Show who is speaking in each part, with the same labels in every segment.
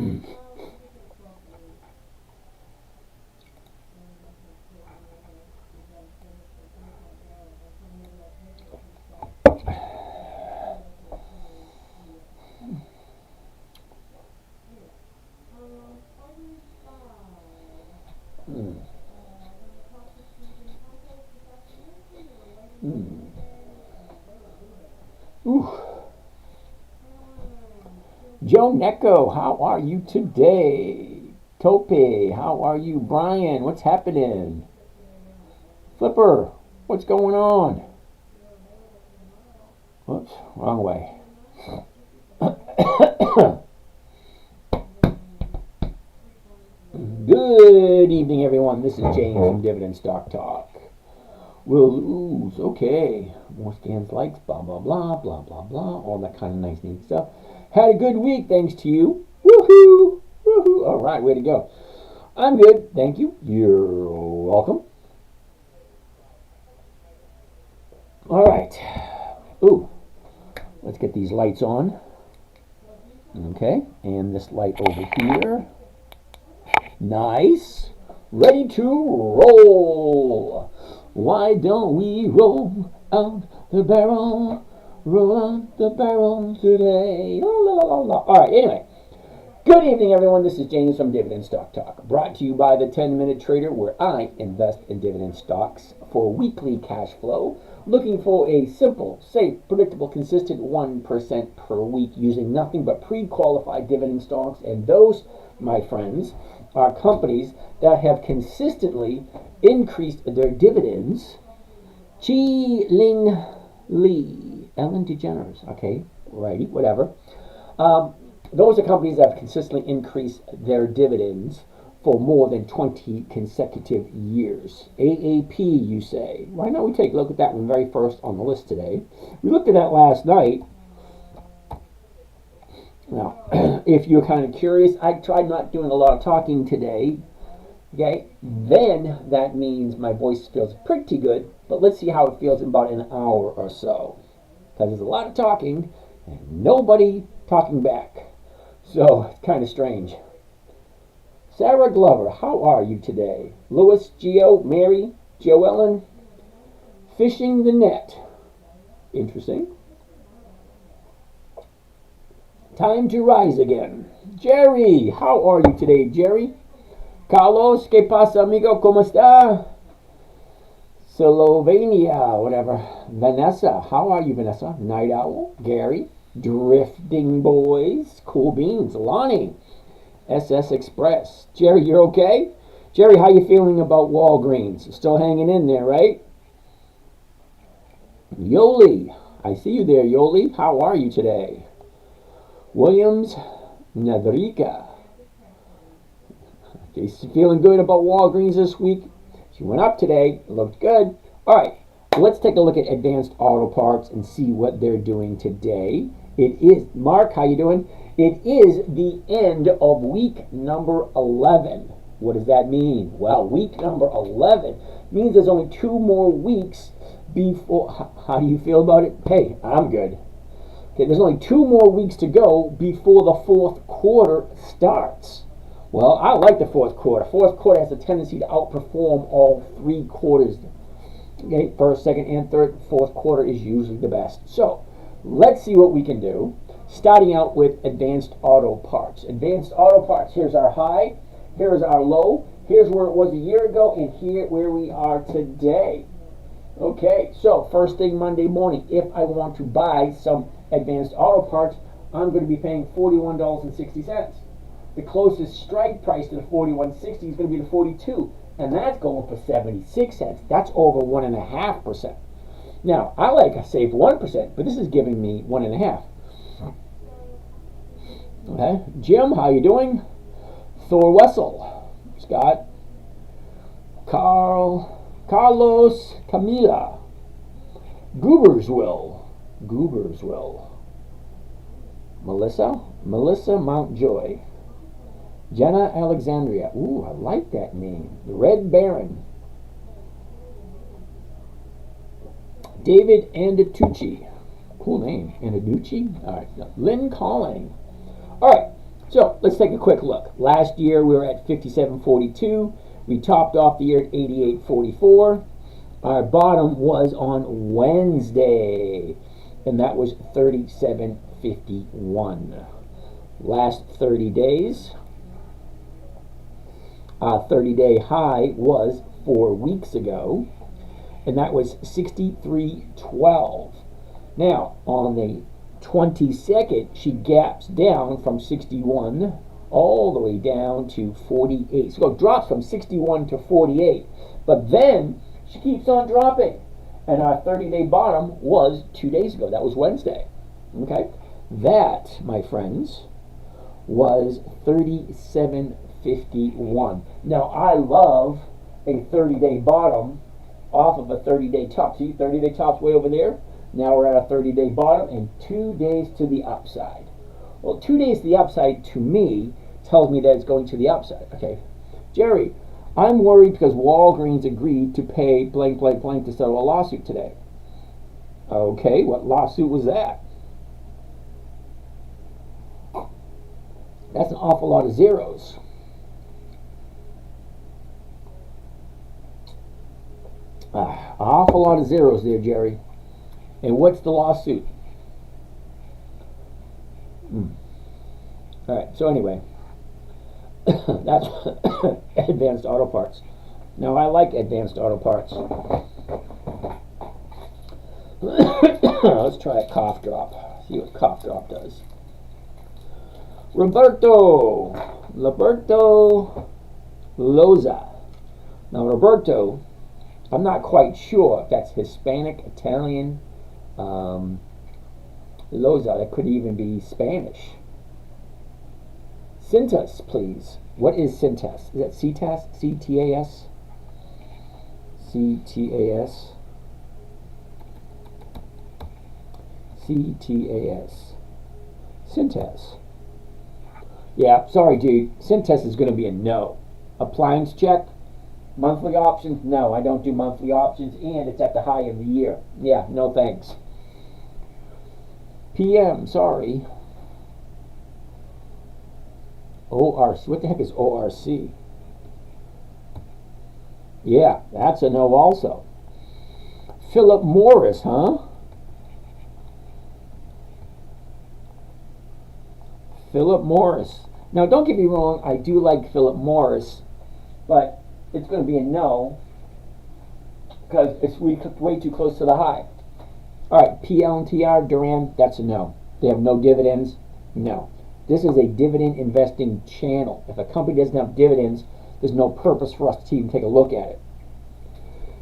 Speaker 1: Ooh. Joe Necco, how are you today? Tope, how are you? Brian, what's happening? Flipper, what's going on? Oops, wrong way. Good evening, everyone. This is James from Dividend Stock Talk. We'll lose, okay. More scans, likes, blah, blah, blah, blah, blah, blah. All that kind of nice, neat stuff. Had a good week, thanks to you. Woohoo! Woohoo! All right, way to go. I'm good, thank you. You're welcome. All right. Ooh. Let's get these lights on. Okay, and this light over here. Nice. Ready to roll. Why don't we roll out the barrel? Roll out the barrel today. La, la, la, la. All right, anyway. Good evening, everyone. This is James from Dividend Stock Talk, brought to you by the 10-Minute Trader, where I invest in dividend stocks for weekly cash flow, looking for a simple, safe, predictable, consistent 1% per week using nothing but pre-qualified dividend stocks. And those, my friends, are companies that have consistently increased their dividends. Chi Ling Lee, Ellen DeGeneres, okay, righty, whatever. Those are companies that have consistently increased their dividends for more than 20 consecutive years. AAP, you say. Why not we take a look at that one very first on the list today? We looked at that last night. Now, if you're kind of curious, I tried not doing a lot of talking today. Okay, then that means my voice feels pretty good, but let's see how it feels in about an hour or so. Because there's a lot of talking and nobody talking back. So it's kind of strange. Sarah Glover, how are you today? Louis, Geo, Mary, Joellen, fishing the net. Interesting. Time to rise again. Jerry, how are you today, Jerry? Carlos, ¿qué pasa, amigo? ¿Cómo está? Slovenia, whatever. Vanessa, how are you, Vanessa? Night Owl, Gary, Drifting Boys, Cool Beans, Lonnie, SS Express. Jerry, you're okay? Jerry, how you feeling about Walgreens? Still hanging in there, right? Yoli, I see you there, Yoli. How are you today? Williams, Nadrika. Okay, feeling good about Walgreens this week? She went up today. Looked good. All right, let's take a look at Advanced Auto Parts and see what they're doing today. It is, Mark, how you doing? It is the end of week number 11. What does that mean? Well, week number 11 means there's only 2 more weeks before. How do you feel about it? Hey, I'm good. Okay, there's only 2 more weeks to go before the 4th quarter starts. Well, I like the 4th quarter. 4th quarter has a tendency to outperform all 3 quarters. Okay, 1st, 2nd, and 3rd. 4th quarter is usually the best. So, let's see what we can do. Starting out with Advanced Auto Parts. Advanced Auto Parts, here's our high, here's our low, here's where it was a year ago, and here where we are today. Okay, so first thing Monday morning, if I want to buy some Advanced Auto Parts, I'm going to be paying $41.60. The closest strike price to the $41.60 is going to be the 42, and that's going for 76 cents. That's over 1.5%. Now, I like a safe 1%, but this is giving me 1.5%. Okay, Jim, how you doing? Thor Wessel, Scott, Carlos, Camila, Goobersville, Melissa Mountjoy, Jenna Alexandria. Ooh, I like that name. The Red Baron. David Anditucci. Cool name. Anditucci? All right. Lynn Calling. All right. So let's take a quick look. Last year we were at 57.42. We topped off the year at 88.44. Our bottom was on Wednesday, and that was 37.51. Last 30 days, our 30-day high was 4 weeks ago, and that was 63.12. Now, on the 22nd, she gaps down from 61 all the way down to 48. So it drops from 61 to 48, but then she keeps on dropping. And our 30-day bottom was 2 days ago. That was Wednesday. Okay? That, my friends, was 37.51. Now, I love a 30-day bottom off of a 30-day top. See, 30-day top's way over there. Now we're at a 30-day bottom and 2 days to the upside. Well, 2 days to the upside, to me, tells me that it's going to the upside. Okay, Jerry, I'm worried because Walgreens agreed to pay blank, blank, blank to settle a lawsuit today. Okay, what lawsuit was that? That's an awful lot of zeros. Awful lot of zeros there, Jerry. And what's the lawsuit? All right, so anyway, that's Advanced Auto Parts. Now, I like Advanced Auto Parts. Let's try a cough drop. See what cough drop does. Roberto Loza. Now, Roberto, I'm not quite sure if that's Hispanic, Italian, Loza. That could even be Spanish. Cintas, please. What is Cintas? Is that CTAS? CTAS? CTAS? CTAS. Cintas. Yeah, sorry, dude. Cintas is going to be a no. Appliance check. Monthly options? No, I don't do monthly options, and it's at the high of the year. Yeah, no thanks. PM, sorry. ORC, what the heck is ORC? Yeah, that's a no also. Philip Morris, huh? Philip Morris. Now, don't get me wrong, I do like Philip Morris, but it's going to be a no because it's way too close to the high. All right, PLNTR, Duran, that's a no. They have no dividends? No. This is a dividend investing channel. If a company doesn't have dividends, there's no purpose for us to even take a look at it.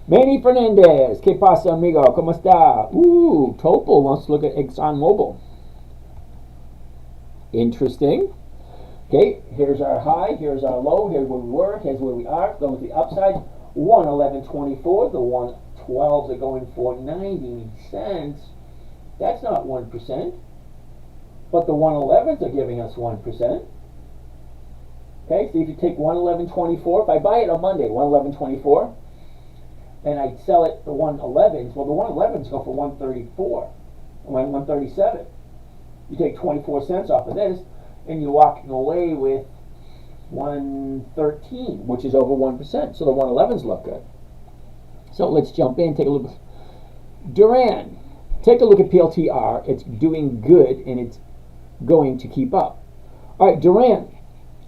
Speaker 1: Manny Fernandez, ¿Qué pasa, amigo? ¿Cómo está? Ooh, Topol wants to look at ExxonMobil. Interesting. Okay, here's our high, here's our low, here's where we were, here's where we are. Going to the upside, 111.24. The 112s are going for 90 cents. That's not 1%. But the 111s are giving us 1%. Okay, so if you take 111.24, if I buy it on Monday, 111.24, and I sell it the 111s, well, the 111s go for 134, 137. You take 24 cents off of this, and you're walking away with 113, which is over 1%. So the 111s look good. So let's jump in, take a look. Duran, take a look at PLTR. It's doing good, and it's going to keep up. All right, Duran,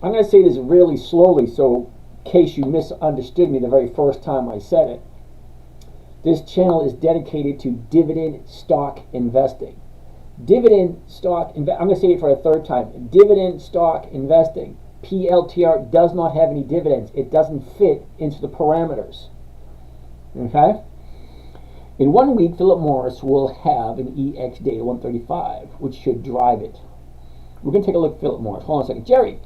Speaker 1: I'm going to say this really slowly, so in case you misunderstood me the very first time I said it. This channel is dedicated to dividend stock investing. Dividend stock, I'm going to say it for a third time. Dividend stock investing. PLTR does not have any dividends. It doesn't fit into the parameters. Okay? In 1 week, Philip Morris will have an EX data 135, which should drive it. We're going to take a look at Philip Morris. Hold on a second. Jerry,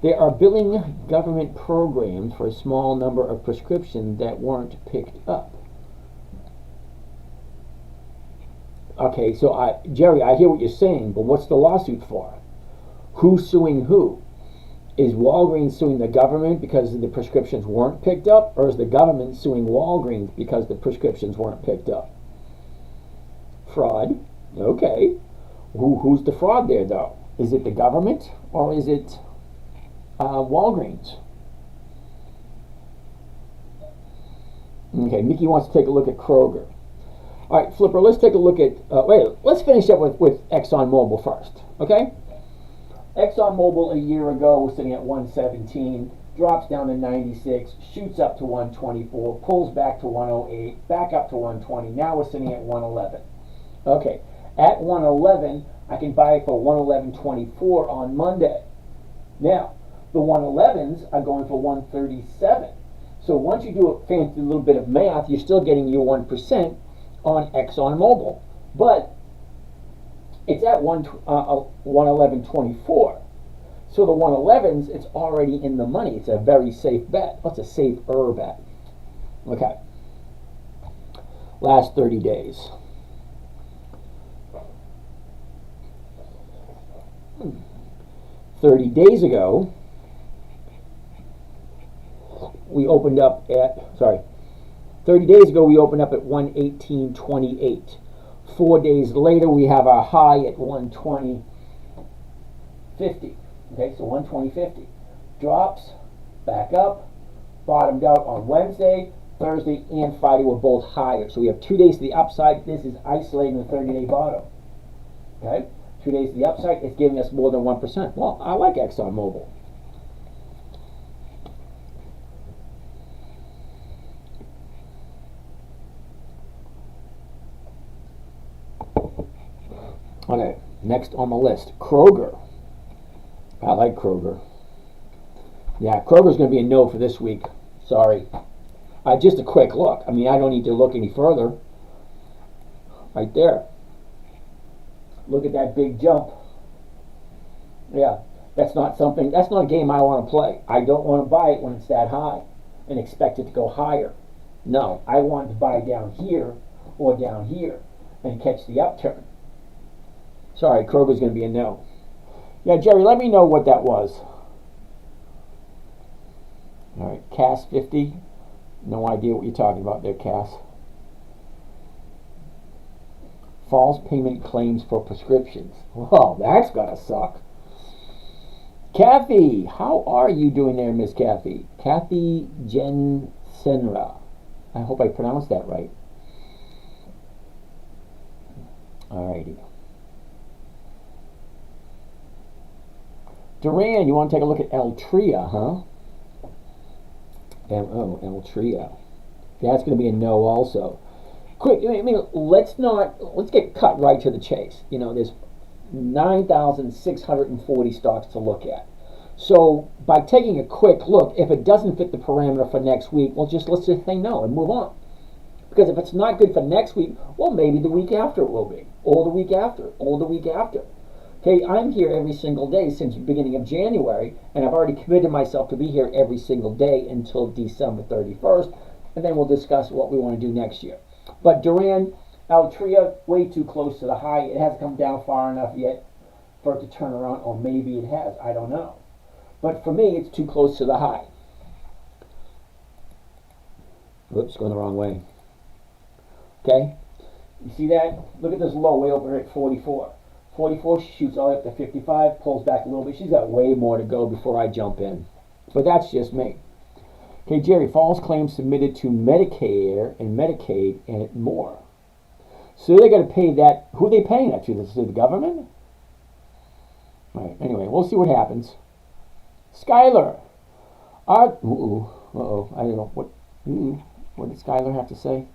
Speaker 1: they are billing government programs for a small number of prescriptions that weren't picked up. Okay, so Jerry, I hear what you're saying, but what's the lawsuit for? Who's suing who? Is Walgreens suing the government because the prescriptions weren't picked up, or is the government suing Walgreens because the prescriptions weren't picked up? Fraud. Okay. Who's the fraud there, though? Is it the government or is it Walgreens? Okay, Mickey wants to take a look at Kroger. All right, Flipper, let's take a look at, let's finish up with ExxonMobil first, okay? ExxonMobil a year ago was sitting at 117, drops down to 96, shoots up to 124, pulls back to 108, back up to 120. Now we're sitting at 111. Okay, at 111, I can buy it for 111.24 on Monday. Now, the 111s are going for 137. So once you do a fancy little bit of math, you're still getting your 1% on ExxonMobil. But it's at 111.24. So the 111s, it's already in the money. It's a very safe bet. What's a safer bet? Okay. Last 30 days. Hmm. 30 days ago, we opened up at, 30 days ago we opened up at 118.28. 4 days later we have our high at 120.50. Okay, so 120.50. Drops, back up, bottomed out on Wednesday, Thursday, and Friday were both higher. So we have 2 days to the upside. This is isolating the 30-day bottom. Okay, 2 days to the upside, it's giving us more than 1%. Well, I like ExxonMobil. Okay, next on the list, Kroger. I like Kroger. Yeah, Kroger's going to be a no for this week. Sorry. Just a quick look. I mean, I don't need to look any further. Right there. Look at that big jump. Yeah, that's not a game I want to play. I don't want to buy it when it's that high and expect it to go higher. No, I want to buy down here or down here and catch the upturn. Sorry, Kroger's going to be a no. Yeah, Jerry, let me know what that was. All right, Cass 50. No idea what you're talking about there, Cass. False payment claims for prescriptions. Well, that's going to suck. Kathy, how are you doing there, Miss Kathy? Kathy Jensenra. I hope I pronounced that right. All righty. Duran, you want to take a look at Altria, huh? Altria. That's going to be a no also. Quick, I mean, let's get cut right to the chase. You know, there's 9,640 stocks to look at. So by taking a quick look, if it doesn't fit the parameter for next week, well, let's just say no and move on. Because if it's not good for next week, well, maybe the week after it will be, or the week after, or the week after. Okay, I'm here every single day since the beginning of January, and I've already committed myself to be here every single day until December 31st, and then we'll discuss what we want to do next year. But Duran, Altria, way too close to the high. It hasn't come down far enough yet for it to turn around, or maybe it has. I don't know. But for me, it's too close to the high. Whoops, going the wrong way. Okay, you see that? Look at this low way over here at 44. 44, she shoots all the way up to 55, pulls back a little bit. She's got way more to go before I jump in. But that's just me. Okay, Jerry, false claims submitted to Medicare and Medicaid and more. So they're going to pay that. Who are they paying that to? This is the government? All right, anyway, we'll see what happens. Skylar. I don't know. What did Skylar have to say?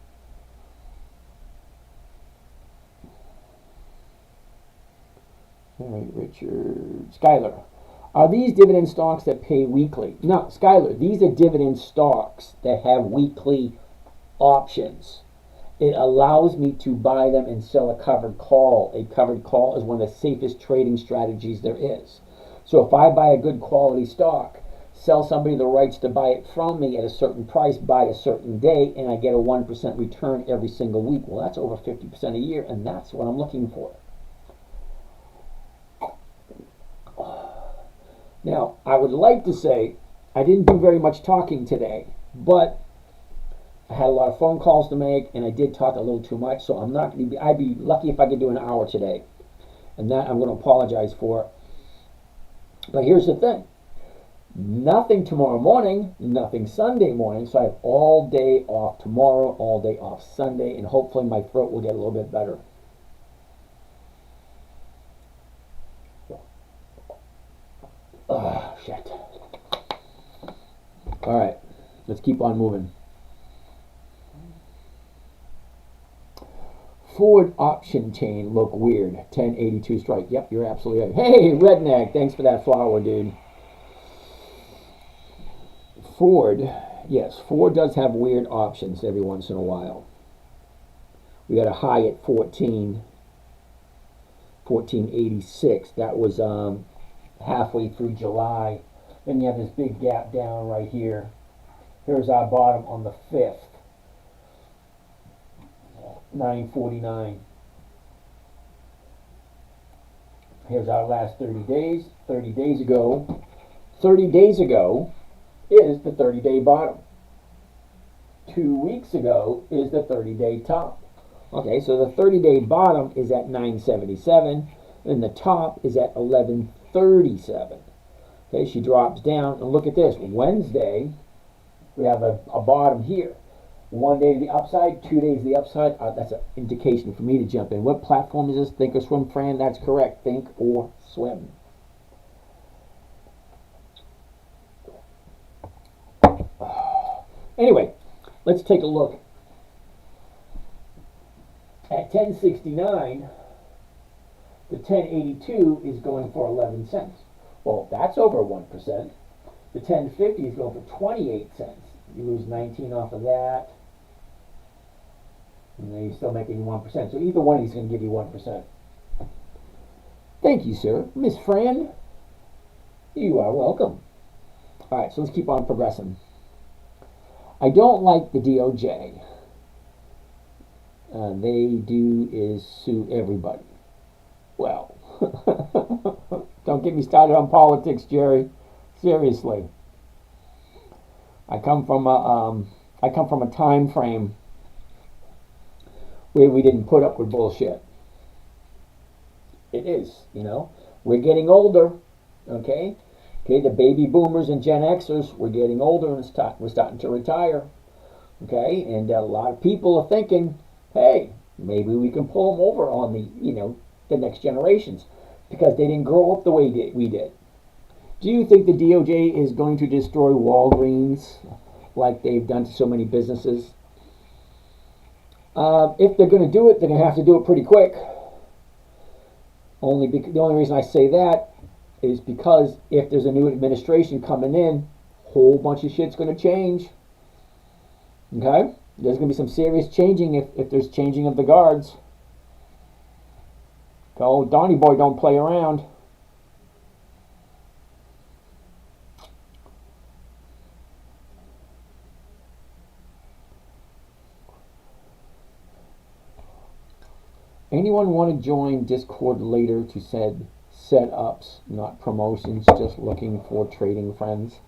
Speaker 1: All right, Richard. Skylar. Are these dividend stocks that pay weekly? No, Skylar, these are dividend stocks that have weekly options. It allows me to buy them and sell a covered call. A covered call is one of the safest trading strategies there is. So if I buy a good quality stock, sell somebody the rights to buy it from me at a certain price by a certain day, and I get a 1% return every single week. Well, that's over 50% a year, and that's what I'm looking for. Now, I would like to say I didn't do very much talking today, but I had a lot of phone calls to make, and I did talk a little too much, so I'm not going to be, I'd be lucky if I could do an hour today. And that I'm going to apologize for. But here's the thing. Nothing tomorrow morning, nothing Sunday morning, so I have all day off tomorrow, all day off Sunday, and hopefully my throat will get a little bit better. Oh, shit. All right, let's keep on moving. Ford option chain look weird. 1082 strike. Yep, you're absolutely right. Hey, Redneck, thanks for that flower, dude. Ford, yes, Ford does have weird options every once in a while. We got a high at 1486. That was halfway through July. Then you have this big gap down right here. Here's our bottom on the 5th. 949. Here's our last 30 days. 30 days ago is the 30-day bottom. 2 weeks ago is the 30-day top. Okay, so the 30-day bottom is at 977, and the top is at 1137. Okay, she drops down, and look at this. Wednesday, we have a bottom here. 1 day to the upside, 2 days to the upside. That's an indication for me to jump in. What platform is this? Think or Swim, Fran? That's correct. Think or Swim. Anyway, let's take a look. At 1069, the 1082 is going for 11 cents. Well, that's over 1%. The 1050 is going for 28 cents. You lose 19 off of that. And then you're still making 1%. So either one of these is going to give you 1%. Thank you, sir. Miss Fran, you are welcome. All right, so let's keep on progressing. I don't like the DOJ. They do is sue everybody. Well, don't get me started on politics, Jerry. Seriously. I come from a time frame where we didn't put up with bullshit. It is, we're getting older, okay? Okay, the baby boomers and Gen Xers, we're getting older and we're starting to retire, okay? And a lot of people are thinking, hey, maybe we can pull them over on the next generations because they didn't grow up the way we did. Do you think the DOJ is going to destroy Walgreens like they've done to so many businesses? If they're going to do it, they're going to have to do it pretty quick. The only reason I say that is because if there's a new administration coming in, a whole bunch of shit's going to change. Okay? There's going to be some serious changing if there's changing of the guards. Oh, Donnie Boy don't play around. Anyone want to join Discord later to set setups, not promotions, just looking for trading friends?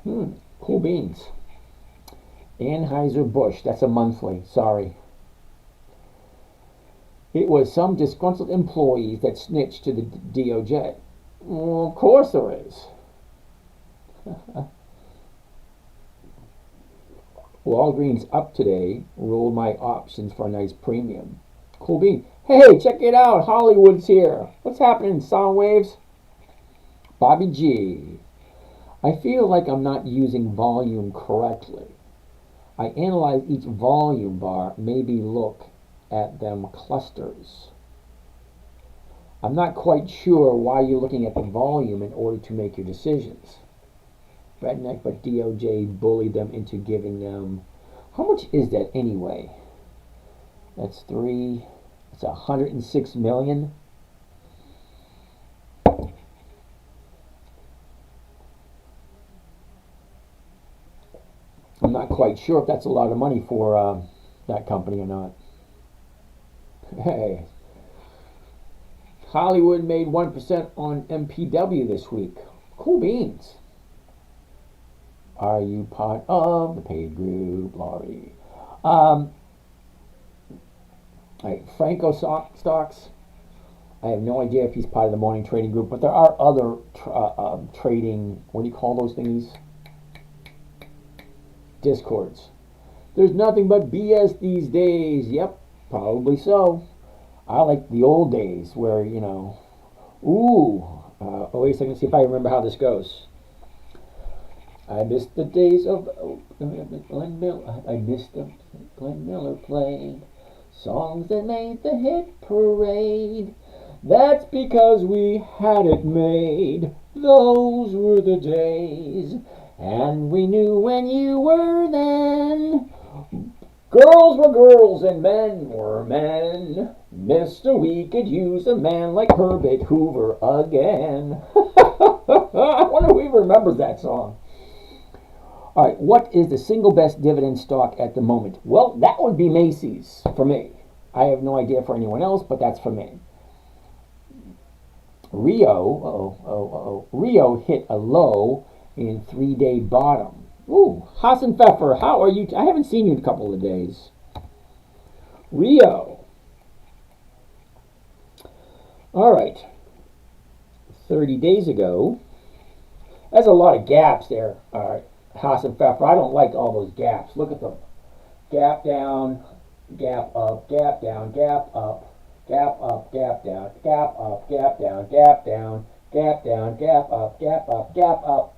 Speaker 1: Cool beans. Anheuser-Busch, that's a monthly, sorry. It was some disgruntled employees that snitched to the DOJ. Well, of course there is. Walgreens up today. Rolled my options for a nice premium. Cool bean. Hey, check it out. Hollywood's here. What's happening, sound waves? Bobby G. I feel like I'm not using volume correctly. I analyze each volume bar, maybe look at them clusters. I'm not quite sure why you're looking at the volume in order to make your decisions. Redneck, but DOJ bullied them into giving them. How much is that anyway? That's it's 106 million. I'm not quite sure if that's a lot of money for that company or not. Hey, Hollywood made 1% on MPW this week. Cool beans. Are you part of the paid group, Laurie? Right, Franco stocks. I have no idea if he's part of the morning trading group, but there are other trading, what do you call those things? Discords. There's nothing but BS these days. Yep, probably so. I like the old days where, you know, wait a second, see if I remember how this goes. I miss the days of Glenn Miller. I miss the Glenn Miller played songs that made the hit parade. That's because we had it made. Those were the days. And we knew when you were then. Girls were girls and men were men. Mister, we could use a man like Herbert Hoover again. I wonder who remembers that song. All right, what is the single best dividend stock at the moment? Well, that would be Macy's for me. I have no idea for anyone else, but that's for me. Rio hit a low in 3-day bottom. Ooh, Hassan Pfeffer, how are you? I haven't seen you in a couple of days. Rio. All right. 30 days ago. There's a lot of gaps there. All right. Hassan Pfeffer, I don't like all those gaps. Look at them. Gap down, gap up, gap down, gap up, gap up, gap down, gap up, gap down, gap down, gap down, gap up, gap up, gap up.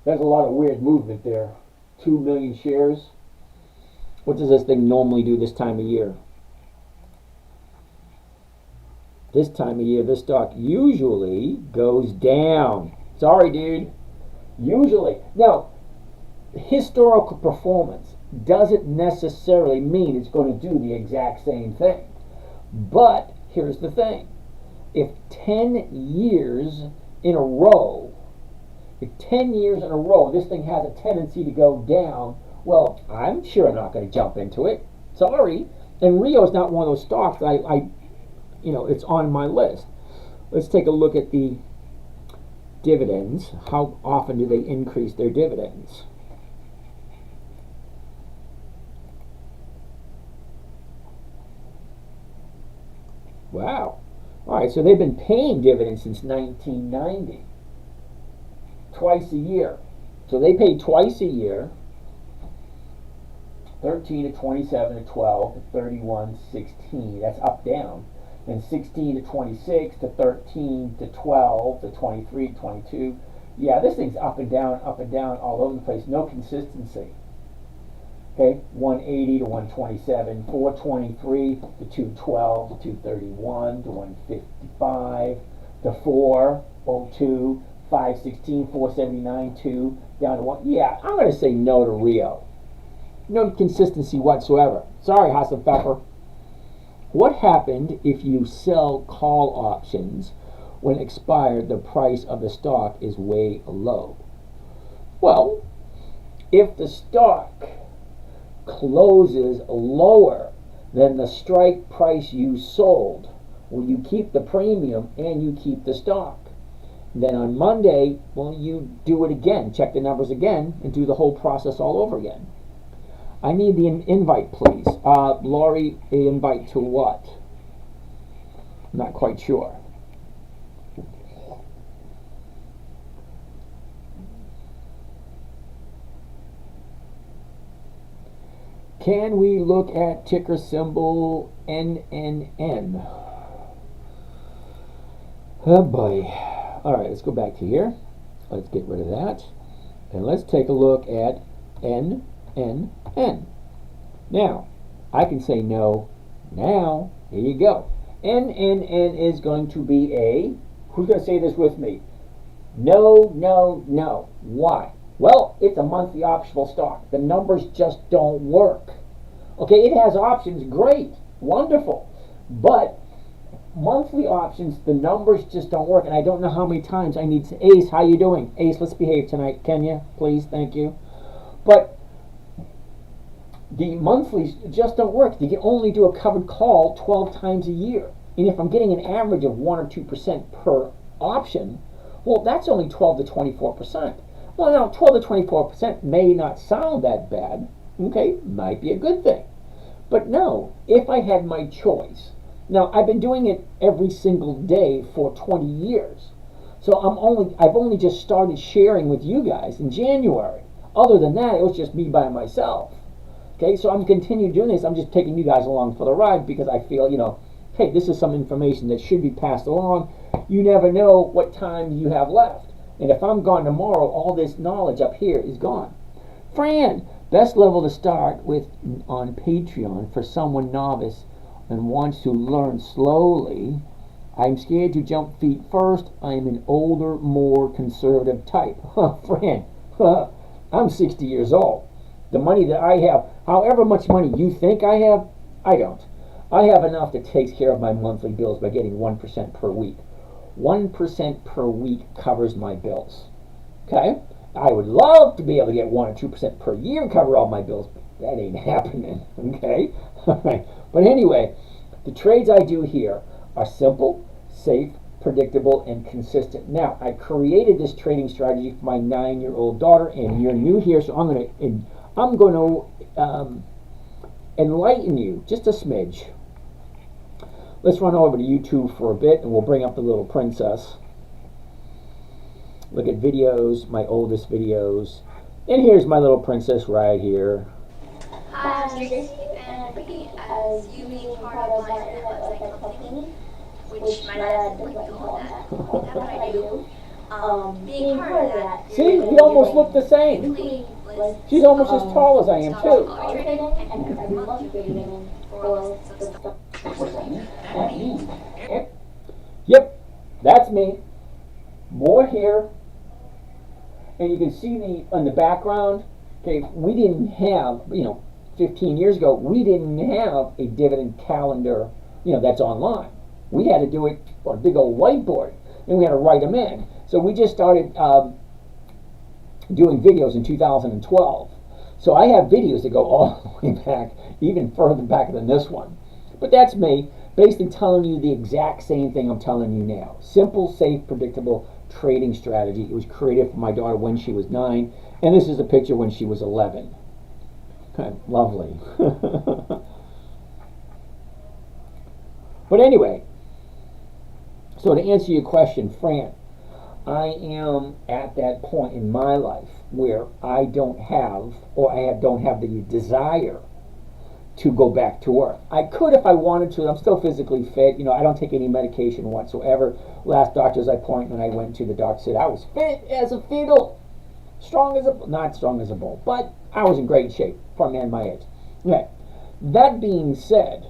Speaker 1: There's a lot of weird movement there. 2 million shares. What does this thing normally do this time of year? This time of year, this stock usually goes down. Sorry, dude. Usually. Now, historical performance doesn't necessarily mean it's going to do the exact same thing. But here's the thing. If 10 years in a row, this thing has a tendency to go down, well, I'm sure not going to jump into it. Sorry. And Rio is not one of those stocks that it's on my list. Let's take a look at the dividends. How often do they increase their dividends? Wow. All right, so they've been paying dividends since 1990. Twice a year. So they pay twice a year. 13 to 27 to 12 to 31, 16. That's up, down. Then 16 to 26 to 13 to 12 to 23, 22. Yeah, this thing's up and down all over the place. No consistency. Okay, 180 to 127, 423 to 212 to 231 to 155 to 402, 516, 479, 2 down to 1. Yeah, I'm going to say no to Rio. No consistency whatsoever. Sorry, Hassan Pfeffer. What happened if you sell call options when expired the price of the stock is way low? Well, if the stock closes lower than the strike price you sold, well, you keep the premium and you keep the stock. Then on Monday, well, you do it again, check the numbers again, and do the whole process all over again. I need the invite, please. Laurie, the invite to what? I'm not quite sure. Can we look at ticker symbol NNN? Oh boy. All right, let's go back to here. Let's get rid of that. And let's take a look at NNN. Now, I can say no now. Here you go. NNN is going to be a, who's going to say this with me? No, no, no. Why? Well, it's a monthly optional stock. The numbers just don't work. Okay, it has options, great, wonderful. But monthly options, the numbers just don't work. And I don't know how many times I need to, Ace, how you doing? Ace, let's behave tonight. Kenya, please, thank you. But the monthlies just don't work. You can only do a covered call 12 times a year. And if I'm getting an average of 1 or 2% per option, well, that's only 12 to 24%. Well, now, 12 to 24% may not sound that bad. Okay, might be a good thing. But no, if I had my choice. Now, I've been doing it every single day for 20 years. So I've only just started sharing with you guys in January. Other than that, it was just me by myself. Okay, so I'm continuing doing this. I'm just taking you guys along for the ride because I feel, hey, this is some information that should be passed along. You never know what time you have left. And if I'm gone tomorrow, all this knowledge up here is gone. Fran, best level to start with on Patreon for someone novice and wants to learn slowly. I'm scared to jump feet first. I'm an older, more conservative type. Fran, I'm 60 years old. The money that I have, however much money you think I have, I don't. I have enough that takes care of my monthly bills by getting 1% per week. 1% per week covers my bills. Okay? I would love to be able to get 1 or 2% per year and cover all my bills, but that ain't happening. Okay? All right. But anyway, the trades I do here are simple, safe, predictable, and consistent. Now, I created this trading strategy for my 9-year-old daughter, and you're new here, so I'm going to enlighten you just a smidge. Let's run over to YouTube for a bit, and we'll bring up the little princess. Look at videos, my oldest videos, and here's my little princess right here.
Speaker 2: Hi, I'm Tracy, and as you being part of my internet website company, which my dad doesn't like to call that, that's what I do. Being part of that.
Speaker 1: See, we almost look the same. She's almost as tall as I am too.
Speaker 2: And every month you're getting for
Speaker 1: Yep, that's me. More here. And you can see on the background, okay, we didn't have, 15 years ago, we didn't have a dividend calendar, that's online. We had to do it on a big old whiteboard, and we had to write them in. So we just started doing videos in 2012. So I have videos that go all the way back, even further back than this one. But that's me, basically telling you the exact same thing I'm telling you now. Simple, safe, predictable trading strategy. It was created for my daughter when she was 9, and this is a picture when she was 11. Okay, lovely. But anyway, so to answer your question, Fran, I am at that point in my life where I don't have the desire to go back to work. I could if I wanted to. I'm still physically fit. I don't take any medication whatsoever. Last doctor's appointment I went to, the doctor said I was fit as a fiddle. Not strong as a bull, but I was in great shape for a man my age. Okay. That being said,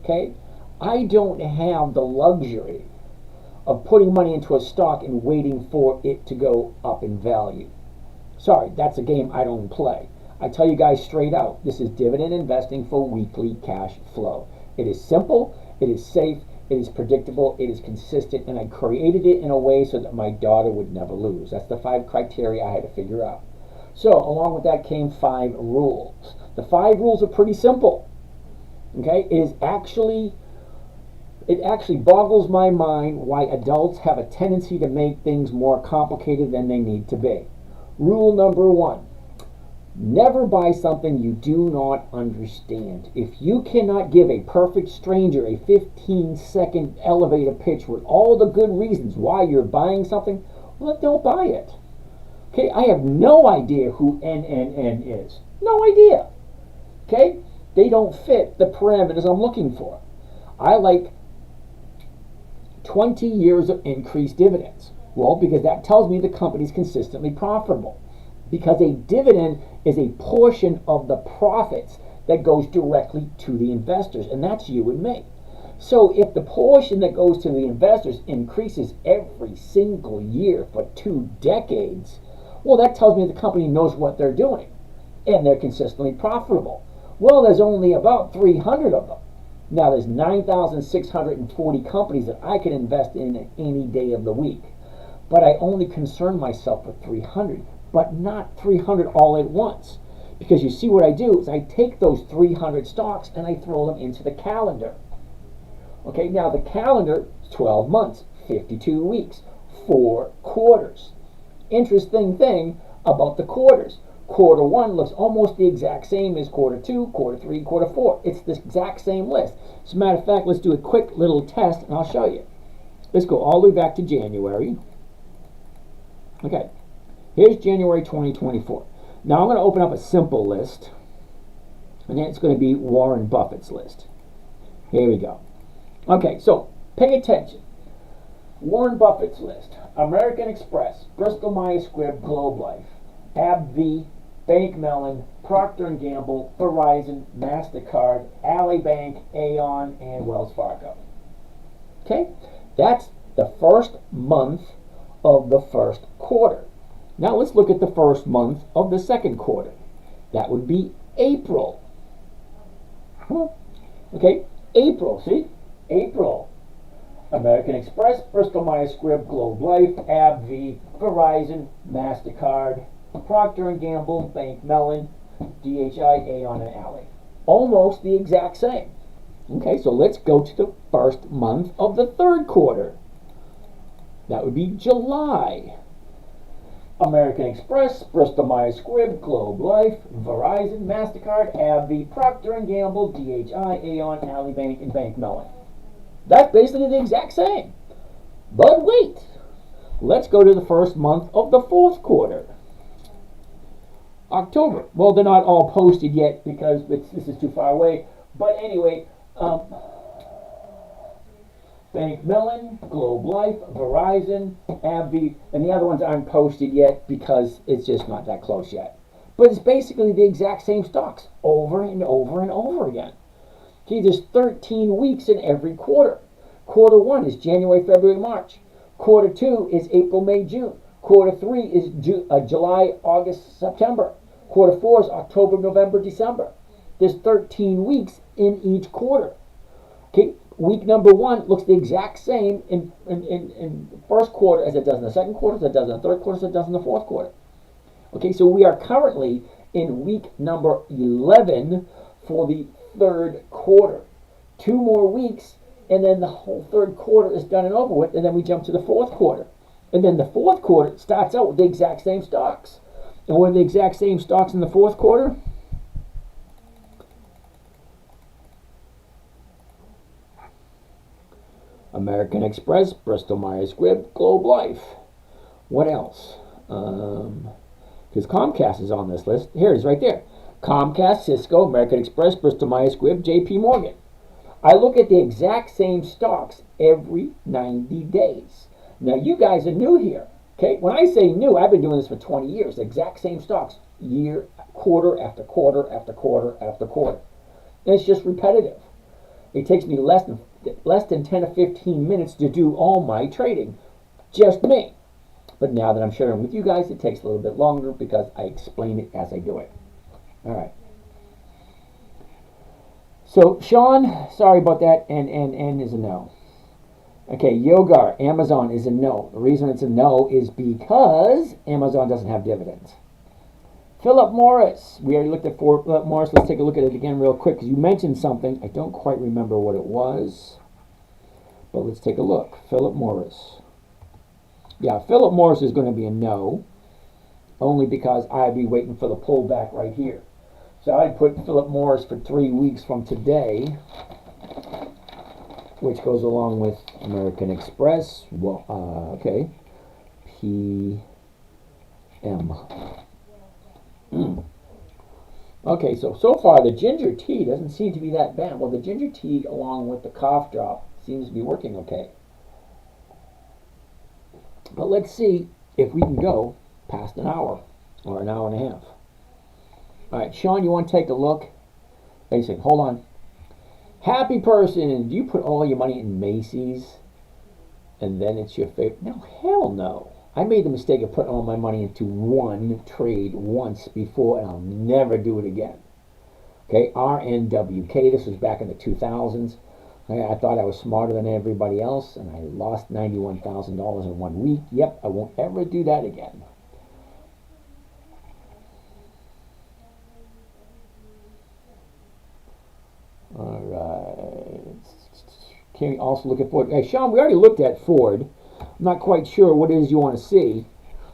Speaker 1: okay, I don't have the luxury of putting money into a stock and waiting for it to go up in value. Sorry, that's a game I don't play. I tell you guys straight out, this is dividend investing for weekly cash flow. It is simple, it is safe, it is predictable, it is consistent, and I created it in a way so that my daughter would never lose. That's the 5 criteria I had to figure out. So, along with that came 5 rules. The 5 rules are pretty simple. Okay, it actually boggles my mind why adults have a tendency to make things more complicated than they need to be. Rule number 1. Never buy something you do not understand. If you cannot give a perfect stranger a 15-second elevator pitch with all the good reasons why you're buying something, well, don't buy it. Okay, I have no idea who NNN is. No idea. Okay, they don't fit the parameters I'm looking for. I like 20 years of increased dividends. Well, because that tells me the company's consistently profitable. Because a dividend is a portion of the profits that goes directly to the investors, and that's you and me. So if the portion that goes to the investors increases every single year for 2 decades, well, that tells me the company knows what they're doing, and they're consistently profitable. Well, there's only about 300 of them. Now, there's 9,640 companies that I can invest in any day of the week. But I only concern myself with 300, but not 300 all at once. Because you see what I do is I take those 300 stocks and I throw them into the calendar. Okay, now the calendar is 12 months, 52 weeks, 4 quarters. Interesting thing about the quarters. Quarter one looks almost the exact same as quarter two, quarter three, quarter four. It's the exact same list. As a matter of fact, let's do a quick little test and I'll show you. Let's go all the way back to January. Okay, here's January 2024. Now I'm going to open up a simple list, and then it's going to be Warren Buffett's list. Here we go. Okay, so pay attention. Warren Buffett's list: American Express, Bristol Myers Squibb, Globe Life, AbbVie, Bank Mellon, Procter & Gamble, Verizon, MasterCard, Ally Bank, Aon, and Wells Fargo. Okay, that's the first month of the first quarter. Now let's look at the first month of the second quarter. That would be April. Okay, April, see? April. American Express, Bristol Myers Squibb, Globe Life, AbbVie, Verizon, MasterCard, Procter & Gamble, Bank Mellon, DHI, Aon, and Ally. Almost the exact same. Okay, so let's go to the first month of the third quarter. That would be July. American Express, Bristol Myers Squibb, Globe Life, Verizon, MasterCard, AbbVie, Procter & Gamble, DHI, Aon, Ally Bank, and Bank Mellon. That's basically the exact same. But wait, let's go to the first month of the fourth quarter. October. Well, they're not all posted yet because this is too far away. But anyway, Bank Mellon, Globe Life, Verizon, AbbVie, and the other ones aren't posted yet because it's just not that close yet. But it's basically the exact same stocks over and over and over again. Okay, there's 13 weeks in every quarter. Quarter one is January, February, March. Quarter two is April, May, June. Quarter three is July, August, September. Quarter four is October, November, December. There's 13 weeks in each quarter. Okay, week number one looks the exact same in the first quarter as it does in the second quarter, as it does in the third quarter, as it does in the fourth quarter. Okay, so we are currently in week number 11 for the third quarter. 2 more weeks, and then the whole third quarter is done and over with, and then we jump to the fourth quarter. And then the fourth quarter starts out with the exact same stocks. And what are the exact same stocks in the fourth quarter? American Express, Bristol Myers Squibb, Globe Life. What else? Because Comcast is on this list. Here it is right there. Comcast, Cisco, American Express, Bristol Myers Squibb, JP Morgan. I look at the exact same stocks every 90 days. Now you guys are new here. Okay, when I say new, I've been doing this for 20 years. The exact same stocks, year, quarter after quarter after quarter after quarter. And it's just repetitive. It takes me less than 10 to 15 minutes to do all my trading. Just me. But now that I'm sharing with you guys, it takes a little bit longer because I explain it as I do it. All right. So Sean, sorry about that, and is a no. Okay, Yogar, Amazon is a no. The reason it's a no is because Amazon doesn't have dividends. Philip Morris, we already looked at Philip Morris. Let's take a look at it again real quick because you mentioned something. I don't quite remember what it was, but let's take a look. Philip Morris. Yeah, Philip Morris is going to be a no, only because I'd be waiting for the pullback right here. So I'd put Philip Morris for 3 weeks from today, which goes along with American Express. Well, okay, PM. Okay, so far the ginger tea doesn't seem to be that bad. Well, the ginger tea along with the cough drop seems to be working okay. But let's see if we can go past an hour or an hour and a half. All right, Sean, you want to take a look? Basic, hold on. Happy person, do you put all your money in Macy's and then it's your favorite? No, hell no. I made the mistake of putting all my money into one trade once before, and I'll never do it again. Okay, RNWK, this was back in the 2000s. I thought I was smarter than everybody else, and I lost $91,000 in 1 week. Yep, I won't ever do that again. All right. Can we also look at Ford? Hey, Sean, we already looked at Ford. I'm not quite sure what it is you want to see.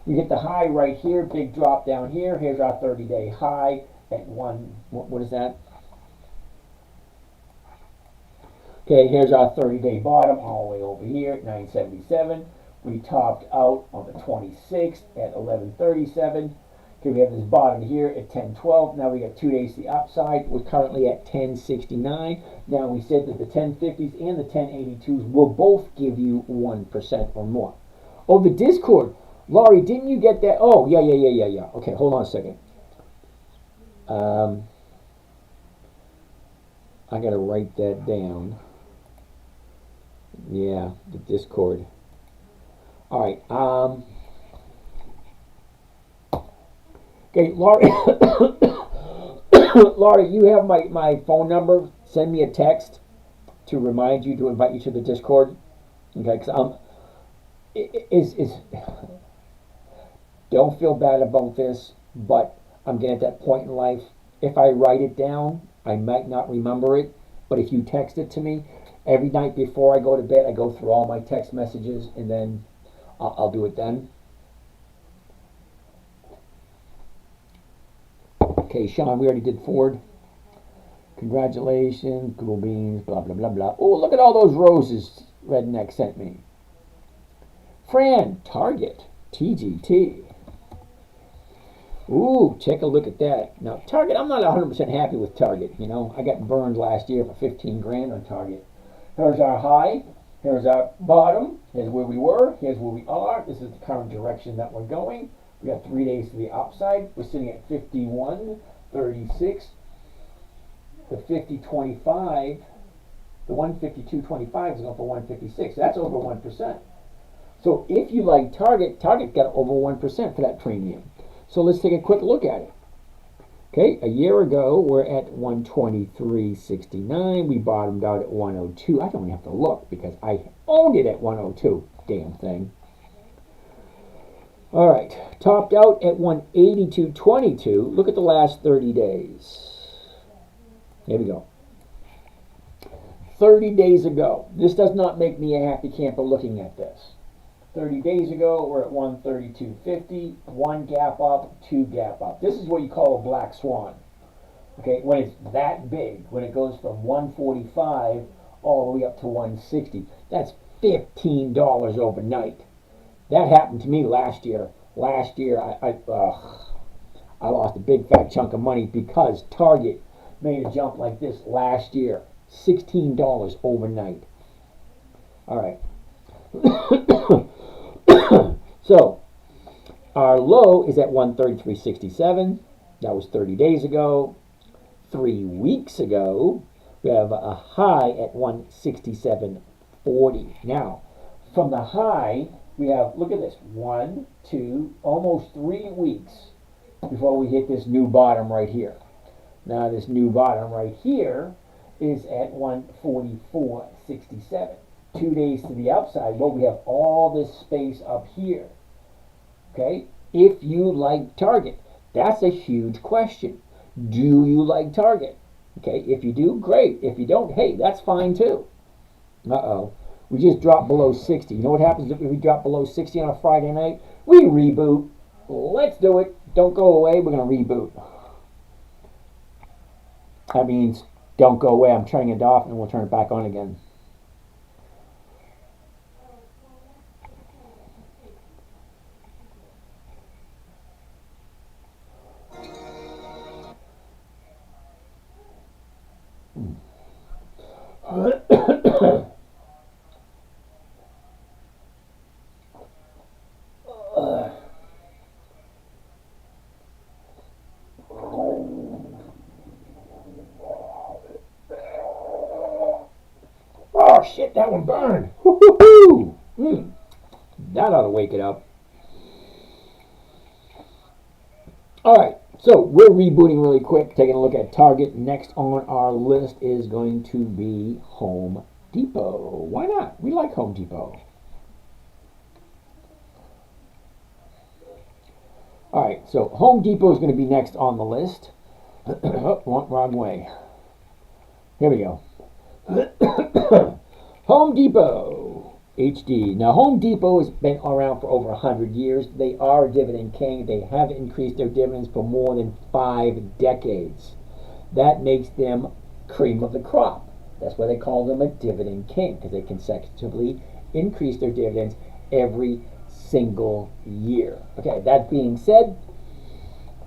Speaker 1: We get the high right here, big drop down here. Here's our 30-day high at what is that? Okay, here's our 30-day bottom all the way over here at 977. We topped out on the 26th at 1137. Okay, we have this bottom here at 1012. Now we got 2 days to the upside. We're currently at 1069. Now we said that the 1050s and the 1082s will both give you 1% or more. Oh, the Discord. Laurie, didn't you get that? Oh, yeah. Okay, hold on a second. I got to write that down. Yeah, the Discord. All right. Okay, Laurie. Laurie, you have my phone number. Send me a text to remind you to invite you to the Discord. Okay, because don't feel bad about this, but I'm getting at that point in life. If I write it down, I might not remember it. But if you text it to me, every night before I go to bed, I go through all my text messages, and then I'll do it then. Okay, Sean, we already did Ford. Congratulations, cool beans, blah, blah, blah, blah. Oh, look at all those roses Redneck sent me. Fran, Target, TGT. Ooh, take a look at that. Now, Target, I'm not 100% happy with Target. You know, I got burned last year for 15 grand on Target. Here's our high. Here's our bottom. Here's where we were. Here's where we are. This is the current direction that we're going. We got 3 days to the upside. We're sitting at 51.36. The 50.25, the 152.25 is going for 156. That's over 1%. So if you like Target, Target got over 1% for that premium. So let's take a quick look at it. Okay, a year ago, we're at 123.69. We bottomed out at 102. I don't even have to look because I owned it at 102. Damn thing. All right, topped out at 182.22. Look at the last 30 days. Here we go. 30 days ago. This does not make me a happy camper looking at this. 30 days ago, we're at 132.50. 1 gap up, 2 gap up. This is what you call a black swan. Okay, when it's that big, when it goes from 145 all the way up to 160, that's $15 overnight. That happened to me last year. Last year, I lost a big fat chunk of money because Target made a jump like this last year. $16 overnight. All right. So, our low is at 133.67. That was 30 days ago. 3 weeks ago, we have a high at 167.40. Now, from the high, we have, look at this, 1, 2, almost 3 weeks before we hit this new bottom right here. Now, this new bottom right here is at 144.67. 2 days to the upside, well, we have all this space up here. Okay, if you like Target, that's a huge question. Do you like Target? Okay, if you do, great. If you don't, hey, that's fine too. Uh-oh, we just dropped below 60. You know what happens if we drop below 60 on a Friday night? We reboot. Let's do it. Don't go away. We're going to reboot. That means don't go away. I'm turning it off and we'll turn it back on again. Oh shit, that one burned. Woo-hoo-hoo. That ought to wake it up. Alright, so we're rebooting really quick, taking a look at Target. Next on our list is going to be Home Depot. Why not? We like Home Depot. Alright, so Home Depot is going to be next on the list. Oh, wrong way. Here we go. Home Depot HD. Now, Home Depot has been around for over 100 years. They are a dividend king. They have increased their dividends for more than 5 decades. That makes them cream of the crop. That's why they call them a dividend king, because they consecutively increase their dividends every single year. Okay, that being said,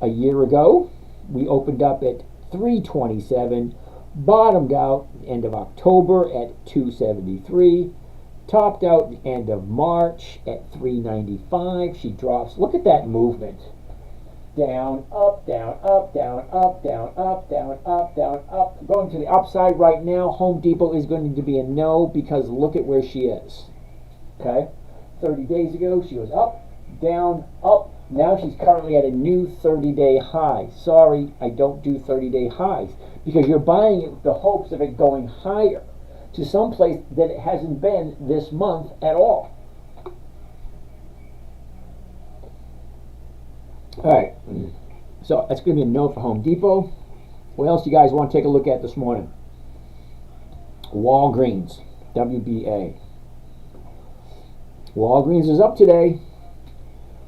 Speaker 1: a year ago, we opened up at 327, bottomed out end of October at 273, topped out the end of March at 395. She drops. Look at that movement. Down, up, down, up, down, up, down, up, down, up, down, up. Going to the upside right now, Home Depot is going to be a no, because look at where she is. Okay? 30 days ago, she was up, down, up. Now she's currently at a new 30-day high. Sorry, I don't do 30-day highs, because you're buying it with the hopes of it going higher to some place that it hasn't been this month at all. All right, so that's going to be a no for Home Depot. What else you guys want to take a look at this morning? Walgreens, WBA. Walgreens is up today.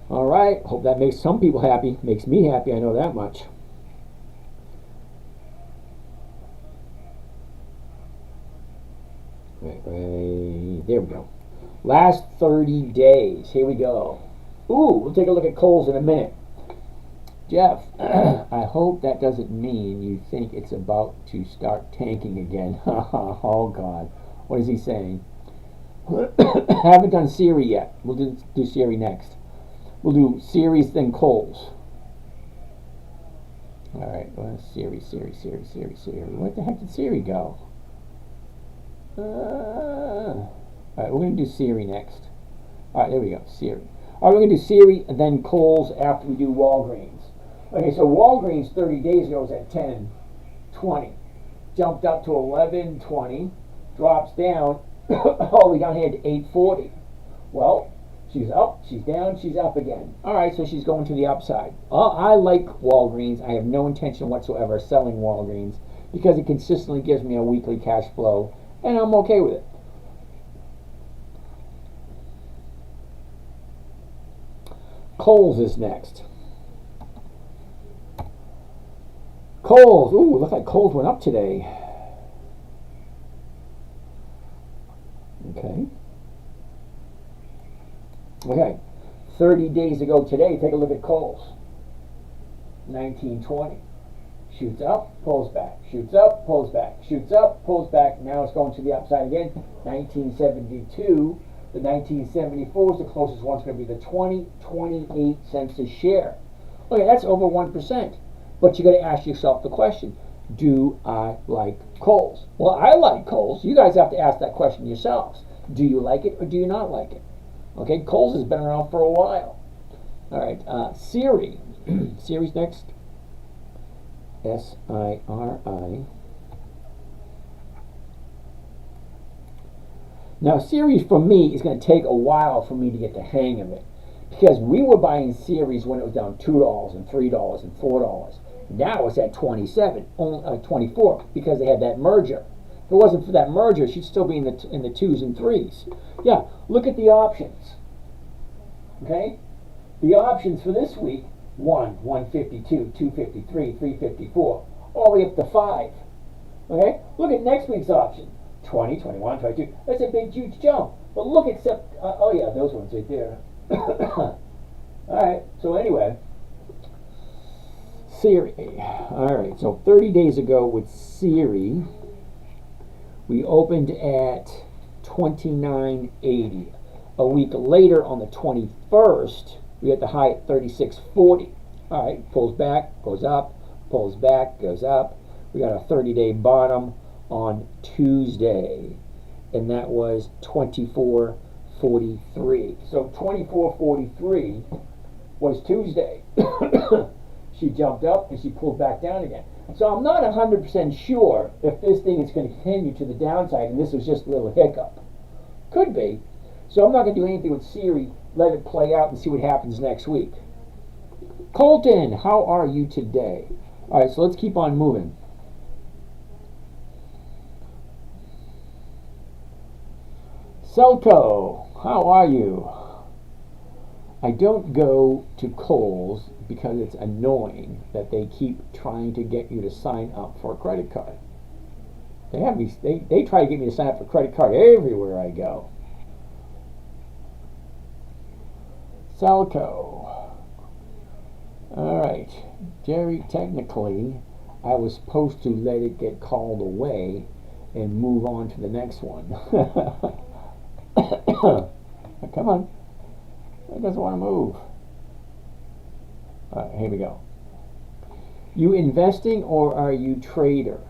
Speaker 1: All right, hope that makes some people happy. Makes me happy, I know that much. Right, there we go. Last 30 days, here we go. Ooh, we'll take a look at Kohl's in a minute. Jeff, I hope that doesn't mean you think it's about to start tanking again. Oh, God. What is he saying? Haven't done Siri yet. We'll do Siri next. We'll do Series, then Kohl's. All right, well, Siri. Where the heck did Siri go? All right, we're going to do Siri next. All right, there we go, Siri. All right, we're going to do Siri and then Kohl's after we do Walgreens. Okay, so Walgreens 30 days ago was at 10.20. Jumped up to 11.20. Drops down all the way down here to 8.40. Well, she's up, she's down, she's up again. All right, so she's going to the upside. I like Walgreens. I have no intention whatsoever of selling Walgreens, because it consistently gives me a weekly cash flow, and I'm okay with it. Kohl's is next. Kohl's. Ooh, looks like Kohl's went up today. Okay. 30 days ago today, take a look at Kohl's. 1920. Shoots up, pulls back. Shoots up, pulls back. Shoots up, pulls back. Now it's going to the upside again. 1972. The 1974 is the closest one. It's going to be the 28 cents a share. Okay, that's over 1%. But you got to ask yourself the question, do I like Kohl's? Well, I like Kohl's. You guys have to ask that question yourselves. Do you like it or do you not like it? Okay, Kohl's has been around for a while. All right, Siri. Siri's next. S-I-R-I. Now, Siri for me is going to take a while for me to get the hang of it, because we were buying Series when it was down $2 and $3 and $4. Now it's at 27, 24, because they had that merger. If it wasn't for that merger, she'd still be in the 2s and 3s. Yeah, look at the options. Okay, the options for this week: 152, 253, 354, all the way up to 5. Okay, look at next week's option: 20, 21, 22. That's a big, huge jump. But look at oh yeah, those ones right there. All right. So anyway, Siri. All right. So 30 days ago with Siri, we opened at 29.80. A week later, on the 21st, we had the high at 36.40. All right. Pulls back, goes up. Pulls back, goes up. We got a 30-day bottom on Tuesday, and that was 24.43. So 24.43 was Tuesday. She jumped up and she pulled back down again. So I'm not 100% sure if this thing is going to continue to the downside and this was just a little hiccup. Could be. So I'm not going to do anything with Siri. Let it play out and see what happens next week. Colton, how are you today? All right, so let's keep on moving. Selco, how are you? I don't go to Kohl's because it's annoying that they keep trying to get you to sign up for a credit card. They try to get me to sign up for a credit card everywhere I go. Selco. Alright. Jerry, technically, I was supposed to let it get called away and move on to the next one. Come on. It doesn't want to move. Alright, here we go. You investing or are you trader?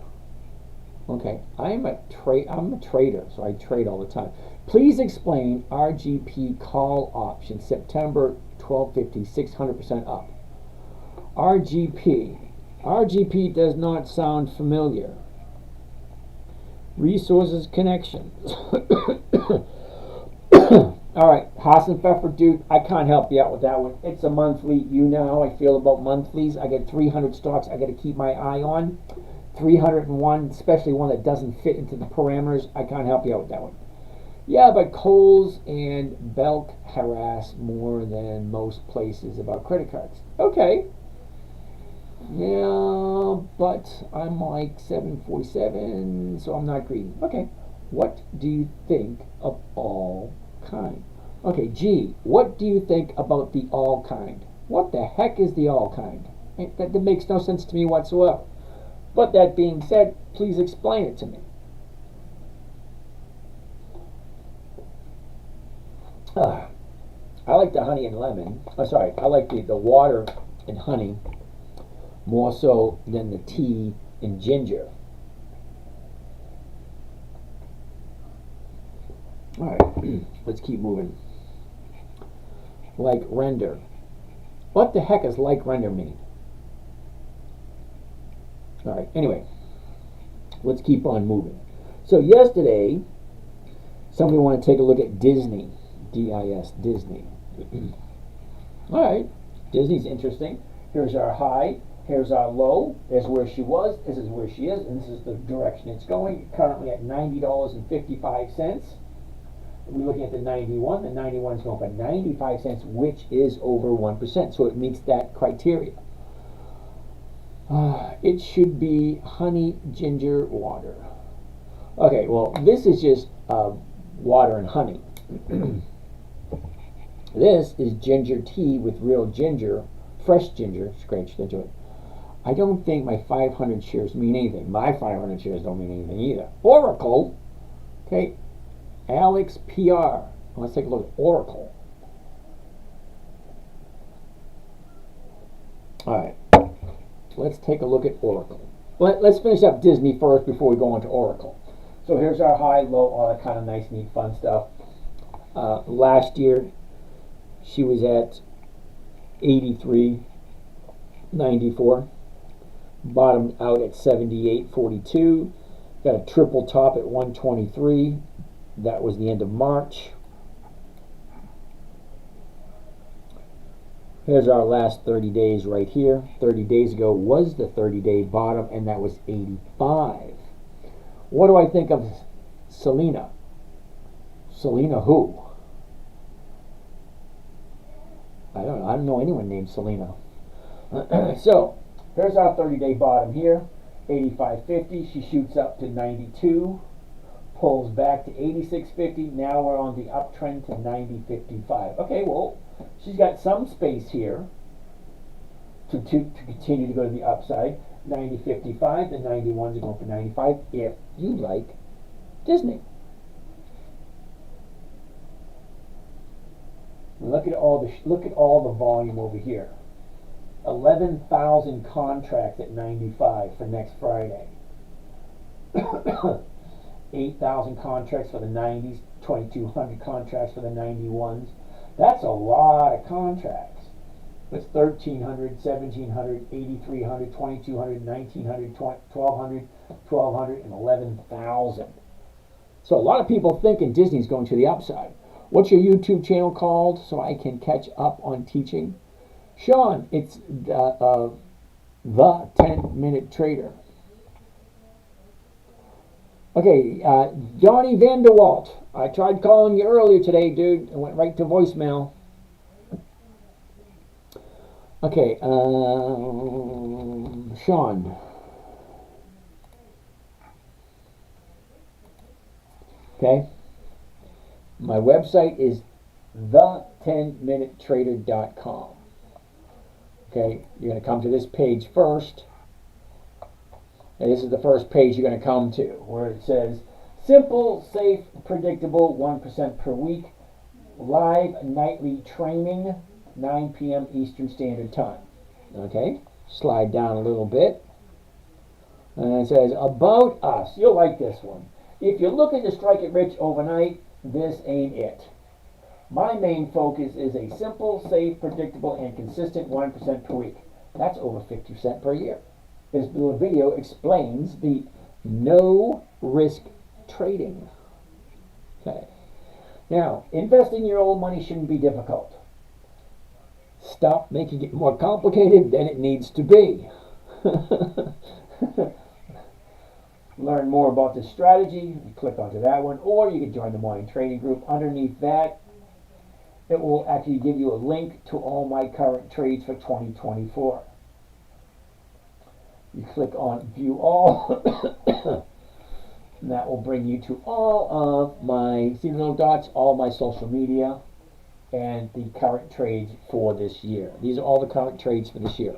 Speaker 1: Okay, I'm a trader, so I trade all the time. Please explain RGP call option September 1250, 600% up. RGP does not sound familiar. Resources connections. All right, Haas and Pfeffer, dude, I can't help you out with that one. It's a monthly. You know how I feel about monthlies. I get 300 stocks I got to keep my eye on. 301, especially one that doesn't fit into the parameters. I can't help you out with that one. Yeah, but Kohl's and Belk harass more than most places about credit cards. Okay. Yeah, but I'm like 747, so I'm not greedy. Okay. What do you think of all kind? Okay, G, what do you think about the all kind? What the heck is the all kind? That makes no sense to me whatsoever. But that being said, please explain it to me. I like the honey and lemon. I like the water and honey more so than the tea and ginger. All right, let's keep moving. Like render. What the heck does like render mean? All right, anyway, let's keep on moving. So yesterday, somebody wanted to take a look at Disney, D-I-S, Disney. All right, Disney's interesting. Here's our high, here's our low, there's where she was, this is where she is, and this is the direction it's going. Currently at $90.55. We're looking at the 91. The 91 is going for 95 cents, which is over 1%. So it meets that criteria. It should be honey, ginger, water. Okay, well, this is just water and honey. This is ginger tea with real ginger, fresh ginger, scratched into it. I don't think my 500 shares mean anything. My 500 shares don't mean anything either. Oracle, okay. Alex PR. Let's take a look at Oracle. All right. Let's take a look at Oracle. Let's finish up Disney first before we go into Oracle. So here's our high, low, all that kind of nice, neat, fun stuff. Last year, she was at 83.94. Bottomed out at 78.42. Got a triple top at 123. That was the end of March. Here's our last 30 days right here. 30 days ago was the 30-day bottom, and that was 85. What do I think of Selena? Selena who? I don't know anyone named Selena. So, here's our 30-day bottom here. 85.50. She shoots up to 92. Pulls back to 86.50. Now we're on the uptrend to 90.55. Okay, well, she's got some space here to continue to go to the upside. 90.55. The 91s are going for 95. If you like Disney. Look at all the volume over here. 11,000 contracts at 95 for next Friday. 8,000 contracts for the 90s, 2,200 contracts for the 91s. That's a lot of contracts. That's 1,300, 1,700, 8,300, 2,200, 1,900, 1,200, 1,200, and 11,000. So a lot of people thinking Disney's going to the upside. What's your YouTube channel called so I can catch up on teaching? Sean, it's the 10-minute trader. Okay, Johnny Vanderwalt. I tried calling you earlier today, dude. It went right to voicemail. Okay, Sean. Okay. My website is the10minutetrader.com. Okay, you're going to come to this page first. And this is the first page you're going to come to, where it says simple, safe, predictable, 1% per week, live nightly training, 9 p.m. Eastern Standard Time. Okay, slide down a little bit. And it says about us. You'll like this one. If you're looking to strike it rich overnight, this ain't it. My main focus is a simple, safe, predictable, and consistent 1% per week. That's over 50% per year. This little video explains the no risk trading. Okay. Now, investing your old money shouldn't be difficult. Stop making it more complicated than it needs to be. Learn more about this strategy. You click onto that one, or you can join the morning trading group. Underneath that, it will actually give you a link to all my current trades for 2024. You click on view all, and that will bring you to all of my, see the little dots, all my social media and the current trades for this year. These are all the current trades for this year.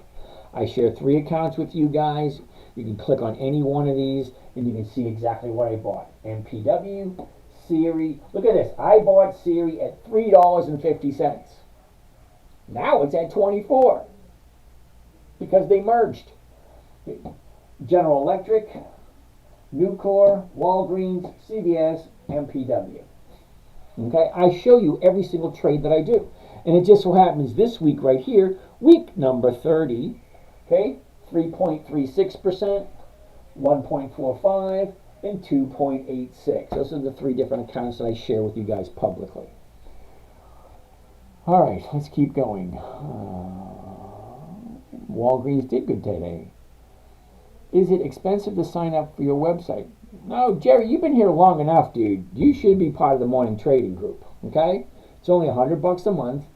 Speaker 1: I share 3 accounts with you guys. You can click on any one of these and you can see exactly what I bought. MPW, Siri. Look at this. I bought Siri at $3.50. Now it's at $24 because they merged. General Electric, Nucor, Walgreens, CVS, MPW. Okay, I show you every single trade that I do. And it just so happens this week right here, week number 30, okay, 3.36%, 1.45, and 2.86. Those are the 3 different accounts that I share with you guys publicly. All right, let's keep going. Walgreens did good today. Is it expensive to sign up for your website? No, Jerry, you've been here long enough, dude. You should be part of the morning trading group, okay? It's only $100 a month.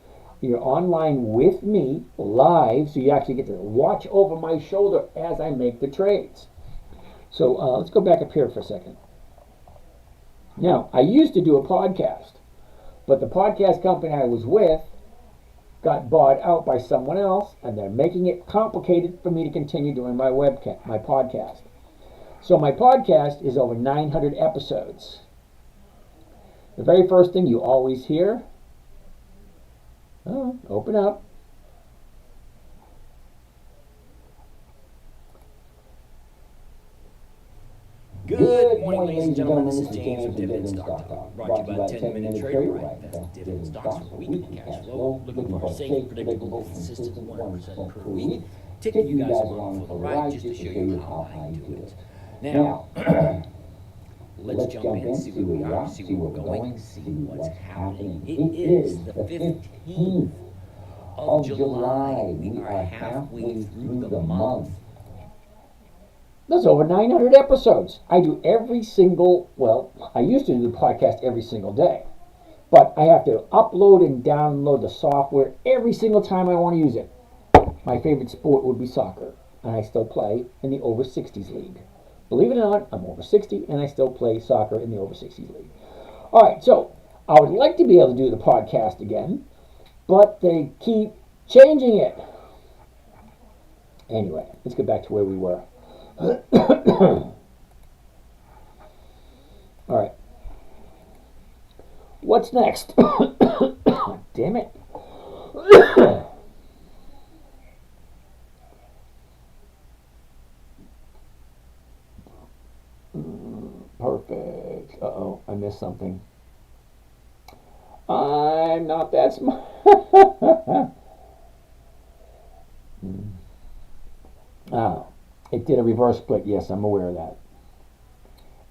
Speaker 1: You're online with me, live, so you actually get to watch over my shoulder as I make the trades. So let's go back up here for a second. Now, I used to do a podcast, but the podcast company I was with got bought out by someone else, and they're making it complicated for me to continue doing my podcast. So my podcast is over 900 episodes. The very first thing you always hear, open up.
Speaker 3: Good morning, ladies and gentlemen. This is James from Dividend Stock Talk, brought to you by 10-Minute Trader. I invest in dividend stocks for weekly cash flow, looking for a safe, predictable, consistent 1% per week. Taking you guys along for the ride just to show you how I do it. Now, let's jump in, see where we are, see where we're going, see what's happening. It is the 15th of July. We are halfway through the month.
Speaker 1: There's over 900 episodes. I do every single, I used to do the podcast every single day. But I have to upload and download the software every single time I want to use it. My favorite sport would be soccer. And I still play in the over 60s league. Believe it or not, I'm over 60 and I still play soccer in the over 60s league. All right, so I would like to be able to do the podcast again, but they keep changing it. Anyway, let's get back to where we were. All right. What's next? Damn it. Perfect. Uh-oh, I missed something. I'm not that smart. It did a reverse split. Yes, I'm aware of that.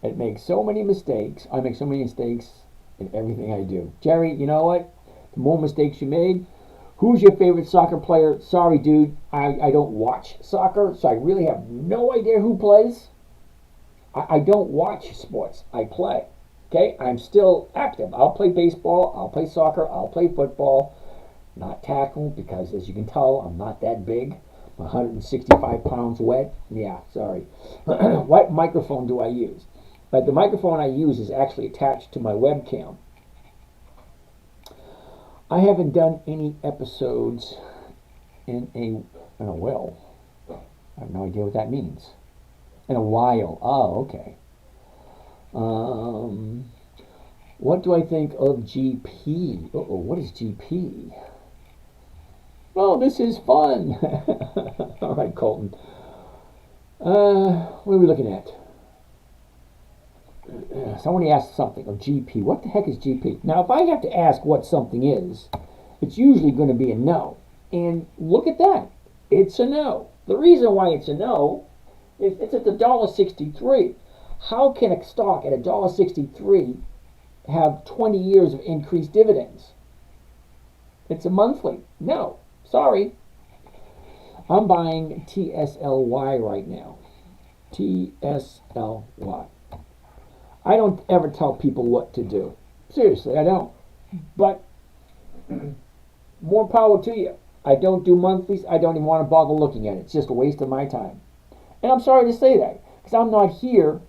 Speaker 1: It makes so many mistakes. I make so many mistakes in everything I do. Jerry, you know what? The more mistakes you made, who's your favorite soccer player? Sorry, dude. I don't watch soccer, so I really have no idea who plays. I don't watch sports. I play. Okay, I'm still active. I'll play baseball, I'll play soccer, I'll play football. Not tackle because, as you can tell, I'm not that big. I'm 165 pounds wet. Yeah, sorry. What microphone do I use? But the microphone I use is actually attached to my webcam. I haven't done any episodes in a while. I have no idea what that means. In a while. Oh, okay. What do I think of GP? Uh-oh, what is GP? Oh, this is fun. All right, Colton. What are we looking at? Somebody asked something of GP. What the heck is GP? Now, if I have to ask what something is, it's usually going to be a no. And look at that. It's a no. The reason why it's a no is it's at $1.63. How can a stock at $1.63 have 20 years of increased dividends? It's a monthly. No. Sorry. I'm buying TSLY right now. TSLY. I don't ever tell people what to do. Seriously, I don't. But more power to you. I don't do monthlies. I don't even want to bother looking at it. It's just a waste of my time. And I'm sorry to say that because I'm not here.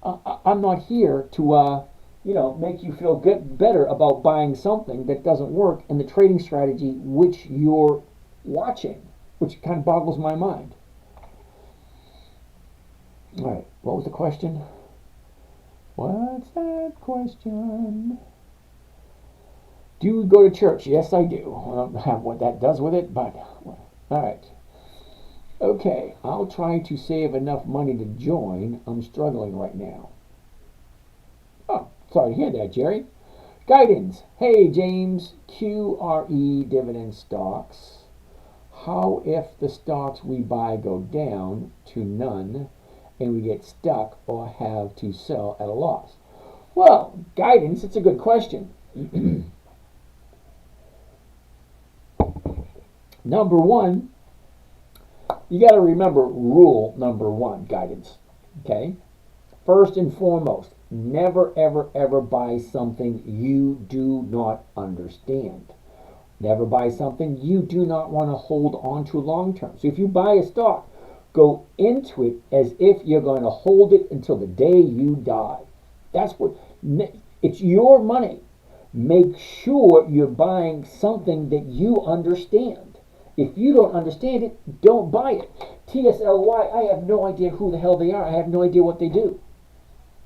Speaker 1: I'm not here to make you feel better about buying something that doesn't work in the trading strategy which you're watching, which kind of boggles my mind. All right, what was the question? What's that question? Do you go to church? Yes, I do. I don't have what that does with it, but all right. Okay, I'll try to save enough money to join. I'm struggling right now. Oh, sorry to hear that, Jerry. Guidance. Hey, James. QRE dividend stocks. How if the stocks we buy go down to none and we get stuck or have to sell at a loss? Well, guidance, it's a good question. Number one, you got to remember rule number one, guidance. Okay? First and foremost, never, ever, ever buy something you do not understand. Never buy something you do not want to hold on to long term. So if you buy a stock, go into it as if you're going to hold it until the day you die. That's what, it's your money. Make sure you're buying something that you understand. If you don't understand it, don't buy it. TSLY, I have no idea who the hell they are. I have no idea what they do.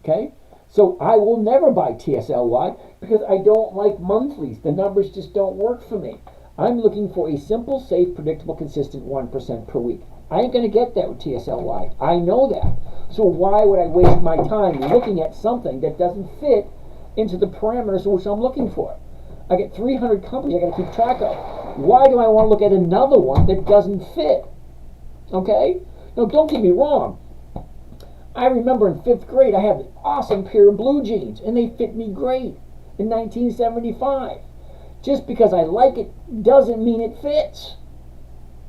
Speaker 1: Okay? So I will never buy TSLY because I don't like monthlies. The numbers just don't work for me. I'm looking for a simple, safe, predictable, consistent 1% per week. I ain't going to get that with TSLY. I know that. So why would I waste my time looking at something that doesn't fit into the parameters which I'm looking for? I get 300 companies I got to keep track of. Why do I want to look at another one that doesn't fit? Okay? Now, don't get me wrong. I remember in 5th grade, I had an awesome pair of blue jeans, and they fit me great in 1975. Just because I like it doesn't mean it fits.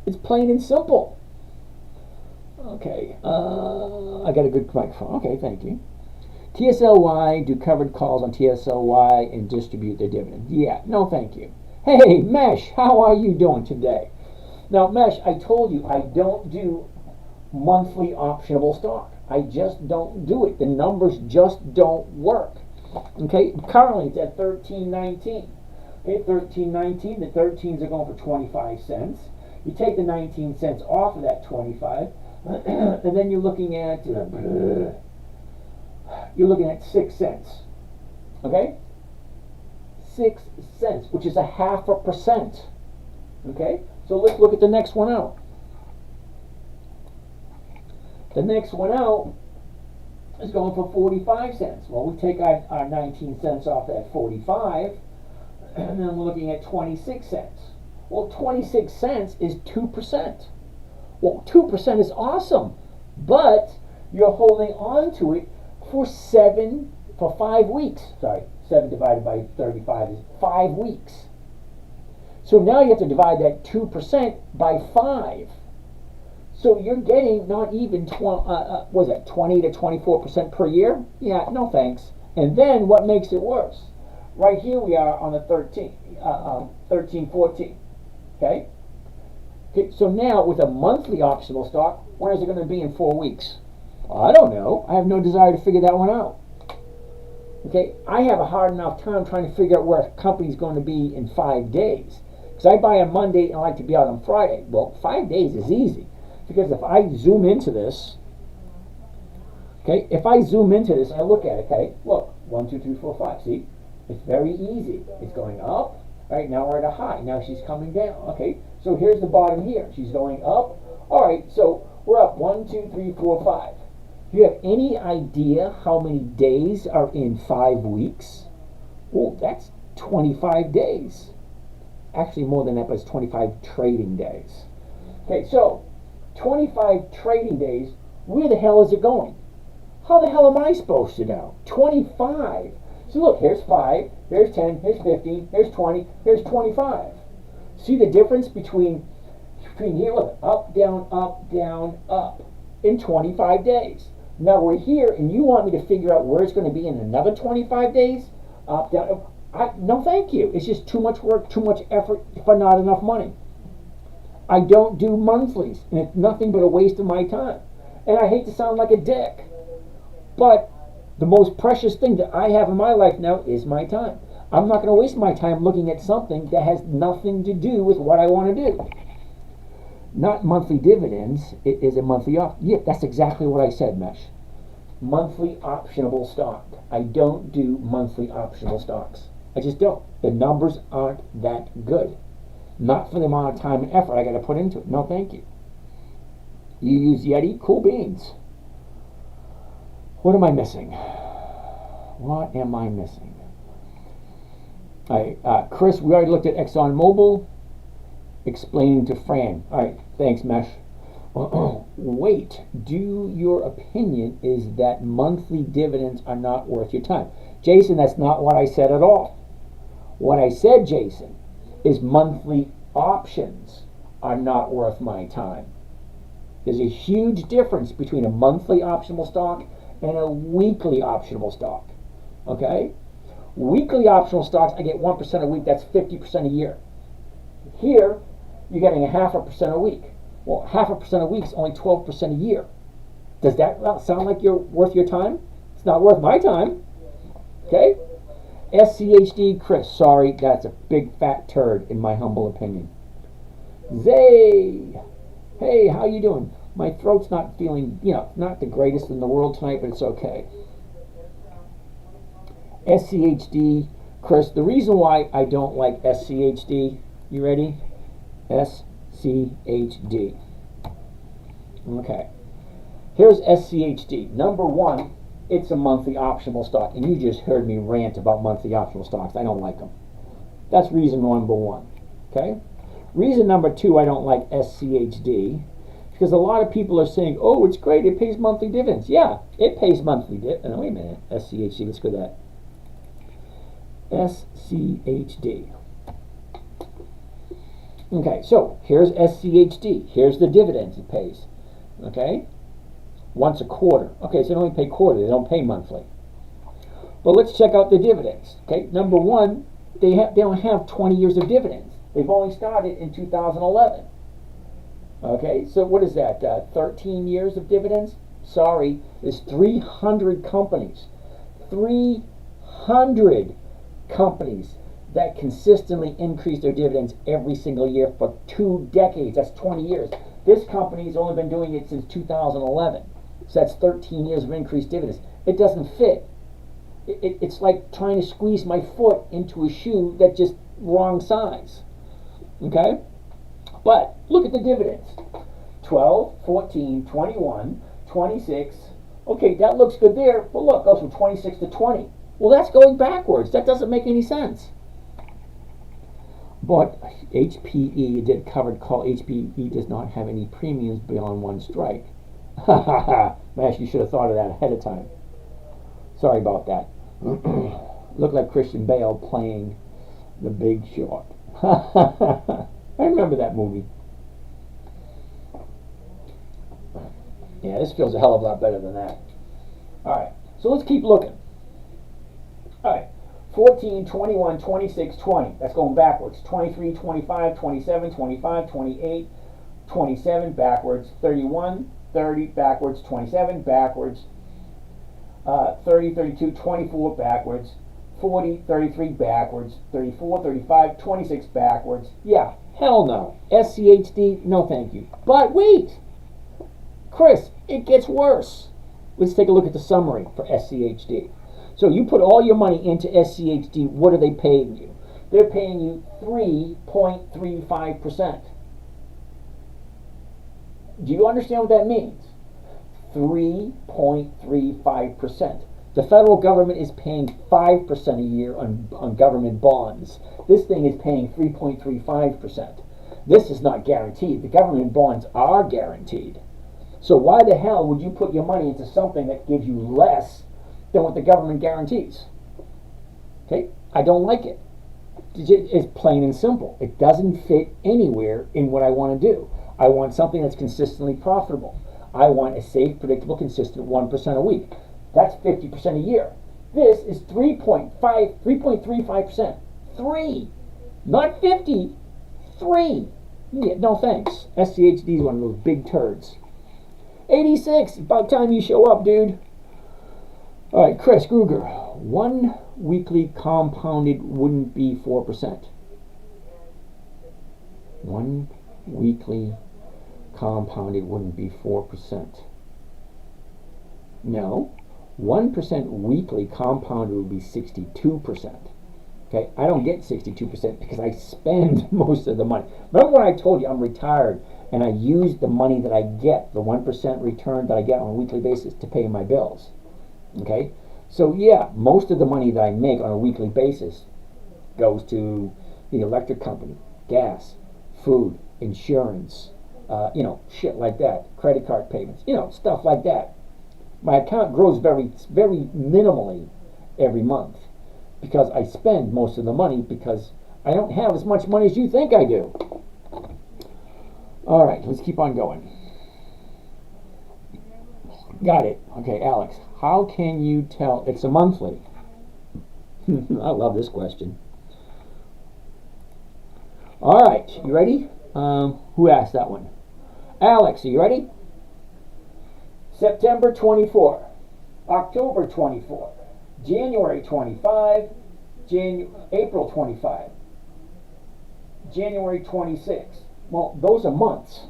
Speaker 1: It's plain and simple. Okay, I got a good microphone. Okay, thank you. TSLY, do covered calls on TSLY and distribute their dividend. Yeah, no thank you. Hey, Mesh, how are you doing today? Now, Mesh, I told you I don't do monthly optionable stock. I just don't do it. The numbers just don't work. Okay, currently it's at 13.19. Okay, 13.19. The 13s are going for 25 cents. You take the 19 cents off of that 25, and then you're looking at 6 cents. Okay, 6 cents, which is 0.5%. Okay, so let's look at the next one out. The next one out is going for 45 cents. Well, we take our 19 cents off that 45, and then we're looking at 26 cents. Well, 26 cents is 2%. Well, 2% is awesome, but you're holding on to it for 5 weeks. Sorry, 7 divided by 35 is 5 weeks. So now you have to divide that 2% by 5. So you're getting not even 20 to 24% per year? Yeah, no thanks. And then what makes it worse? Right here we are on the 13, 14. Okay? Okay, so now with a monthly optional stock, where is it going to be in 4 weeks? I don't know. I have no desire to figure that one out. Okay, I have a hard enough time trying to figure out where a company's going to be in 5 days. Because I buy on Monday and I like to be out on Friday. Well, 5 days is easy. Because if I zoom into this, okay, if I zoom into this and I look at it, okay, look, 1, 2, 3, 4, 5, see? It's very easy. It's going up. Right, now we're at a high. Now she's coming down. Okay, so here's the bottom here. She's going up. All right, so we're up 1, 2, 3, 4, 5. Do you have any idea how many days are in 5 weeks? Well, that's 25 days. Actually, more than that, but it's 25 trading days. Okay, so 25 trading days, where the hell is it going? How the hell am I supposed to know? 25. So look, here's 5, here's 10, here's 15, here's 20, here's 25. See the difference between here, look, up, down, up, in 25 days. Now we're here, and you want me to figure out where it's going to be in another 25 days? Up, down, no thank you. It's just too much work, too much effort for not enough money. I don't do monthlies, and it's nothing but a waste of my time. And I hate to sound like a dick, but the most precious thing that I have in my life now is my time. I'm not going to waste my time looking at something that has nothing to do with what I want to do. Not monthly dividends, it is a monthly off. Yeah, that's exactly what I said, Mesh. Monthly optionable stock. I don't do monthly optional stocks. I just don't. The numbers aren't that good. Not for the amount of time and effort I got to put into it. No, thank you. You use Yeti? Cool beans. What am I missing? What am I missing? All right, Chris, we already looked at ExxonMobil. Explaining to Fran. All right, thanks, Mesh. Wait, your opinion is that monthly dividends are not worth your time. Jason, that's not what I said at all. What I said, Jason, is monthly options are not worth my time. There's a huge difference between a monthly optional stock and a weekly optional stock. Okay? Weekly optional stocks, I get 1% a week, that's 50% a year. Here, you're getting 0.5% a week. Well, 0.5% a week is only 12% a year. Does that sound like you're worth your time? It's not worth my time. Okay? SCHD, Chris, sorry, that's a big fat turd in my humble opinion. Zay, hey, how you doing? My throat's not feeling, not the greatest in the world tonight, but it's okay. SCHD, Chris, the reason why I don't like SCHD, you ready? SCHD. Okay. Here's SCHD. Number one, it's a monthly optional stock. And you just heard me rant about monthly optional stocks. I don't like them. That's reason number one. Okay? Reason number two, I don't like SCHD. Because a lot of people are saying, oh, it's great, it pays monthly dividends. Yeah, it pays monthly dividends. Wait a minute. SCHD, let's go to that. SCHD. Okay, so here's SCHD. Here's the dividends it pays. Okay? Once a quarter. Okay, so they only pay quarterly. They don't pay monthly. But let's check out the dividends. Okay, number one, they don't have 20 years of dividends. They've only started in 2011. Okay, so what is that? 13 years of dividends? Sorry, there's 300 companies. 300 companies that consistently increase their dividends every single year for 2 decades. That's 20 years. This company's only been doing it since 2011. So that's 13 years of increased dividends. It doesn't fit. It's like trying to squeeze my foot into a shoe that's just wrong size. Okay? But look at the dividends. 12, 14, 21, 26. Okay, that looks good there. But look, it goes from 26 to 20. Well, that's going backwards. That doesn't make any sense. But HPE did covered call. HPE does not have any premiums beyond one strike. Ha ha ha. Mash, you should have thought of that ahead of time. Sorry about that. Looked like Christian Bale playing The Big Short. I remember that movie. Yeah, this feels a hell of a lot better than that. All right, so let's keep looking. All right, 14, 21, 26, 20. That's going backwards. 23, 25, 27, 25, 28, 27, backwards. 31, 30, backwards. 27, backwards. 30, 32, 24, backwards. 40, 33, backwards. 34, 35, 26, backwards. Yeah, hell no. SCHD, no thank you. But wait, Chris, it gets worse. Let's take a look at the summary for SCHD. So you put all your money into SCHD, what are they paying you? They're paying you 3.35%. Do you understand what that means? 3.35%. The federal government is paying 5% a year on government bonds. This thing is paying 3.35%. This is not guaranteed. The government bonds are guaranteed. So why the hell would you put your money into something that gives you less than what the government guarantees? Okay, I don't like it. It's plain and simple. It doesn't fit anywhere in what I want to do. I want something that's consistently profitable. I want a safe, predictable, consistent 1% a week. That's 50% a year. This is 3.35%. 3, not 50. 3. Yeah, no thanks. SCHD is one of those big turds. 86. About time you show up, dude. All right, Chris Gruger. 1 weekly compounded wouldn't be 4%. 1 weekly compounded wouldn't be 4%. No. 1% weekly compounded would be 62%. Okay, I don't get 62% because I spend most of the money. Remember when I told you I'm retired and I use the money that I get, the 1% return that I get on a weekly basis to pay my bills? Okay, so yeah, most of the money that I make on a weekly basis goes to the electric company, gas, food, insurance, shit like that, credit card payments, stuff like that. My account grows very, very minimally every month because I spend most of the money because I don't have as much money as you think I do. All right, let's keep on going. Got it. Okay, Alex, how can you tell? It's a monthly. I love this question. All right, you ready? Who asked that one? Alex, are you ready? September 24, October 24, January 25, April 25, January 26. Well, those are months.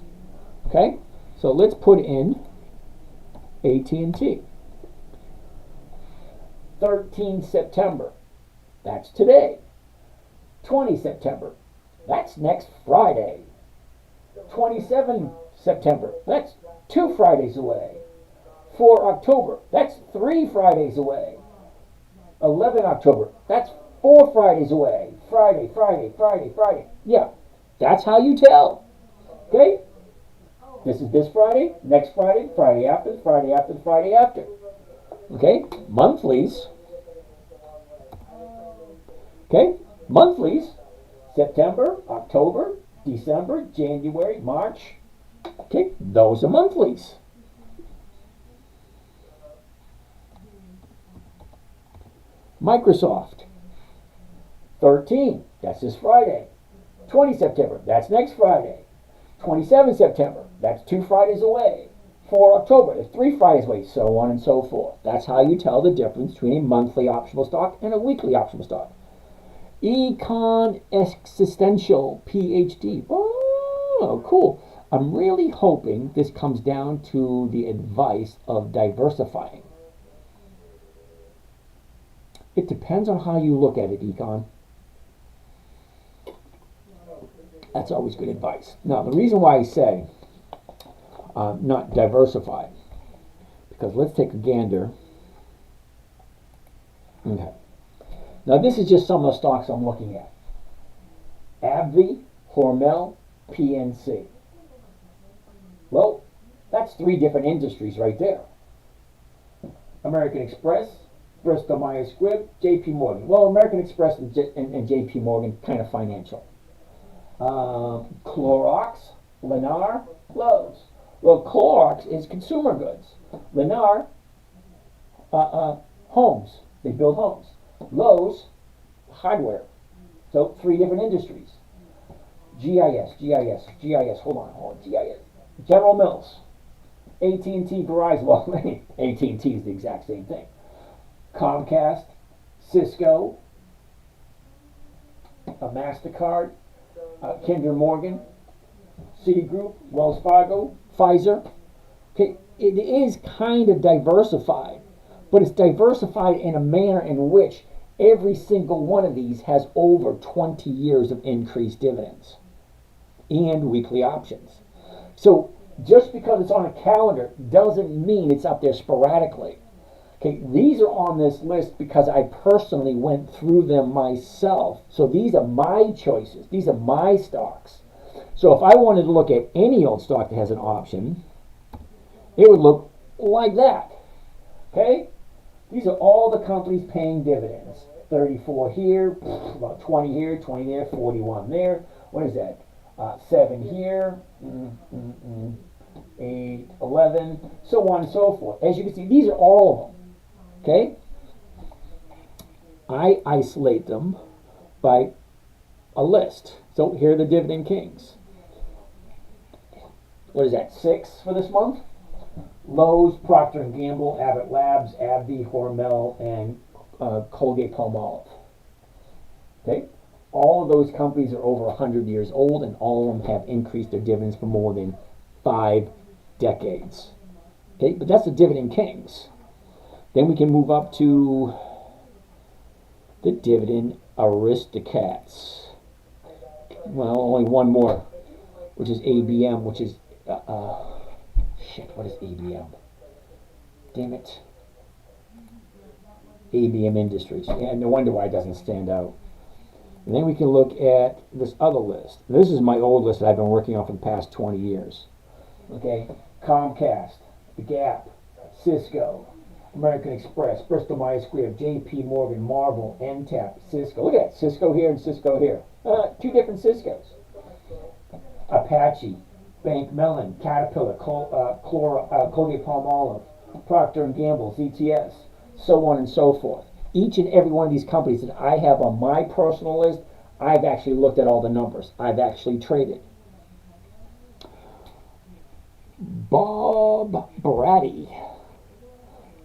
Speaker 1: Okay, so let's put in AT&T. 13 September, that's today. 20 September, that's next Friday. 27 September, that's 2 Fridays away. 4 October, that's 3 Fridays away. 11 October, that's 4 Fridays away. Friday, Friday, Friday, Friday. Yeah, that's how you tell. Okay? This is this Friday, next Friday, Friday after, Friday after, Friday after. Okay? Monthlies. Okay? Monthlies. September, October, December, January, March. Okay? Those are monthlies. Microsoft. 13, that's this Friday. 20 September, that's next Friday. 27 September, that's 2 Fridays away. 4 October, that's 3 Fridays away, so on and so forth. That's how you tell the difference between a monthly optional stock and a weekly optional stock. Econ Existential PhD. Oh, cool. I'm really hoping this comes down to the advice of diversifying. It depends on how you look at it, Econ. That's always good advice. Now, the reason why I say not diversify, because let's take a gander. Okay. Now, this is just some of the stocks I'm looking at. AbbVie, Hormel, PNC. Well, that's 3 different industries right there. American Express, Bristol Myers Squibb, JP Morgan. Well, American Express and JP Morgan, kind of financial. Clorox, Lennar, Lowe's. Well, Clorox is consumer goods. Lennar, homes. They build homes. Lowe's, hardware. So 3 different industries. GIS. Hold on. GIS. General Mills. AT&T, Verizon. Well, AT&T is the exact same thing. Comcast, Cisco, MasterCard, Kinder Morgan, Citigroup, Wells Fargo, Pfizer. Okay, it is kind of diversified, but it's diversified in a manner in which every single one of these has over 20 years of increased dividends and weekly options. So just because it's on a calendar doesn't mean it's up there sporadically. Okay, these are on this list because I personally went through them myself. So these are my choices. These are my stocks. So if I wanted to look at any old stock that has an option, it would look like that. Okay? These are all the companies paying dividends. 34 here, about 20 here, 20 there, 41 there. What is that? 7 here, 8, 11, so on and so forth. As you can see, these are all of them. Okay? I isolate them by a list. So here are the dividend kings. What is that, 6 for this month? Lowe's, Procter & Gamble, Abbott Labs, AbbVie, Hormel, and Colgate-Palmolive. Okay? All of those companies are over 100 years old, and all of them have increased their dividends for more than 5 decades. Okay? But that's the dividend kings. Then we can move up to the dividend aristocrats. Well, only one more, which is ABM, which is what is ABM? Damn it. ABM Industries. Yeah, no wonder why it doesn't stand out. And then we can look at this other list. This is my old list that I've been working on for the past 20 years. Okay, Comcast, The Gap, Cisco, American Express, Bristol Myers Squibb, J.P. Morgan, Marvel, NTAP, Cisco. Look at that, Cisco here and Cisco here. 2 different Ciscos. Apache, Bank Mellon, Caterpillar, Colgate-Palmolive, Procter & Gamble, ZTS, so on and so forth. Each and every one of these companies that I have on my personal list, I've actually looked at all the numbers. I've actually traded. Bob Bratty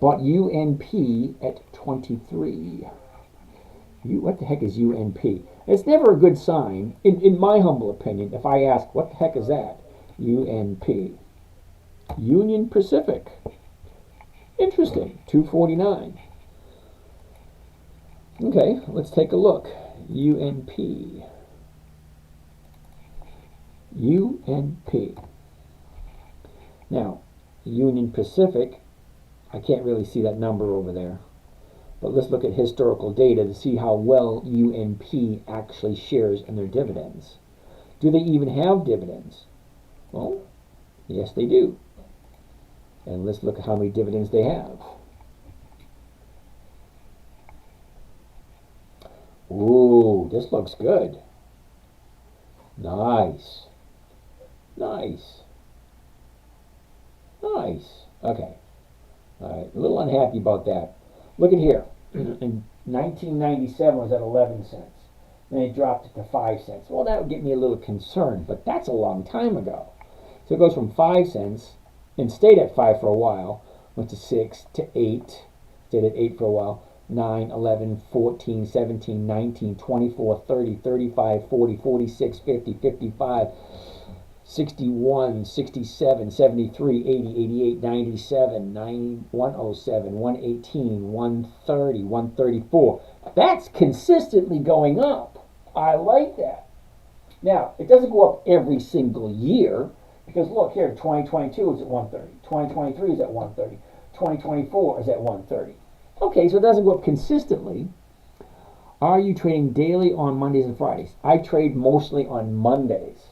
Speaker 1: bought UNP at 23. What the heck is UNP? It's never a good sign, in my humble opinion, if I ask, what the heck is that? UNP. Union Pacific. Interesting. 249. Okay, let's take a look. UNP. UNP. Now, Union Pacific, I can't really see that number over there. But let's look at historical data to see how well UNP actually shares in their dividends. Do they even have dividends? Well, yes they do. And let's look at how many dividends they have. Ooh, this looks good. Nice. Nice. Nice. Okay. All right, a little unhappy about that. Look at here. In 1997 was at 11 cents. Then it dropped it to 5 cents. Well, that would get me a little concerned, but that's a long time ago. So it goes from 5 cents and stayed at 5 for a while, went to 6 to 8, stayed at 8 for a while, 9, 11, 14, 17, 19, 24, 30, 35, 40, 46, 50, 55, 61, 67, 73, 80, 88, 97, 90, 107, 118, 130, 134. That's consistently going up. I like that. Now, it doesn't go up every single year, because look here, 2022 is at 130, 2023 is at 130, 2024 is at 130. Okay, so it doesn't go up consistently. Are you trading daily on Mondays and Fridays? I trade mostly on Mondays.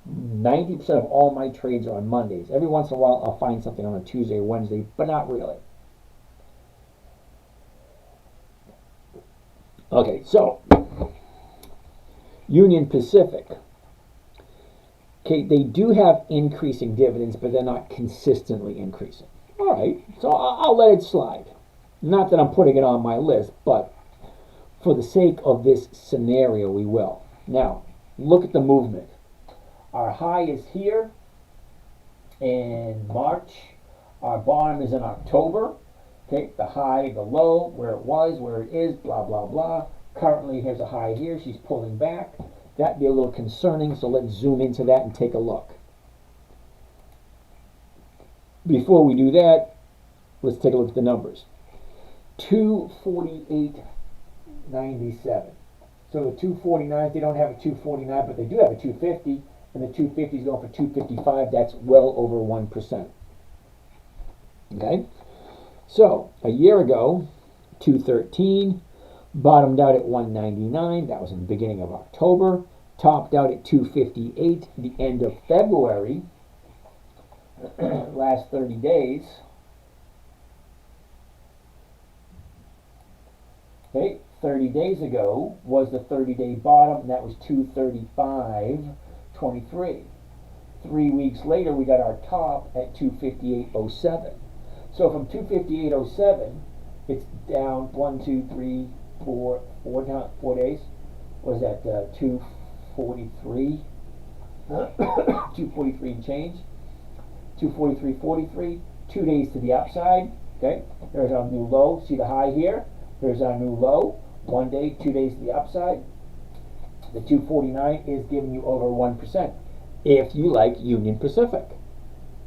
Speaker 1: 90% of all my trades are on Mondays. Every once in a while, I'll find something on a Tuesday or Wednesday, but not really. Okay, so Union Pacific. Okay, they do have increasing dividends, but they're not consistently increasing. All right, so I'll let it slide. Not that I'm putting it on my list, but for the sake of this scenario, we will. Now, look at the movement. Our high is here in March. Our bottom is in October. Okay, the high, the low, where it was, where it is, blah, blah, blah. Currently, here's a high here. She's pulling back. That'd be a little concerning, so let's zoom into that and take a look. Before we do that, let's take a look at the numbers. 248.97. So the 249, they don't have a 249, but they do have a 250, and the 250 is going for 255. That's well over 1%. Okay? So, a year ago, 213, bottomed out at 199. That was in the beginning of October. Topped out at 258 at the end of February. Last 30 days. Okay, 30 days ago was the 30-day bottom, and that was 235.23. 3 weeks later, we got our top at 258.07. So from 258.07, it's down 4 days. Was that 243? 243 and change. 243.43. 2 days to the upside. Okay, there's our new low. See the high here? Here's our new low. 1 day, 2 days to the upside. The 249 is giving you over 1%. If you like Union Pacific,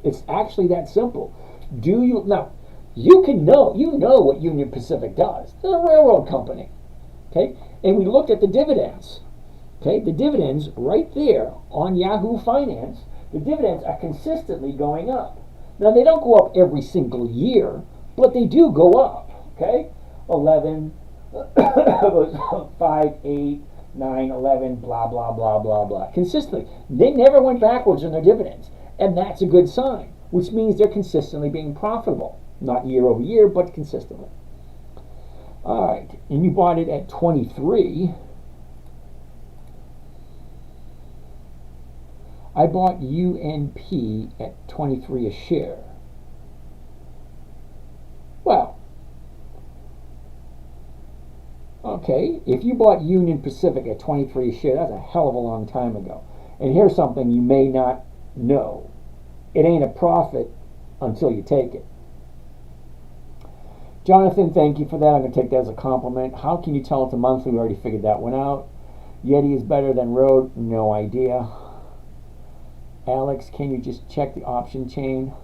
Speaker 1: it's actually that simple. Do you now? You know what Union Pacific does. They're a railroad company, okay? And we looked at the dividends, okay? The dividends right there on Yahoo Finance. The dividends are consistently going up. Now they don't go up every single year, but they do go up, okay? 11, 5, 8, 9, 11, blah blah blah blah blah. Consistently, they never went backwards in their dividends, and that's a good sign, which means they're consistently being profitable. Not year over year, but consistently. All right, and you bought it at 23. I bought UNP at 23 a share. Well, okay, if you bought Union Pacific at 23 a share, that's a hell of a long time ago. And here's something you may not know. It ain't a profit until you take it. Jonathan, thank you for that. I'm going to take that as a compliment. How can you tell it's a monthly? We already figured that one out. Yeti is better than Rode? No idea. Alex, can you just check the option chain?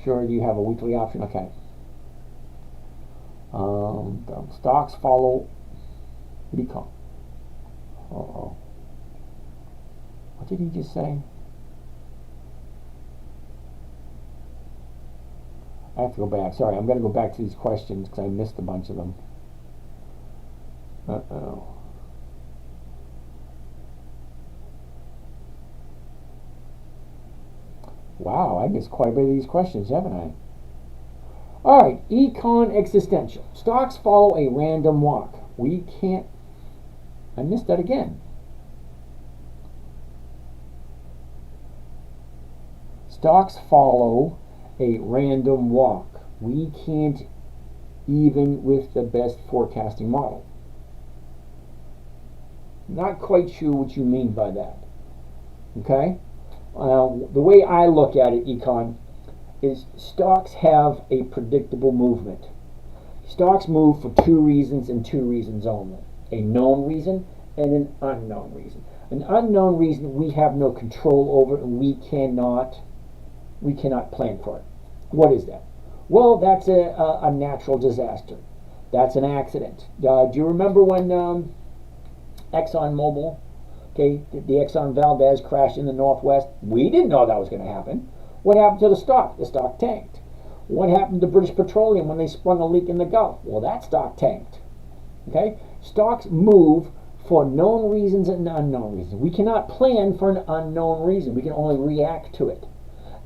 Speaker 1: Sure, you have a weekly option? Okay. The stocks follow. What do you call? Uh-oh. What did he just say? I have to go back. Sorry, I'm going to go back to these questions because I missed a bunch of them. Uh-oh. Wow, I missed quite a bit of these questions, haven't I? All right, Econ Existential. Stocks follow a random walk. We can't... I missed that again. Stocks follow a random walk. We can't even with the best forecasting model. Not quite sure what you mean by that. Okay? The way I look at it, Econ, is stocks have a predictable movement. Stocks move for two reasons and two reasons only. A known reason and an unknown reason. An unknown reason we have no control over and we cannot plan for it. What is that? Well, that's a natural disaster. That's an accident. Do you remember when ExxonMobil, okay, the Exxon Valdez crashed in the Northwest? We didn't know that was going to happen. What happened to the stock? The stock tanked. What happened to British Petroleum when they sprung a leak in the Gulf? Well, that stock tanked. Okay? Stocks move for known reasons and unknown reasons. We cannot plan for an unknown reason. We can only react to it.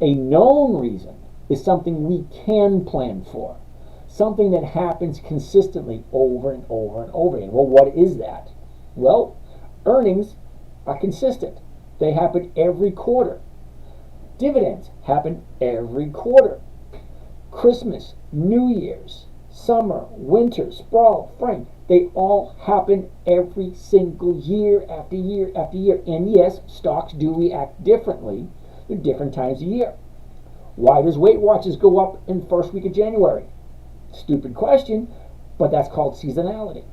Speaker 1: A known reason is something we can plan for. Something that happens consistently over and over and over again. Well, what is that? Well, earnings are consistent. They happen every quarter. Dividends happen every quarter. Christmas, New Year's, summer, winter, fall, spring, they all happen every single year after year after year. And yes, stocks do react differently at different times of year. Why does Weight Watchers go up in the first week of January? Stupid question, but that's called seasonality.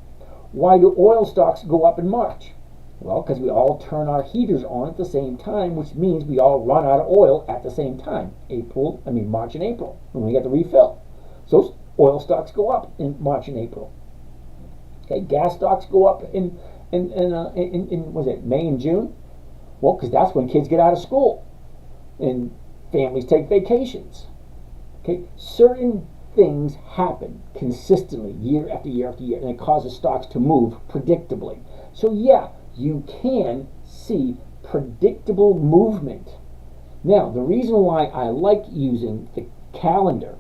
Speaker 1: Why do oil stocks go up in March? Well, because we all turn our heaters on at the same time, which means we all run out of oil at the same time. March and April, when we get the refill. So oil stocks go up in March and April. Okay, gas stocks go up in was it May and June? Well, because that's when kids get out of school and families take vacations. Okay, certain things happen consistently year after year after year, and it causes stocks to move predictably. So yeah, you can see predictable movement. Now, the reason why I like using the calendar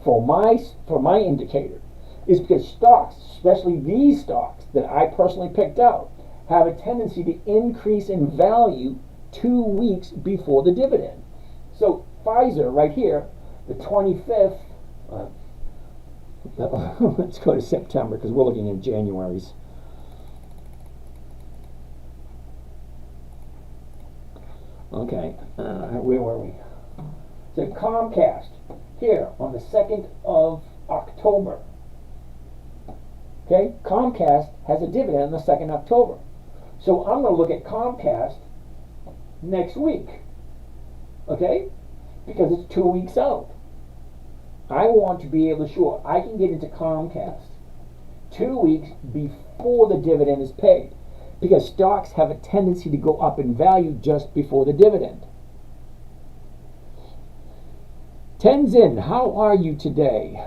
Speaker 1: for my indicator is because stocks, especially these stocks that I personally picked out, have a tendency to increase in value 2 weeks before the dividend. So Pfizer right here, the 25th, let's go to September because we're looking at January's. Okay, where were we? So Comcast, here on the 2nd of October. Okay, Comcast has a dividend on the 2nd of October. So I'm going to look at Comcast next week. Okay, because it's 2 weeks out. I want to be able to sure I can get into Comcast 2 weeks before the dividend is paid, because stocks have a tendency to go up in value just before the dividend. Tenzin, how are you today?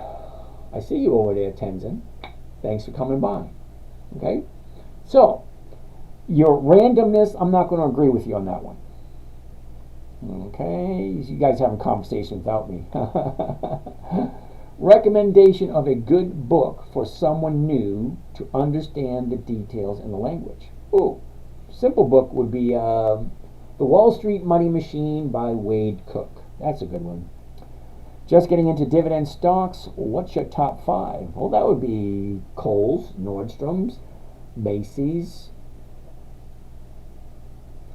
Speaker 1: I see you over there, Tenzin. Thanks for coming by. Okay, so your randomness, I'm not going to agree with you on that one. Okay, you guys having a conversation without me. Recommendation of a good book for someone new to understand the details in the language. Oh, simple book would be The Wall Street Money Machine by Wade Cook. That's a good one. Just getting into dividend stocks, what's your top 5? Well, that would be Kohl's, Nordstrom's, Macy's,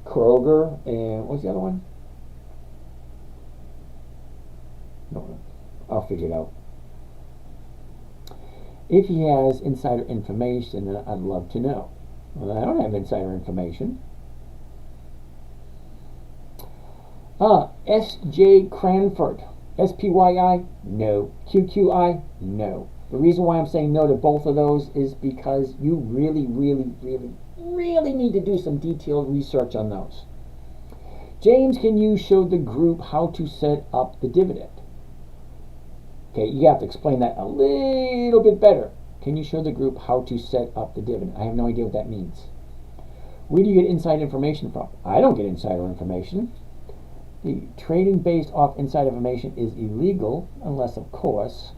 Speaker 1: Kroger, and what's the other one? No, I'll figure it out. If he has insider information, then I'd love to know. Well, I don't have insider information. S.J. Cranford. SPYI? No. QQI? No. The reason why I'm saying no to both of those is because you really need to do some detailed research on those. James, can you show the group how to set up the dividend? Okay, you have to explain that a little bit better. Can you show the group how to set up the dividend? I have no idea what that means. Where do you get inside information from? I don't get insider information. The trading based off inside information is illegal unless, of course,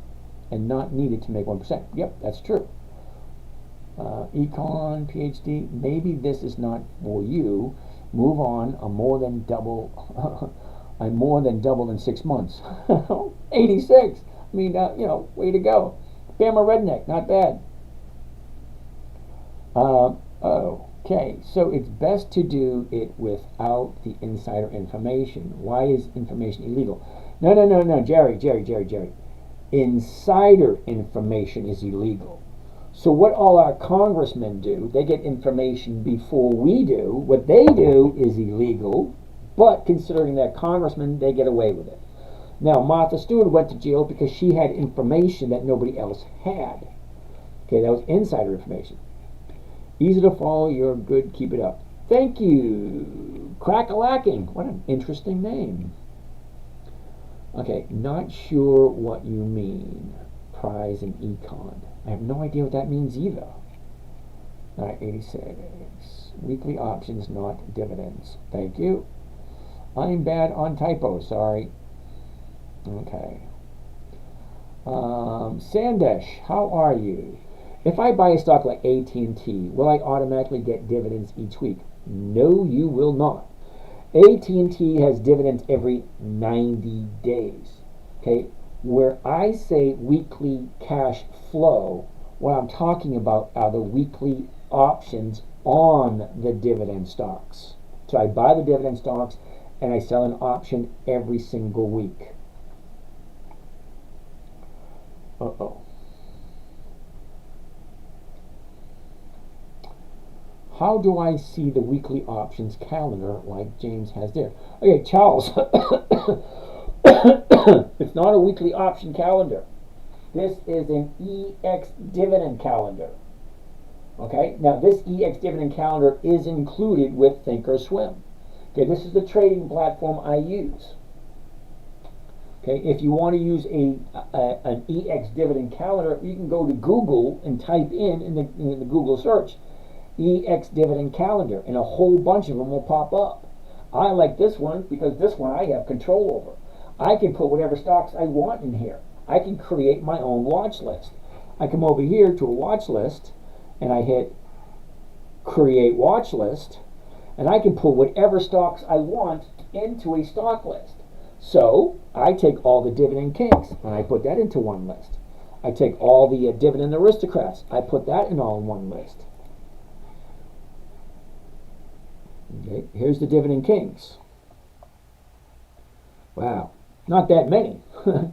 Speaker 1: and not needed to make 1%. Yep, that's true. Econ, PhD, maybe this is not for you. Move on. I'm more than double in 6 months. 86. I mean, way to go. Bama redneck, not bad. Okay, so it's best to do it without the insider information. Why is information illegal? No, Jerry. Insider information is illegal. So what all our congressmen do, they get information before we do. What they do is illegal, but considering they're congressmen, they get away with it. Now, Martha Stewart went to jail because she had information that nobody else had. Okay, that was insider information. Easy to follow, you're good, keep it up. Thank you. Crack-a-lacking. What an interesting name. Okay, not sure what you mean. Prize and econ. I have no idea what that means either. 86. Weekly options, not dividends. Thank you. I'm bad on typos, sorry. Okay. Sandesh, how are you? If I buy a stock like AT&T, will I automatically get dividends each week? No, you will not. AT&T has dividends every 90 days. Okay, where I say weekly cash flow, what I'm talking about are the weekly options on the dividend stocks. So I buy the dividend stocks and I sell an option every single week. Uh-oh. How do I see the weekly options calendar like James has there? Okay, Charles. It's not a weekly option calendar. This is an EX dividend calendar. Okay, now this EX dividend calendar is included with Thinkorswim. Okay, this is the trading platform I use. Okay, if you want to use an EX dividend calendar, you can go to Google and type in the Google search EX dividend calendar, and a whole bunch of them will pop up. I like this one because this one I have control over. I can put whatever stocks I want in here. I can create my own watch list. I come over here to a watch list and I hit create watch list, and I can put whatever stocks I want into a stock list. So I take all the dividend kings and I put that into one list. I take all the dividend aristocrats, I put that in all in one list. Okay, here's the dividend kings. Wow, not that many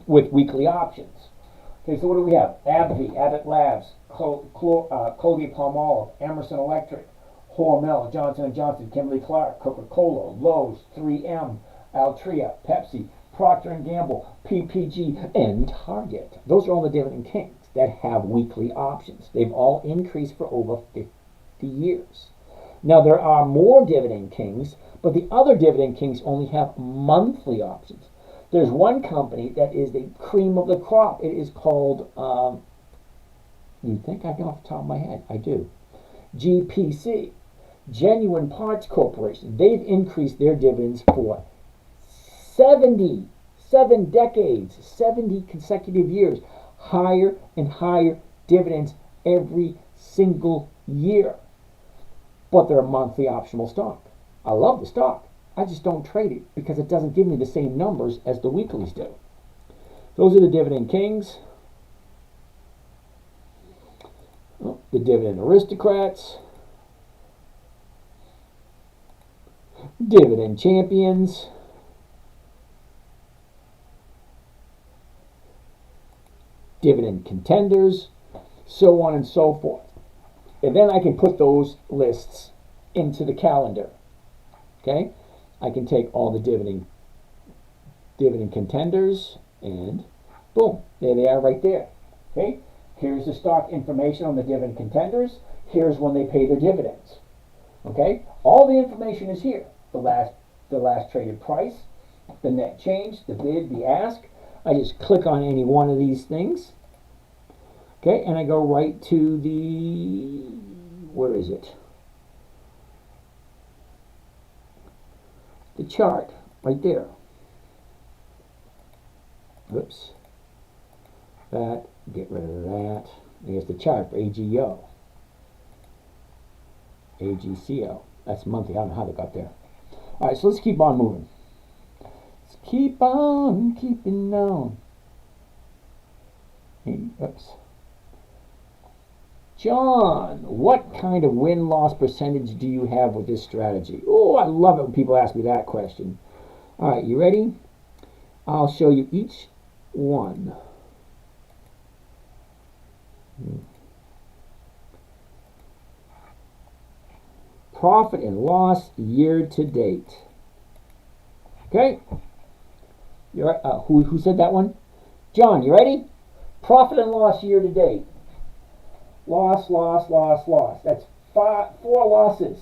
Speaker 1: with weekly options. Okay, so what do we have? AbbVie, Abbott Labs, Colgate-Palmolive, Emerson Electric, Hormel, Johnson & Johnson, Kimberly-Clark, Coca-Cola, Lowe's, 3M, Altria, Pepsi, Procter & Gamble, PPG, and Target. Those are all the dividend kings that have weekly options. They've all increased for over 50 years. Now, there are more dividend kings, but the other dividend kings only have monthly options. There's one company that is the cream of the crop. It is called, you think I know off the top of my head? I do. GPC, Genuine Parts Corporation. They've increased their dividends for 77 decades, 70 consecutive years. Higher and higher dividends every single year. But they're a monthly optional stock. I love the stock. I just don't trade it because it doesn't give me the same numbers as the weeklies do. Those are the dividend kings. Oh, the dividend aristocrats. Dividend champions. Dividend contenders. So on and so forth. And then I can put those lists into the calendar. Okay? I can take all the dividend contenders and boom, there they are right there. Okay? Here's the stock information on the dividend contenders. Here's when they pay their dividends. Okay? All the information is here. The last traded price, the net change, the bid, the ask. I just click on any one of these things. Okay, and I go right to the, where is it? The chart, right there. Whoops. That, get rid of that. There's the chart for AGO. AGCO. That's monthly. I don't know how they got there. All right, so let's keep on moving. Let's keep on keeping on. Oops. John, what kind of win-loss percentage do you have with this strategy? Oh, I love it when people ask me that question. All right, you ready? I'll show you each one. Profit and loss year to date. Okay? You're, who said that one? John, you ready? Profit and loss year to date. Loss, loss, loss, loss. That's 4 losses.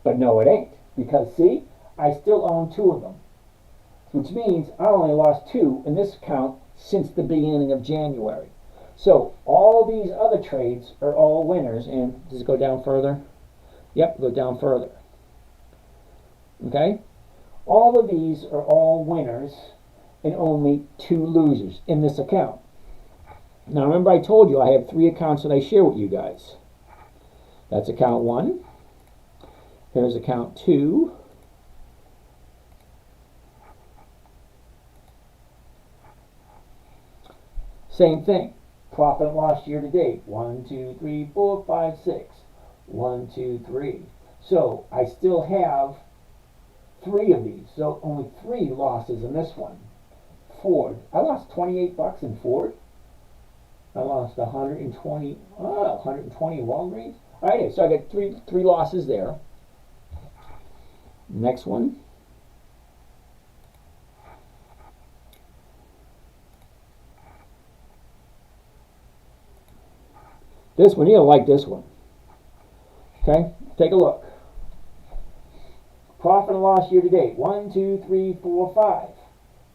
Speaker 1: But no, it ain't. Because, see, I still own 2 of them. Which means I only lost 2 in this account since the beginning of January. So, all these other trades are all winners. And does it go down further? Yep, go down further. Okay? All of these are all winners and only 2 losers in this account. Now remember I told you I have 3 accounts that I share with you guys. That's account 1, Here's account 2. Same thing. Profit and loss year to date. 1, 2, 3, 4, 5, 6. 1, 2, 3. So I still have 3 of these. So only 3 losses in this one. Ford. I lost $28 in Ford. I lost 120 in Walgreens. All right, so I got three losses there. Next one. This one, you'll like this one. Okay, take a look. Profit and loss year to date. 1, 2, 3, 4, 5.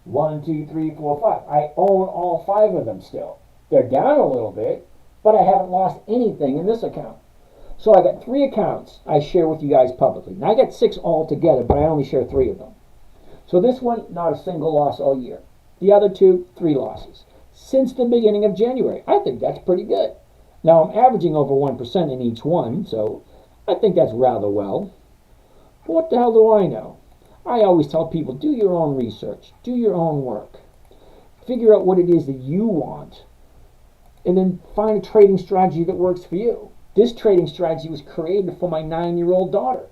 Speaker 1: 1, 2, 3, 4, 5. I own all 5 of them still. They're down a little bit, but I haven't lost anything in this account. So I got 3 accounts I share with you guys publicly. Now I got 6 altogether, but I only share 3 of them. So this one, not a single loss all year. The other 2, 3 losses. Since the beginning of January. I think that's pretty good. Now I'm averaging over 1% in each one, so I think that's rather well. But what the hell do I know? I always tell people, do your own research. Do your own work. Figure out what it is that you want. And then find a trading strategy that works for you. This trading strategy was created for my 9-year-old daughter.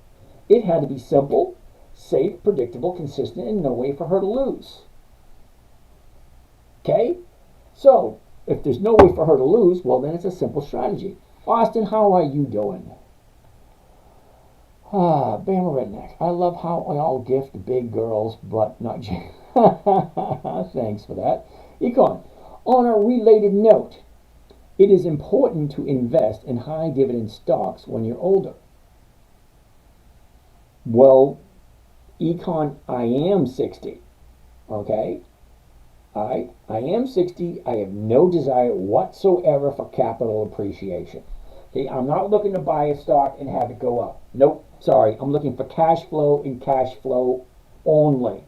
Speaker 1: It had to be simple, safe, predictable, consistent, and no way for her to lose. Okay? So, if there's no way for her to lose, well, then it's a simple strategy. Austin, how are you doing? Bama Redneck. I love how I all gift big girls, but not Jane. Thanks for that. Econ, on a related note, it is important to invest in high dividend stocks when you're older. Well, Econ, I am 60. Okay? I am 60. I have no desire whatsoever for capital appreciation. Okay, I'm not looking to buy a stock and have it go up. Nope, sorry. I'm looking for cash flow and cash flow only.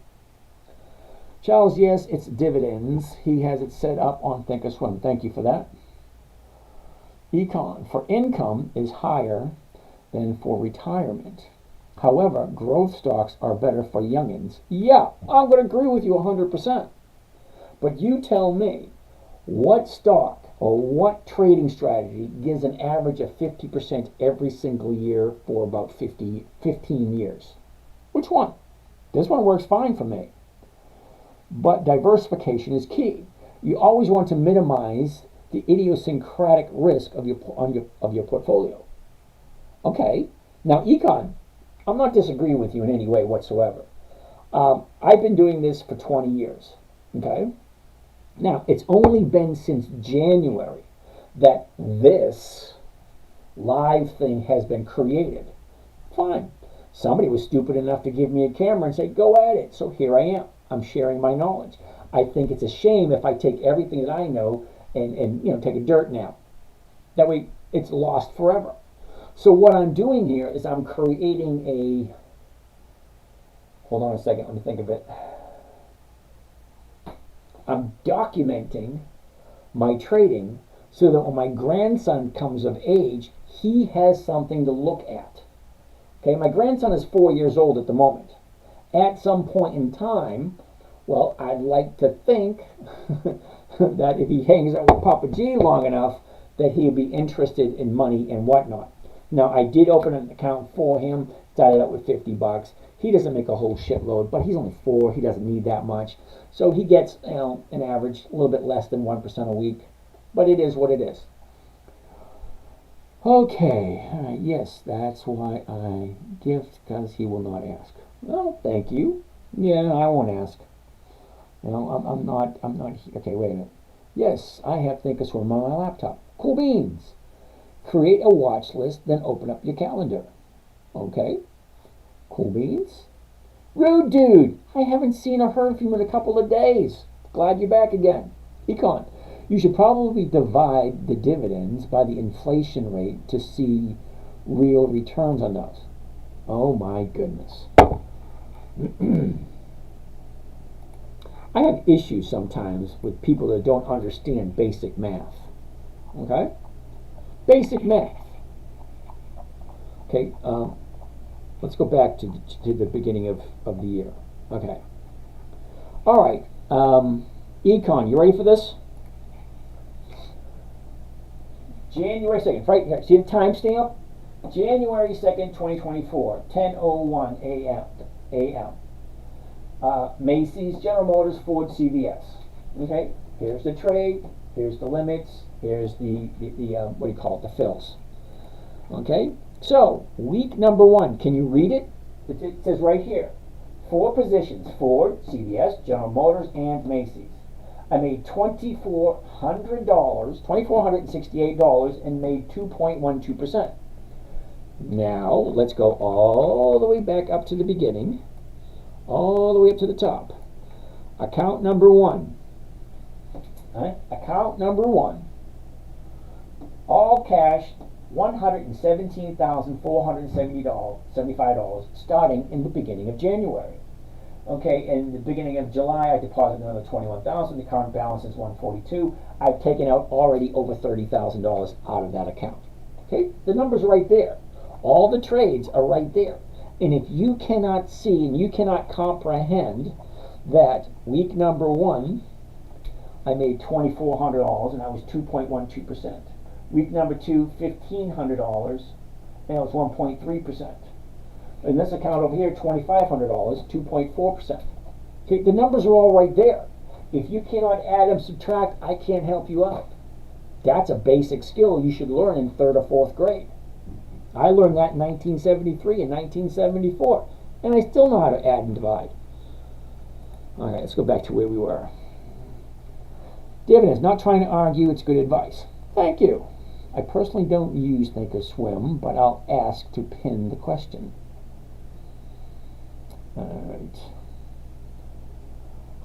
Speaker 1: Charles, yes, it's dividends. He has it set up on Thinkorswim. Thank you for that. Econ, for income is higher than for retirement. However, growth stocks are better for youngins. Yeah, I'm going to agree with you 100%. But you tell me, what stock or what trading strategy gives an average of 50% every single year for about 15 years? Which one? This one works fine for me. But diversification is key. You always want to minimize the idiosyncratic risk of your portfolio. Okay, now Econ, I'm not disagreeing with you in any way whatsoever. I've been doing this for 20 years. Okay. Now, it's only been since January that this live thing has been created. Fine. Somebody was stupid enough to give me a camera and say, go at it. So here I am. I'm sharing my knowledge. I think it's a shame if I take everything that I know and take a dirt nap. That way, it's lost forever. So what I'm doing here is I'm creating a... Hold on a second. Let me think of it. I'm documenting my trading so that when my grandson comes of age, he has something to look at. Okay, my grandson is 4 years old at the moment. At some point in time, well, I'd like to think that if he hangs out with Papa G long enough, that he'll be interested in money and whatnot. Now, I did open an account for him, started out with $50. He doesn't make a whole shitload, but he's only 4. He doesn't need that much. So he gets, an average, a little bit less than 1% a week. But it is what it is. Okay. All right. Yes, that's why I gift, because he will not ask. Well, thank you. Yeah, I won't ask. I'm not, okay, wait a minute. Yes, I have Thinkorswim on my laptop. Cool beans. Create a watch list, then open up your calendar. Okay. Cool beans. Rude dude, I haven't seen or heard from you in a couple of days. Glad you're back again. Econ, you should probably divide the dividends by the inflation rate to see real returns on those. Oh my goodness. I have issues sometimes with people that don't understand basic math. Okay? Basic math. Okay, Let's go back to the beginning of the year. Okay. All right. Econ, you ready for this? January 2nd, right here. See the timestamp? January 2nd, 2024, 10:01 a.m. Macy's, General Motors, Ford, CVS. Okay, here's the trade, here's the limits, here's the what do you call it, the fills. Okay, so week number 1, can you read it? It says right here, 4 positions, Ford, CVS, General Motors, and Macy's. I made $2,468 and made 2.12%. Now, let's go all the way back up to the beginning, all the way up to the top. Account number 1. Account number 1. All cash, $117,475 starting in the beginning of January. Okay, in the beginning of July, I deposited another $21,000. The current balance is $142,000. I've taken out already over $30,000 out of that account. Okay, the numbers are right there. All the trades are right there. And if you cannot see and you cannot comprehend that week number 1, I made $2,400 and I was 2.12%. Week number 2, $1,500 and it was 1.3%. In this account over here, $2,500, 2.4%. Okay, the numbers are all right there. If you cannot add and subtract, I can't help you out. That's a basic skill you should learn in 3rd or 4th grade. I learned that in 1973 and 1974, and I still know how to add and divide. All right, let's go back to where we were. Dividends, not trying to argue, it's good advice. Thank you. I personally don't use Thinkorswim, but I'll ask to pin the question. All right.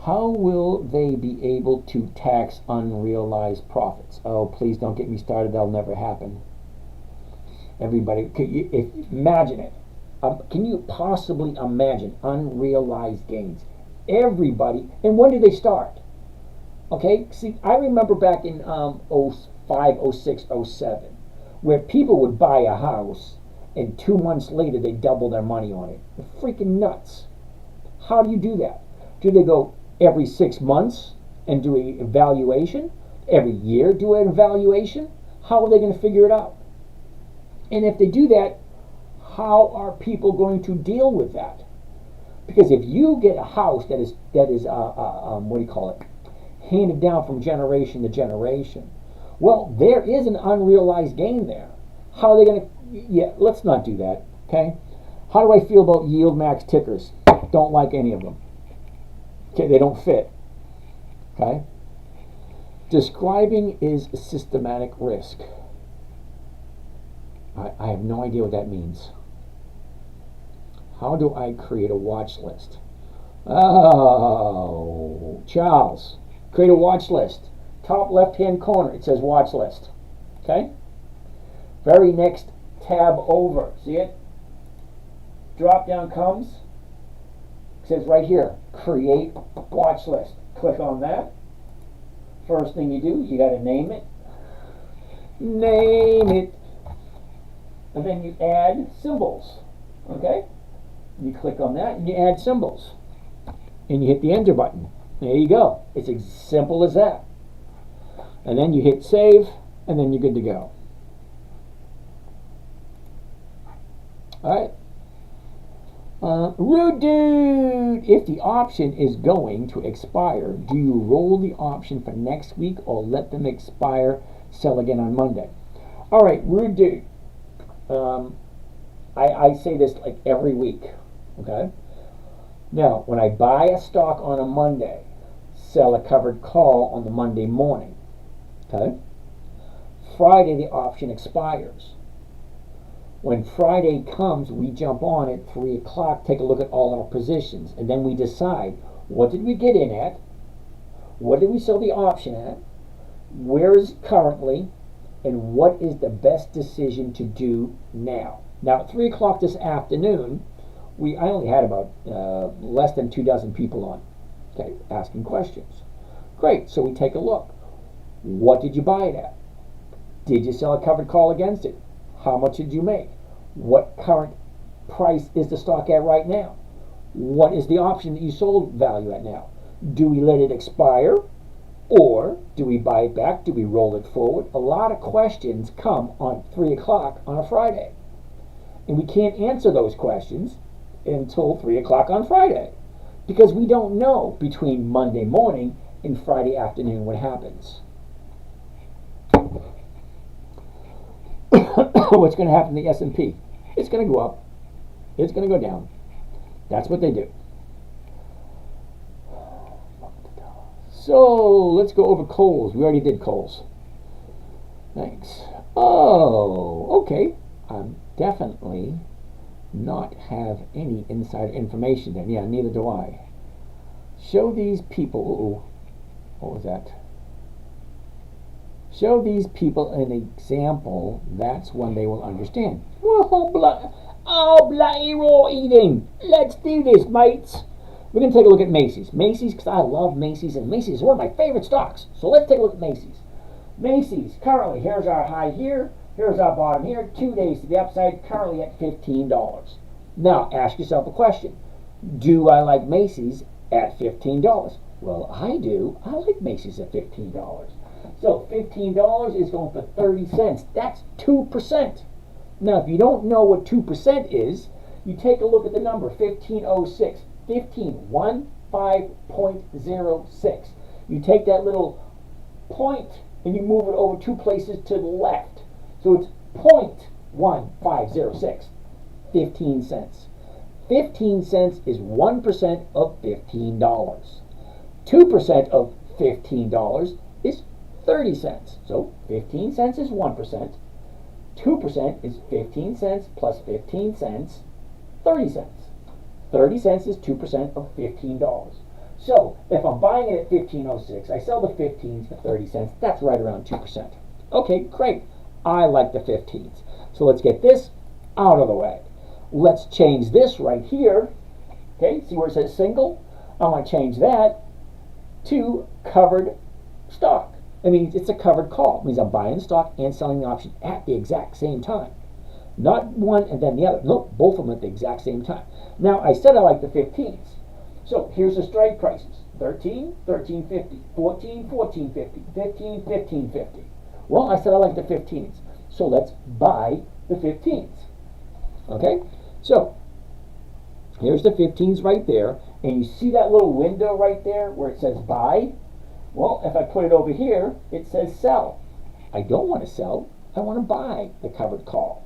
Speaker 1: How will they be able to tax unrealized profits? Oh, please don't get me started. That'll never happen. Everybody, imagine it. Can you possibly imagine unrealized gains? Everybody, and when did they start? Okay, see, I remember back in 05, 06, 07, where people would buy a house and 2 months later they double their money on it. They're freaking nuts. How do you do that? Do they go every 6 months and do an evaluation? Every year do an evaluation? How are they going to figure it out? And if they do that, how are people going to deal with that? Because if you get a house that is what do you call it, handed down from generation to generation, well, there is an unrealized gain there. How are they going to? Yeah, let's not do that. Okay. How do I feel about yield max tickers? Don't like any of them. Okay, they don't fit. Okay. Describing is systematic risk. I have no idea what that means. How do I create a watch list? Oh, Charles, create a watch list. Top left-hand corner, it says watch list. Okay? Very next tab over, see it? Drop down comes. It says right here, create watch list. Click on that. First thing you do, you got to name it. Name it. And then you add symbols. Okay? You click on that and you add symbols. And you hit the enter button. There you go. It's as simple as that. And then you hit save, and then you're good to go. Alright. Rude dude! If the option is going to expire, do you roll the option for next week or let them expire, sell again on Monday? Alright, rude dude. I say this like every week. Okay? Now, when I buy a stock on a Monday, sell a covered call on the Monday morning. Okay? Friday, the option expires. When Friday comes, we jump on at 3 o'clock, take a look at all our positions, and then we decide, what did we get in at? What did we sell the option at? Where is it currently? And what is the best decision to do now? Now, at 3 o'clock this afternoon, I only had about less than 24 people on, okay, asking questions. Great, so we take a look. What did you buy it at? Did you sell a covered call against it? How much did you make? What current price is the stock at right now? What is the option that you sold value at now? Do we let it expire? Or do we buy it back? Do we roll it forward? A lot of questions come on 3 o'clock on a Friday. And we can't answer those questions until 3 o'clock on Friday. Because we don't know between Monday morning and Friday afternoon what happens. What's going to happen to the S&P? It's going to go up. It's going to go down. That's what they do. So let's go over coals. We already did coals. Thanks. Oh, okay. I'm definitely not have any insider information then. Yeah, neither do I. Show these people. What was that? Show these people an example. That's when they will understand. Bloody raw eating. Let's do this, mates. We're going to take a look at Macy's. Macy's, because I love Macy's, and Macy's is one of my favorite stocks. So let's take a look at Macy's. Macy's, currently, here's our high here. Here's our bottom here. 2 days to the upside, currently at $15. Now, ask yourself a question. Do I like Macy's at $15? Well, I do. I like Macy's at $15. So $15 is going for 30 cents. That's 2%. Now, if you don't know what 2% is, you take a look at the number, 1506. 1506. You take that little point and you move it over 2 places to the left. So it's 0.1506. 15 cents. 15 cents is 1% of $15. 2% of $15 is 30 cents. So 15 cents is 1%. 2% is 15 cents plus 15 cents, 30 cents. 30 cents is 2% of $15. So if I'm buying it at 15.06, I sell the 15s for 30 cents. That's right around 2%. Okay, great. I like the 15s. So let's get this out of the way. Let's change this right here. Okay, see where it says single? I want to change that to covered stock. I mean, it's a covered call. It means I'm buying the stock and selling the option at the exact same time. Not one and then the other. Nope, both of them at the exact same time. Now, I said I like the 15s. So here's the strike prices. 13, 13.50. 14, 14.50. 15, 15.50. Well, I said I like the 15s. So let's buy the 15s. Okay? So, here's the 15s right there. And you see that little window right there where it says buy? Well, if I put it over here, it says sell. I don't want to sell. I want to buy the covered call.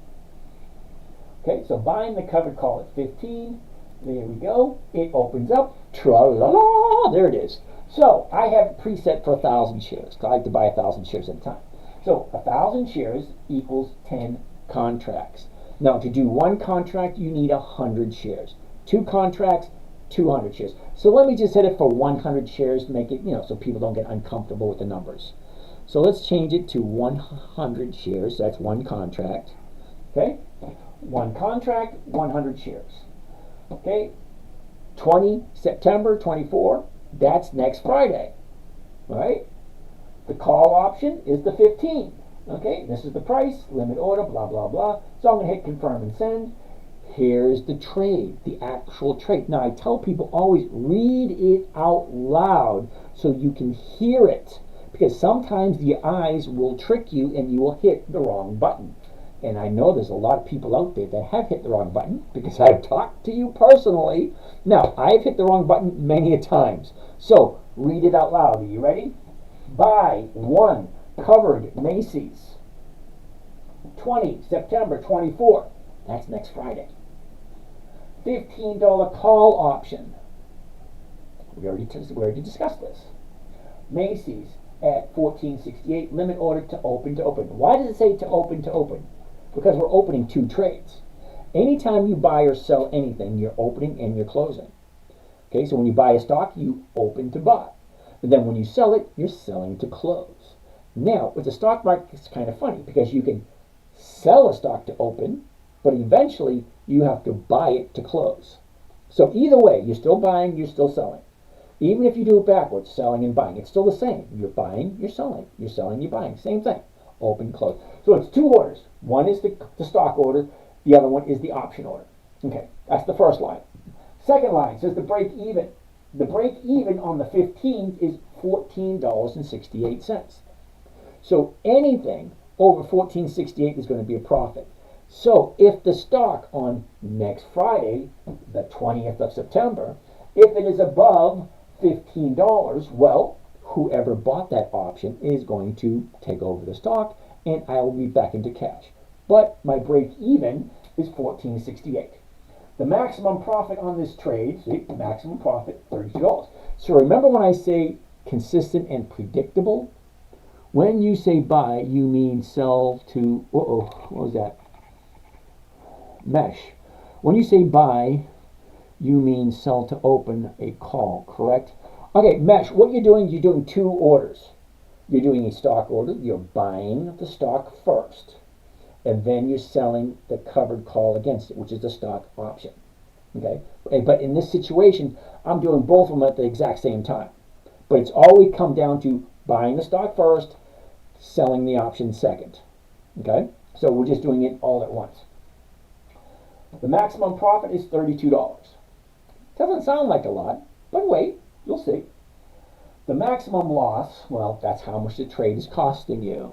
Speaker 1: Okay, so buying the covered call at 15. There we go. It opens up. Tra-la-la. There it is. So I have it preset for 1,000 shares. I like to buy 1,000 shares at a time. So 1,000 shares equals 10 contracts. Now to do one contract, you need 100 shares. 2 contracts, 200 shares. So let me just hit it for 100 shares to make it, so people don't get uncomfortable with the numbers. So let's change it to 100 shares. That's one contract. Okay? One contract, 100 shares. Okay? 20 September 24, that's next Friday. All right? The call option is the 15. Okay? This is the price, limit order, blah, blah, blah. So I'm going to hit confirm and send. Here's the trade, the actual trade. Now, I tell people always read it out loud so you can hear it. Because sometimes the eyes will trick you and you will hit the wrong button. And I know there's a lot of people out there that have hit the wrong button because I've talked to you personally. Now, I've hit the wrong button many a times. So, read it out loud. Are you ready? Buy one covered Macy's. 20 September 24. That's next Friday. $15 call option. We already discussed this. Macy's at 1468. Limit order to open to open. Why does it say to open to open? Because we're opening 2 trades. Anytime you buy or sell anything, you're opening and you're closing. Okay, so when you buy a stock, you open to buy. But then when you sell it, you're selling to close. Now, with the stock market, it's kind of funny because you can sell a stock to open, but eventually you have to buy it to close. So either way, you're still buying, you're still selling. Even if you do it backwards, selling and buying, it's still the same. You're buying, you're selling. You're selling, you're buying. Same thing. Open, close. So it's 2 orders. One is the stock order. The other one is the option order. Okay, that's the first line. Second line says the break even. The break even on the 15th is $14.68. So anything over $14.68 is going to be a profit. So if the stock on next Friday, the 20th of September, if it is above $15, well, whoever bought that option is going to take over the stock and I will be back into cash. But my break even is $14.68. The maximum profit on this trade, see, maximum profit, $32. So remember when I say consistent and predictable? When you say buy, you mean sell to, what was that? Mesh. When you say buy, you mean sell to open a call, correct? Okay, Mesh, what you're doing two orders. You're doing a stock order, you're buying the stock first, and then you're selling the covered call against it, which is the stock option. Okay, but in this situation, I'm doing both of them at the exact same time. But it's always come down to buying the stock first, selling the option second. Okay, so we're just doing it all at once. The maximum profit is $32. Doesn't sound like a lot, but wait, you'll see. The maximum loss, well, that's how much the trade is costing you.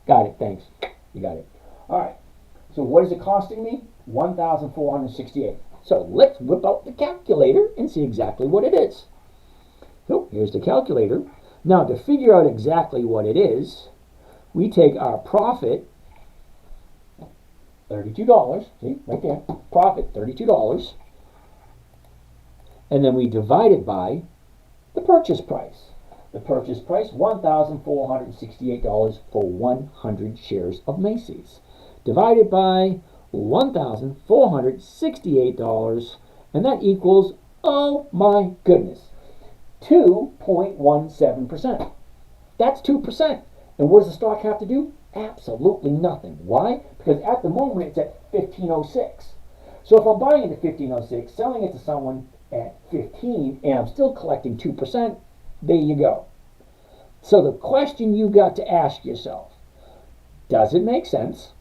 Speaker 1: Got it, thanks. You got it. All right, so what is it costing me? $1,468. So let's whip out the calculator and see exactly what it is. So here's the calculator. Now to figure out exactly what it is, we take our profit, $32, see, right there, profit, $32, and then we divide it by the purchase price. The purchase price, $1,468 for 100 shares of Macy's. Divided by $1,468, and that equals, oh my goodness, 2.17%. That's 2%. And what does the stock have to do? Absolutely nothing. Why? Because at the moment it's at 1506. So if I'm buying it at 1506, selling it to someone at 15, and I'm still collecting 2%, there you go. So the question you got to ask yourself, does it make sense?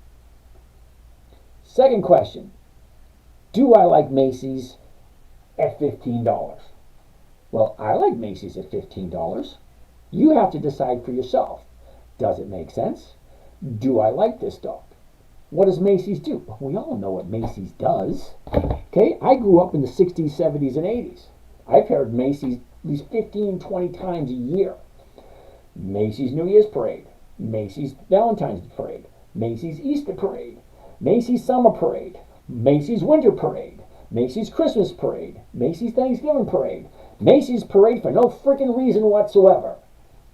Speaker 1: Second question, do I like Macy's at $15? Well, I like Macy's at $15. You have to decide for yourself. Does it make sense? Do I like this stock? What does Macy's do? Well, we all know what Macy's does. Okay, I grew up in the 60s, 70s, and 80s. I've heard Macy's at least 15, 20 times a year. Macy's New Year's Parade, Macy's Valentine's Parade, Macy's Easter Parade, Macy's Summer Parade, Macy's Winter Parade, Macy's Christmas Parade, Macy's Thanksgiving Parade, Macy's Parade for no freaking reason whatsoever.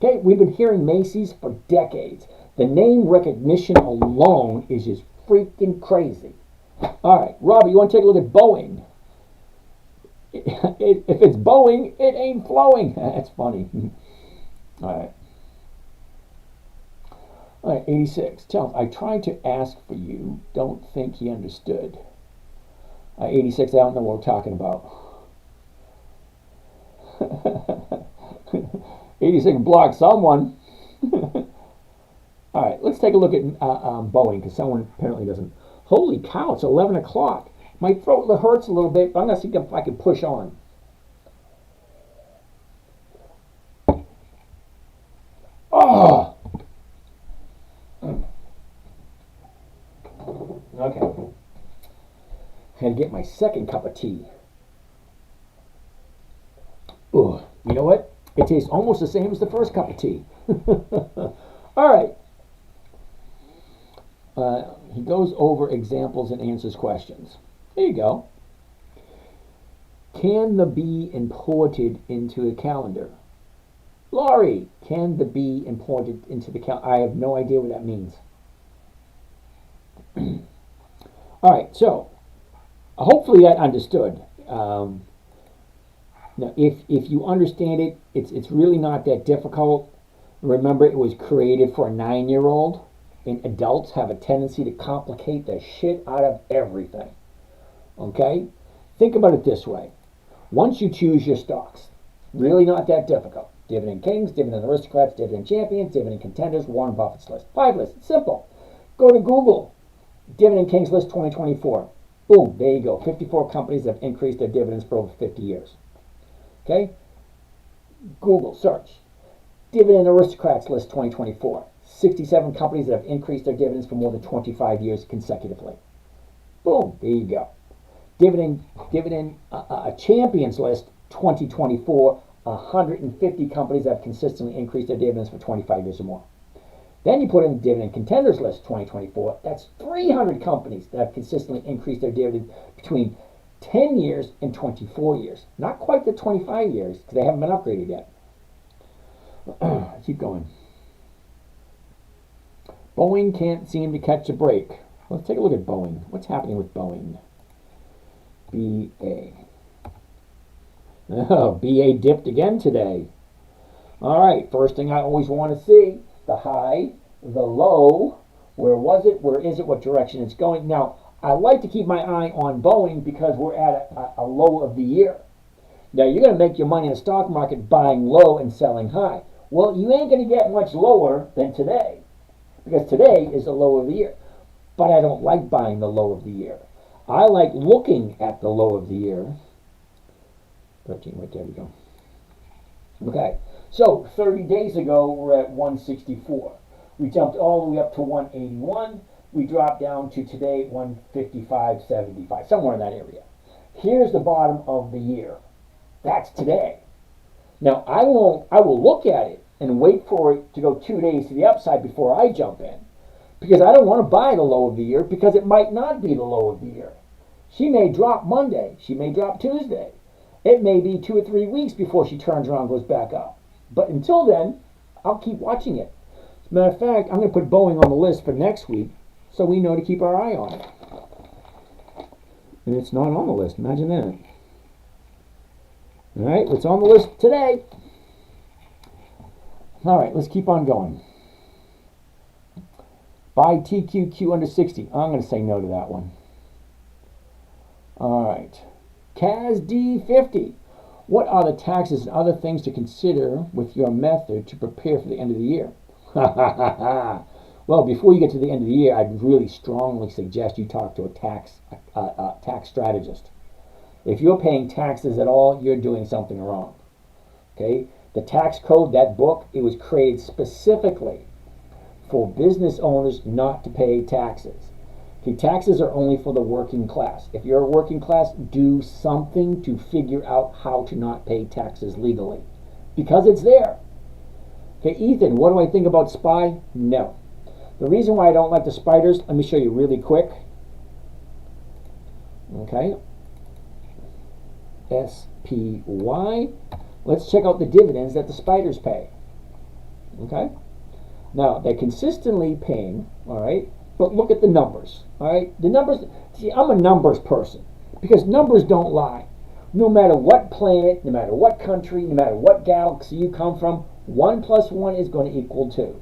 Speaker 1: Okay, we've been hearing Macy's for decades. The name recognition alone is just freaking crazy. All right, Robbie, you want to take a look at Boeing? If it's Boeing, it ain't flowing. That's funny. All right. All right, 86. Tell him, I tried to ask for you. Don't think he understood. 86, I don't know what we're talking about. 86 blocked someone. All right, let's take a look at Boeing, because someone apparently doesn't. Holy cow, it's 11 o'clock. My throat hurts a little bit, but I'm going to see if I can push on. Oh! Okay. Had to get my second cup of tea. Ooh, you know what? It tastes almost the same as the first cup of tea. All right. He goes over examples and answers questions. There you go. Can the bee imported into a calendar? Laurie, can the bee imported into the calendar? I have no idea what that means. All right, so hopefully that understood. Now, if you understand it, it's really not that difficult. Remember, it was created for a 9-year-old, and adults have a tendency to complicate the shit out of everything. Okay? Think about it this way. Once you choose your stocks, really not that difficult. Dividend Kings, Dividend Aristocrats, Dividend Champions, Dividend Contenders, Warren Buffett's list. 5 lists. Simple. Go to Google. Dividend Kings list 2024. Boom, there you go. 54 companies have increased their dividends for over 50 years. Okay? Google search. Dividend Aristocrats list 2024. 67 companies that have increased their dividends for more than 25 years consecutively. Boom, there you go. Dividend Champions list 2024. 150 companies that have consistently increased their dividends for 25 years or more. Then you put in the Dividend Contenders list 2024. That's 300 companies that have consistently increased their dividends between 10 years and 24 years. Not quite the 25 years because they haven't been upgraded yet. Keep going. Boeing can't seem to catch a break. Let's take a look at Boeing. What's happening with Boeing? BA. Oh, BA dipped again today. All right, first thing I always want to see, the high, the low. Where was it? Where is it? What direction it's going? Now, I like to keep my eye on Boeing because we're at a low of the year. Now, you're going to make your money in the stock market buying low and selling high. Well, you ain't going to get much lower than today because today is the low of the year. But I don't like buying the low of the year. I like looking at the low of the year. 13, right there we go. Okay, so 30 days ago, we're at 164. We jumped all the way up to 181. We dropped down to today 155.75, somewhere in that area. Here's the bottom of the year. That's today. Now, I will look at it and wait for it to go 2 days to the upside before I jump in. Because I don't want to buy the low of the year because it might not be the low of the year. She may drop Monday. She may drop Tuesday. It may be 2 or 3 weeks before she turns around and goes back up. But until then, I'll keep watching it. As a matter of fact, I'm going to put Boeing on the list for next week so we know to keep our eye on it. And it's not on the list. Imagine that. All right, it's on the list today. All right, let's keep on going. Buy TQQ under 60. I'm going to say no to that one. All right. CASD 50. What are the taxes and other things to consider with your method to prepare for the end of the year? Well, before you get to the end of the year, I'd really strongly suggest you talk to a tax strategist. If you're paying taxes at all, you're doing something wrong. Okay? The tax code, that book, it was created specifically for business owners not to pay taxes. Okay, taxes are only for the working class. If you're a working class, do something to figure out how to not pay taxes legally. Because it's there. Okay, Ethan, what do I think about SPY? No. The reason why I don't like the spiders, let me show you really quick. Okay. SPY. Let's check out the dividends that the spiders pay. Okay. Now, they're consistently paying, all right, but look at the numbers, all right? The numbers, see, I'm a numbers person because numbers don't lie. No matter what planet, no matter what country, no matter what galaxy you come from, 1 plus 1 is going to equal 2.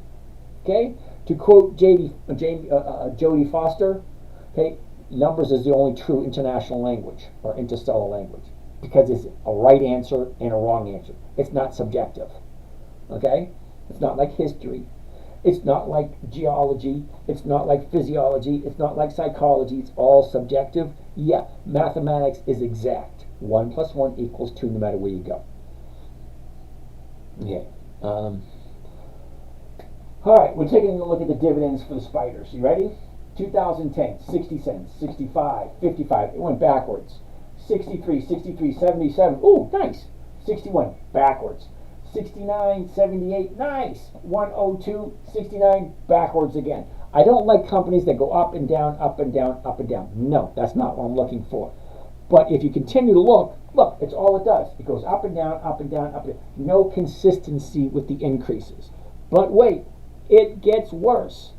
Speaker 1: Okay? To quote Jodie Foster, okay, numbers is the only true international language or interstellar language because it's a right answer and a wrong answer. It's not subjective. Okay? It's not like history. It's not like geology. It's not like physiology. It's not like psychology. It's all subjective. Yeah, mathematics is exact. 1 plus 1 equals 2 no matter where you go. Okay. All right, we're taking a look at the dividends for the spiders. You ready? 2010, 60 cents, 65, 55. It went backwards. 63, 63, 77. Ooh, nice. 61, backwards. 69, 78, nice. 102, 69, backwards again. I don't like companies that go up and down, up and down, up and down. No, that's not what I'm looking for. But if you continue to look, it's all it does. It goes up and down, up and down, up and down. No consistency with the increases. But wait, it gets worse.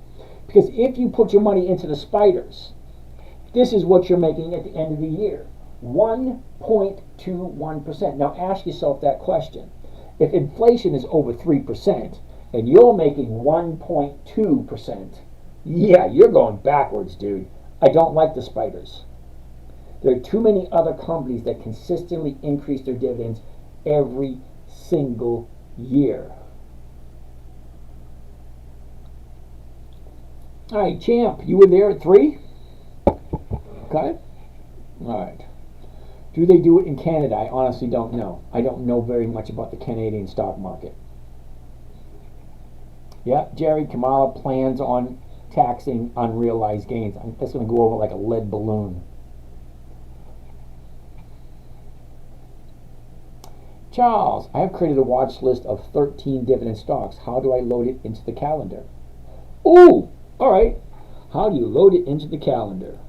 Speaker 1: Because if you put your money into the spiders, this is what you're making at the end of the year. 1.21%. Now ask yourself that question. If inflation is over 3% and you're making 1.2%, yeah, you're going backwards, dude. I don't like the spiders. There are too many other companies that consistently increase their dividends every single year. All right, Champ, you were there at 3? Okay. All right. Do they do it in Canada? I honestly don't know. I don't know very much about the Canadian stock market. Yeah, Jerry, Kamala plans on taxing unrealized gains. That's going to go over like a lead balloon. Charles, I have created a watch list of 13 dividend stocks. How do I load it into the calendar? Ooh, all right. How do you load it into the calendar?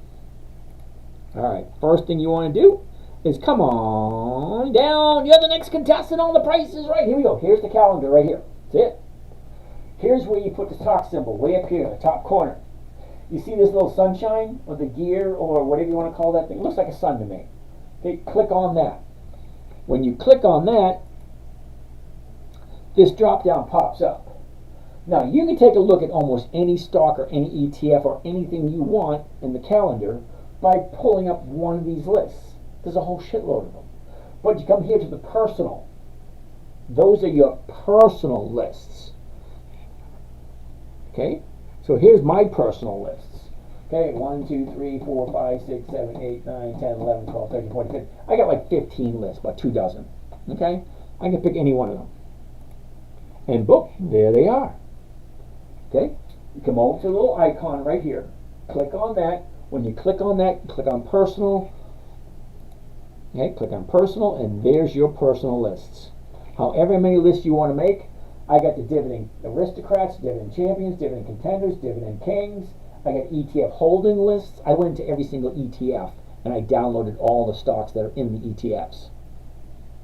Speaker 1: All right, first thing you want to do is come on down. You're the next contestant on The Price is Right. Here we go. Here's the calendar right here. That's it. Here's where you put the stock symbol, way up here in the top corner. You see this little sunshine or the gear or whatever you want to call that thing? It looks like a sun to me. Okay, click on that. When you click on that, this drop down pops up. Now you can take a look at almost any stock or any ETF or anything you want in the calendar by pulling up one of these lists. There's a whole shitload of them. But you come here to the personal. Those are your personal lists. Okay? So here's my personal lists. Okay, 1, 2, 3, 4, 5, 6, 7, 8, 9, 10, 11, 12, 13, 14, 15. I got like 15 lists, about 2 dozen. Okay? I can pick any one of them. And boom, there they are. Okay? You come over to the little icon right here. Click on that. When you click on that, click on personal. Okay, click on personal, and there's your personal lists. However many lists you want to make, I got the dividend aristocrats, dividend champions, dividend contenders, dividend kings. I got ETF holding lists. I went into every single ETF and I downloaded all the stocks that are in the ETFs.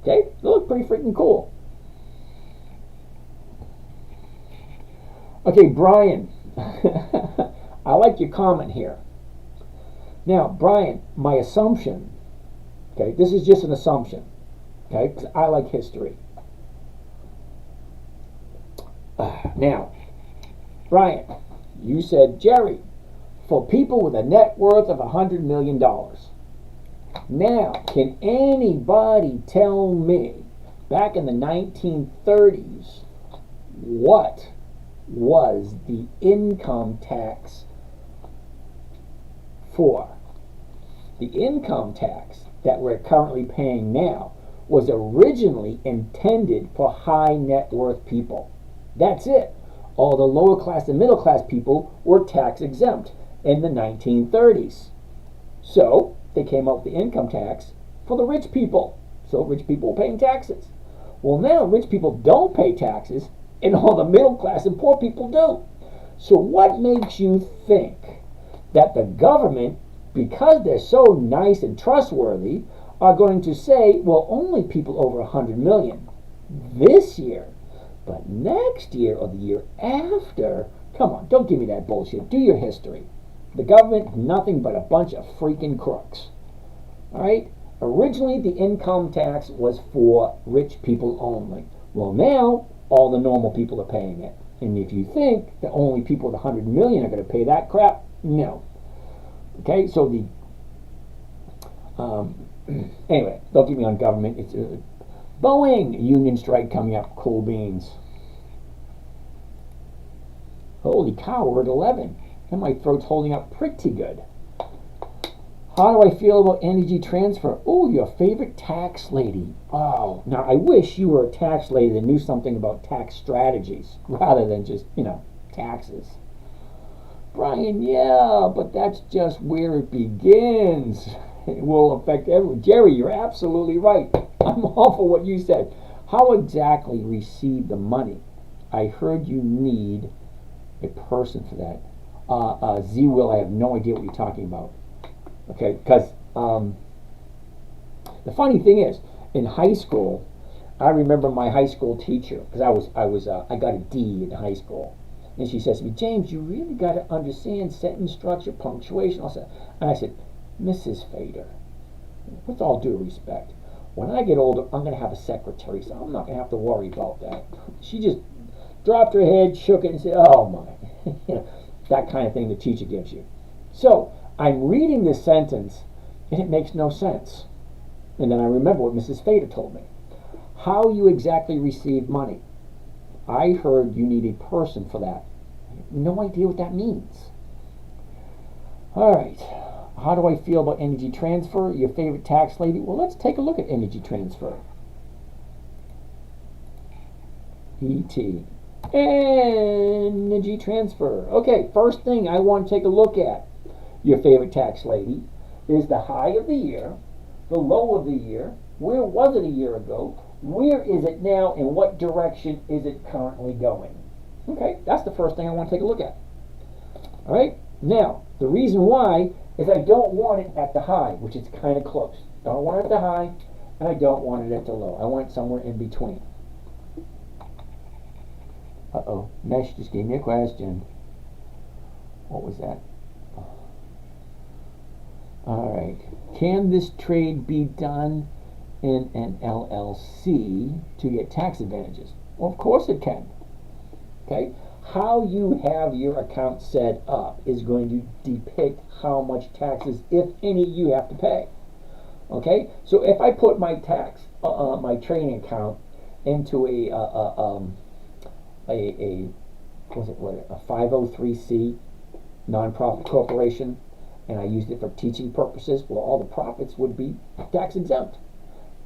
Speaker 1: Okay, they look pretty freaking cool. Okay, Brian, I like your comment here. Now, Brian, my assumption, okay, this is just an assumption, okay, because I like history. Now, Brian, you said, Jerry, for people with a net worth of $100 million. Now, can anybody tell me, back in the 1930s, what was the income tax for? The income tax that we're currently paying now was originally intended for high net worth people. That's it. All the lower class and middle class people were tax exempt in the 1930s. So they came up with the income tax for the rich people. So rich people were paying taxes. Well, now rich people don't pay taxes and all the middle class and poor people do. So what makes you think that the government, because they're so nice and trustworthy, are going to say, well, only people over 100 million this year? But next year or the year after, come on, don't give me that bullshit. Do your history. The government, nothing but a bunch of freaking crooks. All right? Originally, the income tax was for rich people only. Well, now, all the normal people are paying it. And if you think that only people with 100 million are going to pay that crap, no. Okay, so the... anyway, don't get me on government. It's... Boeing, union strike coming up, cool beans. Holy cow, we're at 11. And my throat's holding up pretty good. How do I feel about energy transfer? Oh, your favorite tax lady. Oh, now I wish you were a tax lady that knew something about tax strategies rather than just, taxes. Brian, yeah, but that's just where it begins. It will affect everyone. Jerry, you're absolutely right. I'm all for what you said. How exactly receive the money? I heard you need a person for that. Z-Will, I have no idea what you're talking about. Okay, because the funny thing is, in high school, I remember my high school teacher, because I got a D in high school, and she says to me, James, you really got to understand sentence structure, punctuation, all that. And I said, Mrs. Fader, with all due respect, when I get older, I'm going to have a secretary, so I'm not going to have to worry about that. She just dropped her head, shook it, and said, oh my, that kind of thing the teacher gives you. So I'm reading this sentence, and it makes no sense. And then I remember what Mrs. Fader told me. How you exactly receive money. I heard you need a person for that. I have no idea what that means. All right. how do I feel about Energy Transfer? Your favorite tax lady? Well, let's take a look at Energy Transfer. ET. Energy Transfer. Okay, first thing I want to take a look at, your favorite tax lady, is the high of the year, the low of the year, where was it a year ago, where is it now, and what direction is it currently going? Okay, that's the first thing I want to take a look at. All right, now, the reason why is I don't want it at the high, which is kind of close. I don't want it at the high, and I don't want it at the low. I want it somewhere in between. Uh-oh, Mesh just gave me a question. What was that? All right. Can this trade be done in an LLC to get tax advantages? Well, of course it can. Okay? How you have your account set up is going to depict how much taxes, if any, you have to pay. Okay? So if I put my my trading account into a 503c nonprofit corporation, and I used it for teaching purposes, well, all the profits would be tax exempt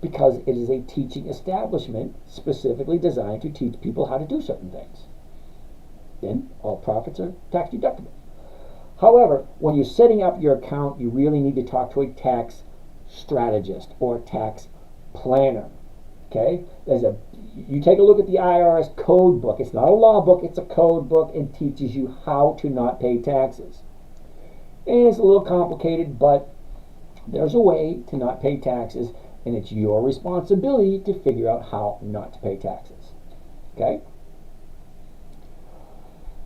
Speaker 1: because it is a teaching establishment specifically designed to teach people how to do certain things. Then all profits are tax deductible. However, when you're setting up your account, you really need to talk to a tax strategist or a tax planner. Okay? You take a look at the IRS code book. It's not a law book, it's a code book, and teaches you how to not pay taxes. And it's a little complicated, but there's a way to not pay taxes, and it's your responsibility to figure out how not to pay taxes. Okay?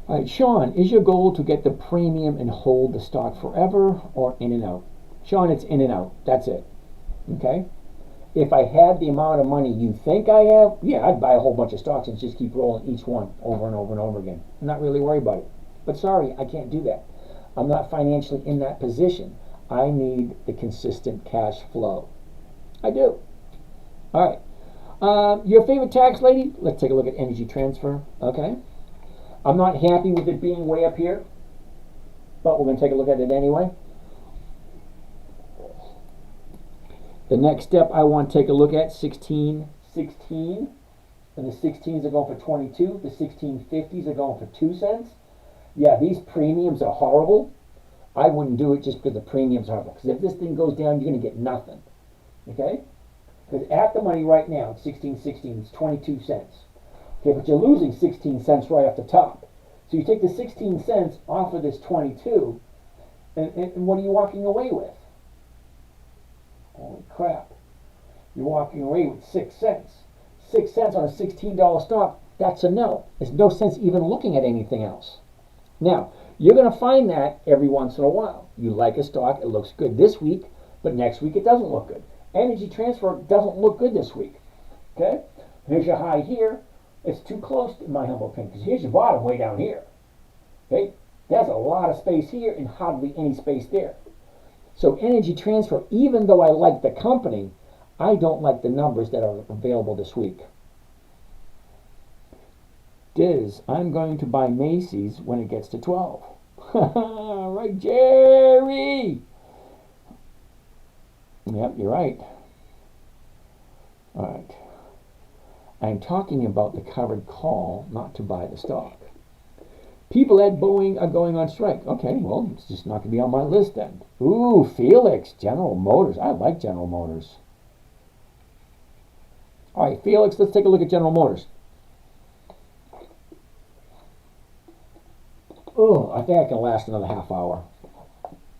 Speaker 1: All right, Sean, is your goal to get the premium and hold the stock forever or in and out? Sean, it's in and out. That's it. Okay? If I had the amount of money you think I have, yeah, I'd buy a whole bunch of stocks and just keep rolling each one over and over and over again. I'm not really worried about it. But sorry, I can't do that. I'm not financially in that position. I need the consistent cash flow. I do. All right. Your favorite tax lady? Let's take a look at Energy Transfer. Okay. I'm not happy with it being way up here, but we're going to take a look at it anyway. The next step I want to take a look at, 1616, and the 16s are going for 22. The 1650s are going for 2 cents. Yeah, these premiums are horrible. I wouldn't do it just because the premiums are horrible. Because if this thing goes down, you're going to get nothing. Okay? Because at the money right now, it's 1616, it's 22 cents. Okay, but you're losing 16 cents right off the top. So you take the 16 cents off of this 22, and what are you walking away with? Holy crap. You're walking away with 6 cents. 6 cents on a $16 stock, that's a no. There's no sense even looking at anything else. Now, you're going to find that every once in a while. You like a stock, it looks good this week, but next week it doesn't look good. Energy Transfer doesn't look good this week. Okay? Here's your high here. It's too close, in my humble opinion, because here's your bottom way down here. Okay? There's a lot of space here and hardly any space there. So Energy Transfer, even though I like the company, I don't like the numbers that are available this week. Diz, I'm going to buy Macy's when it gets to 12. Right, Jerry? Yep, you're right. All right. I'm talking about the covered call, not to buy the stock. People at Boeing are going on strike. Okay, well, it's just not going to be on my list then. Ooh, Felix, General Motors. I like General Motors. All right, Felix, let's take a look at General Motors. Oh, I think I can last another half hour.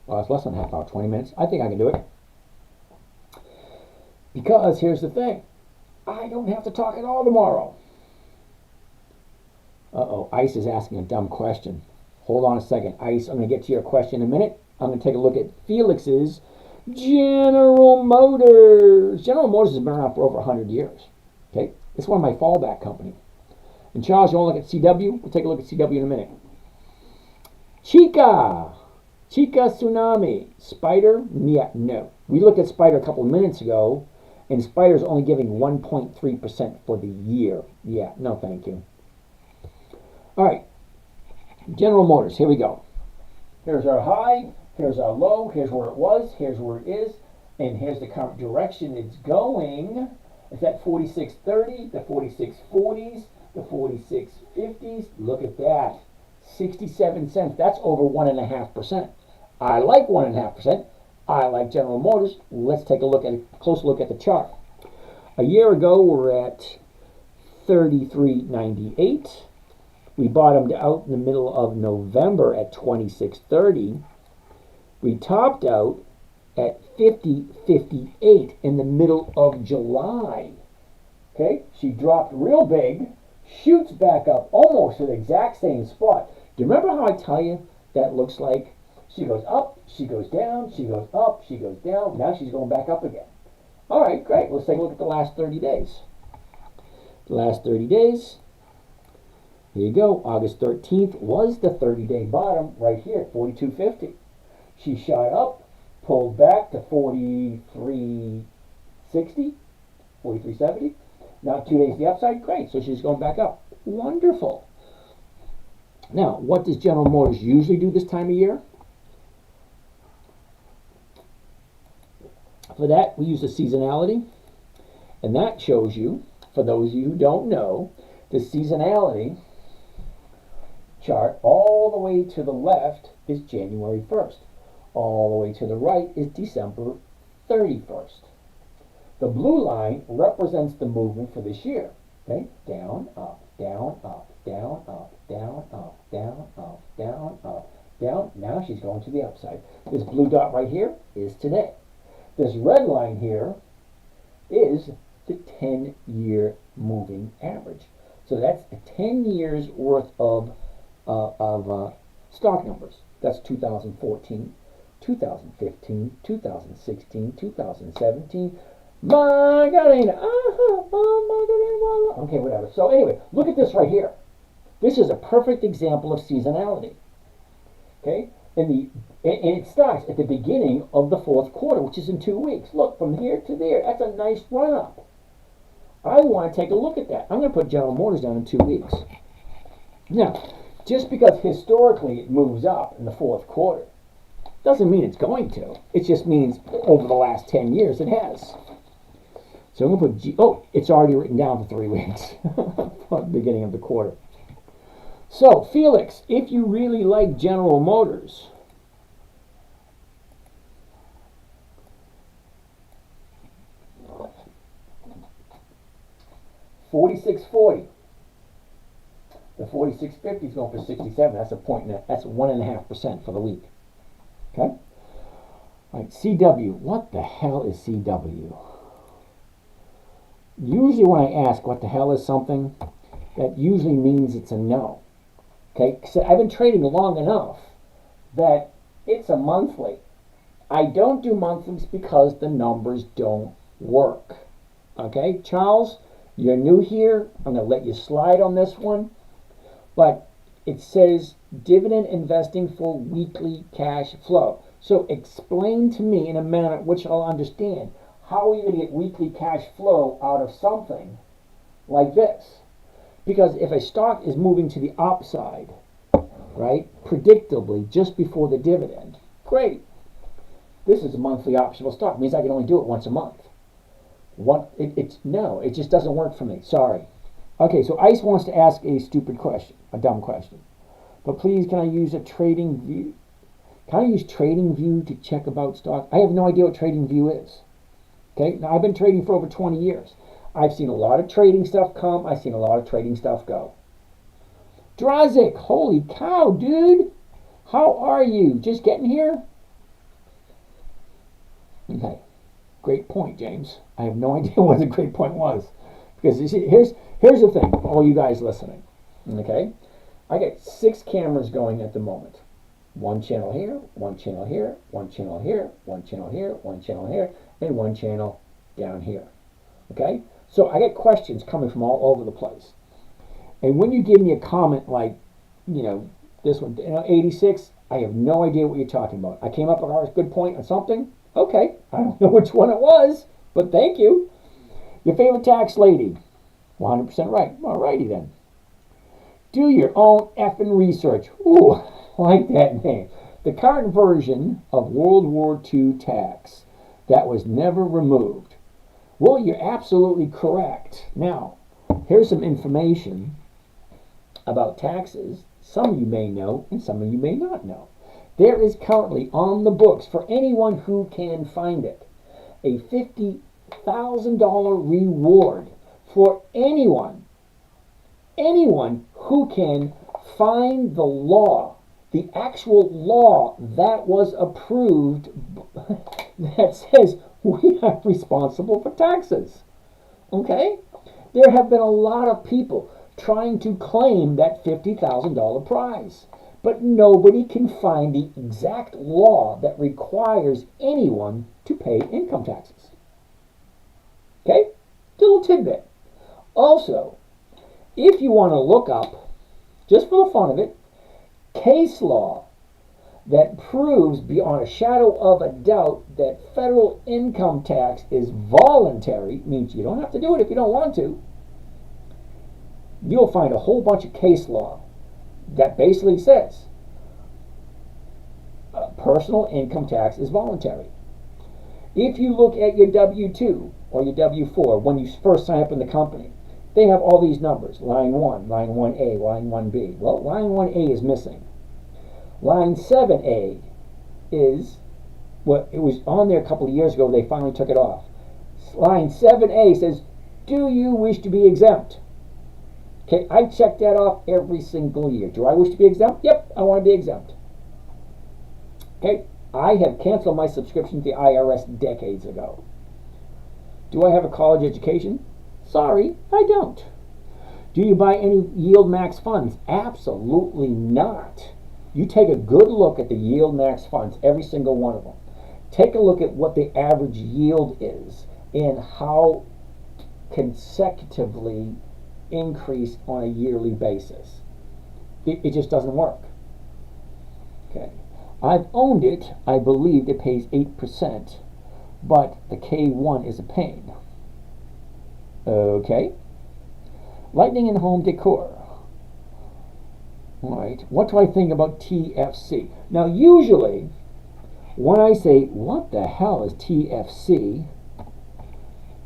Speaker 1: Well, it's less than a half hour, 20 minutes. I think I can do it. Because here's the thing. I don't have to talk at all tomorrow. Uh-oh, Ice is asking a dumb question. Hold on a second. Ice, I'm going to get to your question in a minute. I'm going to take a look at Felix's General Motors. General Motors has been around for over 100 years. Okay? It's one of my fallback company. And Charles, you want to look at CW? We'll take a look at CW in a minute. Chica Tsunami. Spider? Yeah, no. We looked at Spider a couple of minutes ago, and Spider's only giving 1.3% for the year. Yeah, no thank you. All right, General Motors, here we go. Here's our high, Here's our low, here's where it was, here's where it is, and here's the current direction it's going. It's at 46.30, the 46.40s, the 46.50s. Look at that. 67 cents. That's over 1.5%. I like 1.5%. I like General Motors. Let's take a close look at the chart. A year ago, we're at 33.98. We bottomed out in the middle of November at 26.30. We topped out at 50.58 in the middle of July. Okay, she dropped real big, shoots back up almost to the exact same spot. Do you remember how I tell you that looks like? She goes up, she goes down, she goes up, she goes down. Now she's going back up again. All right, great. Let's take a look at the last 30 days. The last 30 days, here you go. August 13th was the 30-day bottom right here at 42.50. She shot up, pulled back to 43.60, 43.70. Now 2 days the upside, great. So she's going back up. Wonderful. Now, what does General Motors usually do this time of year? For that, we use the seasonality. And that shows you, for those of you who don't know, the seasonality chart all the way to the left is January 1st. All the way to the right is December 31st. The blue line represents the movement for this year. Okay? Down, up, down, up, down, up, down, up, down, up, down, up, down. Now she's going to the upside. This blue dot right here is today. This red line here is the 10-year moving average. So that's 10 years worth of stock numbers. That's 2014, 2015, 2016, 2017. My God, okay, whatever. So anyway, look at this right here. This is a perfect example of seasonality. Okay, and it starts at the beginning of the fourth quarter, which is in 2 weeks. Look, from here to there, that's a nice run up. I want to take a look at that. I'm going to put General Motors down in 2 weeks. Now, just because historically it moves up in the fourth quarter doesn't mean it's going to. It just means over the last 10 years it has. So I'm going to put it's already written down for 3 weeks for the beginning of the quarter. So, Felix, if you really like General Motors, $46.40. The 46.50 is going for 67. That's a point. That's 1.5% for the week. Okay. All right. CW. What the hell is CW? Usually, when I ask what the hell is something, that usually means it's a no. Okay. So I've been trading long enough that it's a monthly. I don't do monthlies because the numbers don't work. Okay, Charles, you're new here. I'm going to let you slide on this one. But it says dividend investing for weekly cash flow. So explain to me in a manner which I'll understand. How are you going to get weekly cash flow out of something like this? Because if a stock is moving to the upside, right, predictably just before the dividend, great. This is a monthly optional stock. It means I can only do it once a month. No, it just doesn't work for me. Sorry. Okay, so ICE wants to ask a stupid question, a dumb question. But please, can I use a trading view? Can I use trading view to check about stock? I have no idea what trading view is. Okay, now I've been trading for over 20 years. I've seen a lot of trading stuff come. I've seen a lot of trading stuff go. Drazik, holy cow, dude. How are you? Just getting here? Okay, great point, James. I have no idea what the great point was. Because you see, here's the thing, all you guys listening. Okay, I got 6 cameras going at the moment. One channel here, one channel here, one channel here, one channel here, one channel here, and one channel down here. Okay, so I get questions coming from all over the place. And when you give me a comment like, this one, 86, I have no idea what you're talking about. I came up with a good point on something. Okay, I don't know which one it was, but thank you. Your favorite tax lady. 100% right. Alrighty then. Do your own effing research. Ooh, like that name. The current version of World War II tax that was never removed. Well, you're absolutely correct. Now, here's some information about taxes. Some of you may know and some of you may not know. There is currently on the books, for anyone who can find it, a $50,000 reward for anyone who can find the law, the actual law that was approved that says we are responsible for taxes. Okay? There have been a lot of people trying to claim that $50,000 prize, but nobody can find the exact law that requires anyone to pay income taxes. Okay? Little tidbit. Also, if you want to look up, just for the fun of it, case law that proves beyond a shadow of a doubt that federal income tax is voluntary, means you don't have to do it if you don't want to, you'll find a whole bunch of case law that basically says personal income tax is voluntary. If you look at your W-2 or your W-4 when you first sign up in the company, they have all these numbers, line 1, line 1A, line 1B. Well, line 1A is missing. Line 7A is, well, it was on there a couple of years ago, they finally took it off. Line 7A says, do you wish to be exempt? Okay, I check that off every single year. Do I wish to be exempt? Yep, I want to be exempt. Okay, I have canceled my subscription to the IRS decades ago. Do I have a college education? Sorry, I don't. Do you buy any Yield Max funds? Absolutely not. You take a good look at the Yield Max funds, every single one of them. Take a look at what the average yield is and how consecutively increase on a yearly basis. It just doesn't work. Okay. I've owned it. I believe it pays 8%, but the K1 is a pain. Okay. Lighting and home decor. All right. What do I think about TFC? Now, usually, when I say, what the hell is TFC?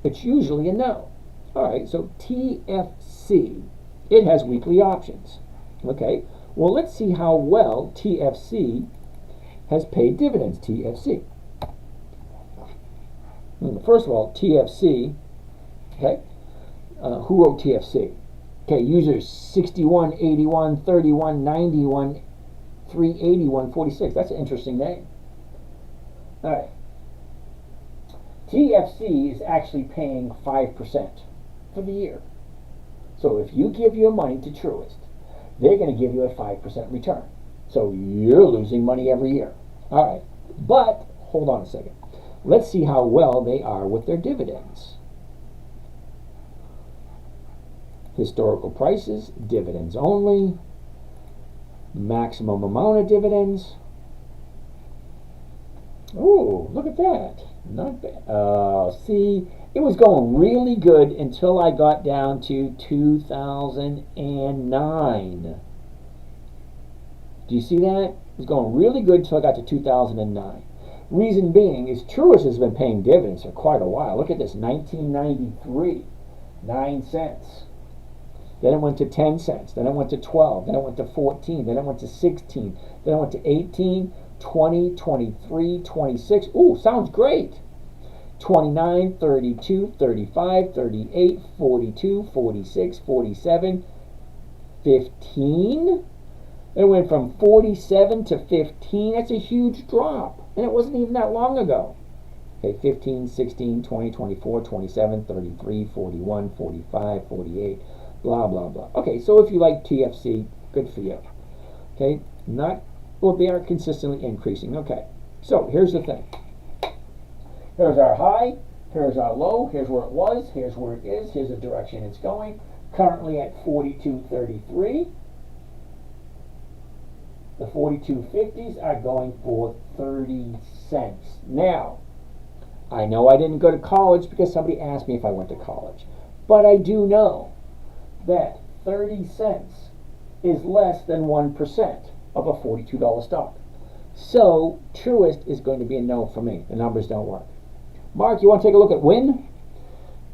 Speaker 1: It's usually a no. All right, so TFC, it has weekly options. Okay, well, let's see how well TFC has paid dividends, TFC. First of all, TFC, okay, who wrote TFC? Okay, users 61, 81, 31, 91, 381, 46. That's an interesting name. All right. TFC is actually paying 5% for the year. So if you give your money to Truist, they're going to give you a 5% return. So you're losing money every year. All right. But hold on a second. Let's see how well they are with their dividends. Historical prices, dividends only, maximum amount of dividends. Oh, look at that. Not bad. See, it was going really good until I got down to 2009. Do you see that? It was going really good until I got to 2009. Reason being is Truist has been paying dividends for quite a while. Look at this, 1993, 9 cents. Then it went to 10 cents. Then it went to 12. Then it went to 14. Then it went to 16. Then it went to 18, 20, 23, 26. Ooh, sounds great. 29, 32, 35, 38, 42, 46, 47, 15. It went from 47 to 15. That's a huge drop. And it wasn't even that long ago. Okay, 15, 16, 20, 24, 27, 33, 41, 45, 48, blah, blah, blah. Okay, so if you like TFC, good for you. Okay, not, well, they are consistently increasing. Okay, so here's the thing. Here's our high, here's our low, here's where it was, here's where it is, here's the direction it's going. Currently at 42.33. The 42.50s are going for 30 cents. Now, I know I didn't go to college because somebody asked me if I went to college. But I do know that 30 cents is less than 1% of a $42 stock. So Truist is going to be a no for me. The numbers don't work. Mark, you want to take a look at Wynn?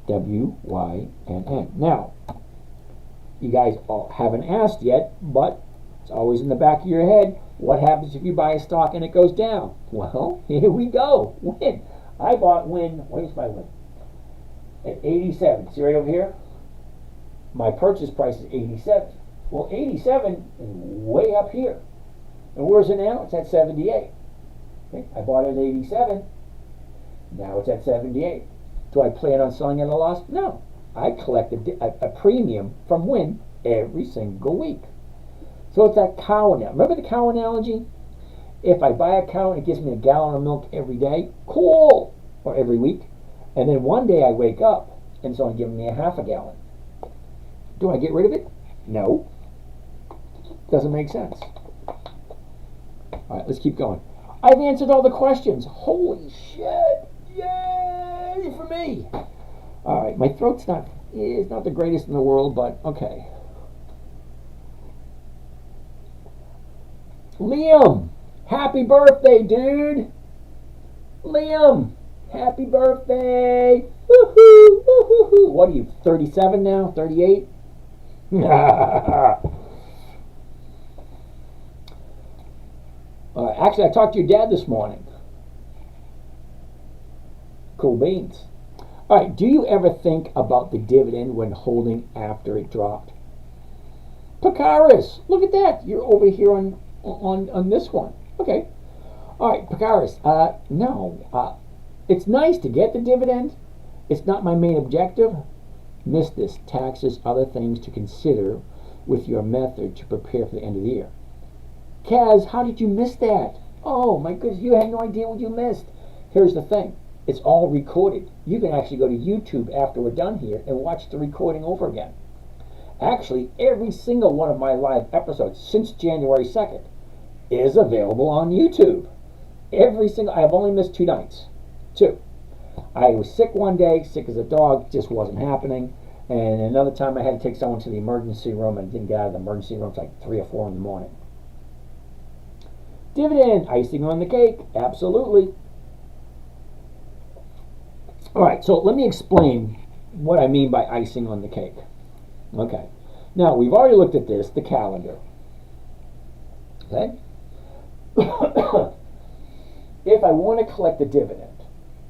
Speaker 1: WYNN. Now, you guys all haven't asked yet, but it's always in the back of your head. What happens if you buy a stock and it goes down? Well, here we go. Wynn. I bought Wynn. Where's my Wynn? At 87. See right over here? My purchase price is 87. Well, 87 is way up here. And where's it now? It's at 78. Okay? I bought it at 87. Now it's at 78. Do I plan on selling at a loss? No. I collect a premium from Wynn every single week. So it's that cow analogy. Remember the cow analogy? If I buy a cow and it gives me a gallon of milk every day, cool! Or every week. And then one day I wake up and it's only giving me a half a gallon. Do I get rid of it? No. Doesn't make sense. All right, let's keep going. I've answered all the questions. Holy shit! Yay for me! All right, my throat's not the greatest in the world, but okay. Liam, happy birthday, dude! Liam, happy birthday! Woohoo! Woohoo! What are you? 37 now? 38? Actually, I talked to your dad this morning. Cool beans. All right, do you ever think about the dividend when holding after it dropped? Pakaris, look at that. You're over here on this one. Okay. All right, Pakaris. No. It's nice to get the dividend. It's not my main objective. Miss this. Taxes, other things to consider with your method to prepare for the end of the year. Kaz, how did you miss that? Oh my goodness, you had no idea what you missed. Here's the thing. It's all recorded. You can actually go to YouTube after we're done here and watch the recording over again. Actually, every single one of my live episodes since January 2nd is available on YouTube. I've only missed 2 nights. 2. I was sick one day, sick as a dog, just wasn't happening. And another time I had to take someone to the emergency room and didn't get out of the emergency room until like 3 or 4 in the morning. Dividend, icing on the cake, absolutely. All right, so let me explain what I mean by icing on the cake. Okay, now we've already looked at this, the calendar. Okay? If I want to collect a dividend,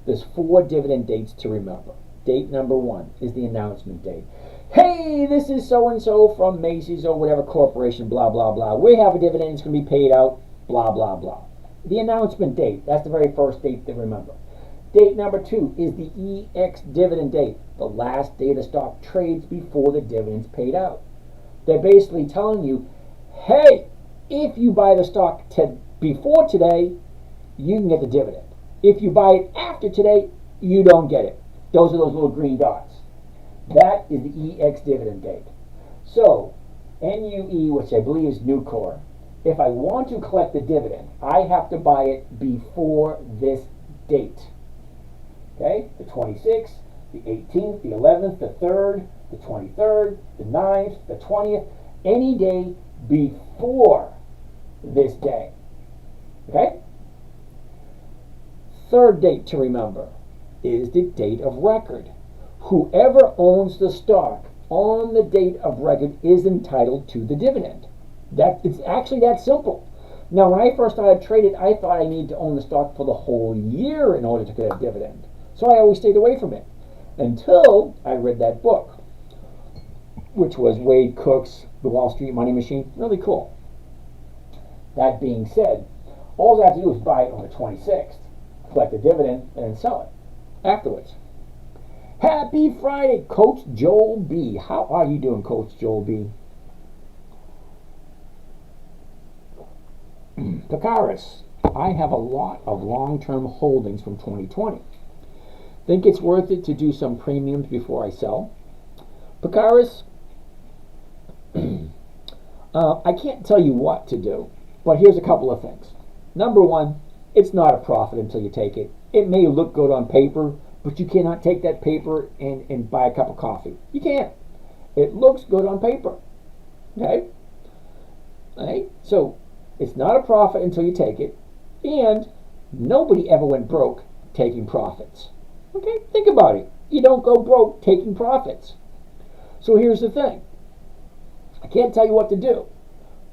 Speaker 1: there's 4 dividend dates to remember. Date number 1 is the announcement date. Hey, this is so-and-so from Macy's or whatever corporation, blah, blah, blah. We have a dividend, it's going to be paid out, blah, blah, blah. The announcement date, that's the very first date to remember. Date number 2 is the EX dividend date, the last day the stock trades before the dividend's paid out. They're basically telling you, hey, if you buy the stock before today, you can get the dividend. If you buy it after today, you don't get it. Those are those little green dots. That is the EX dividend date. So, NUE, which I believe is Nucor, if I want to collect the dividend, I have to buy it before this date. Okay, the 26th, the 18th, the 11th, the 3rd, the 23rd, the 9th, the 20th, any day before this day. Okay? Third date to remember is the date of record. Whoever owns the stock on the date of record is entitled to the dividend. It's actually that simple. Now, when I first started trading, I thought I needed to own the stock for the whole year in order to get a dividend. So I always stayed away from it until I read that book, which was Wade Cook's The Wall Street Money Machine. Really cool. That being said, all I have to do is buy it on the 26th, collect the dividend, and then sell it afterwards. Happy Friday, Coach Joel B. How are you doing, Coach Joel B? Pakaris, I have a lot of long-term holdings from 2020. Think it's worth it to do some premiums before I sell? Pakaris, I can't tell you what to do, but here's a couple of things. Number 1, it's not a profit until you take it. It may look good on paper, but you cannot take that paper and buy a cup of coffee. You can't. It looks good on paper. Okay? All right? So, it's not a profit until you take it. And nobody ever went broke taking profits. Okay, think about it. You don't go broke taking profits. So here's the thing. I can't tell you what to do.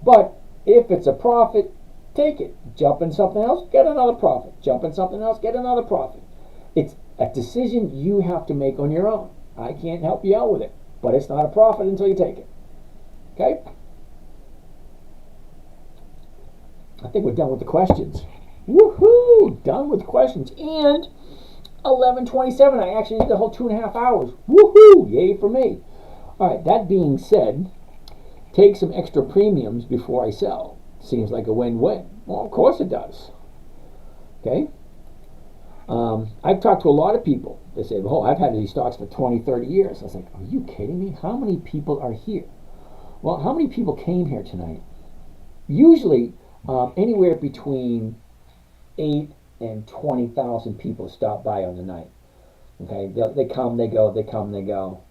Speaker 1: But if it's a profit, take it. Jump in something else, get another profit. Jump in something else, get another profit. It's a decision you have to make on your own. I can't help you out with it. But it's not a profit until you take it. Okay? I think we're done with the questions. Woohoo! Done with questions. And 11:27. I actually did the whole 2.5 hours. Woohoo! Yay for me. All right, that being said, take some extra premiums before I sell. Seems like a win-win. Well, of course it does. Okay? I've talked to a lot of people. They say, oh, I've had these stocks for 20, 30 years. I was like, are you kidding me? How many people are here? Well, how many people came here tonight? Usually, anywhere between 8 and 20,000 people stop by on the night. Okay? They come, they go, they come, they go.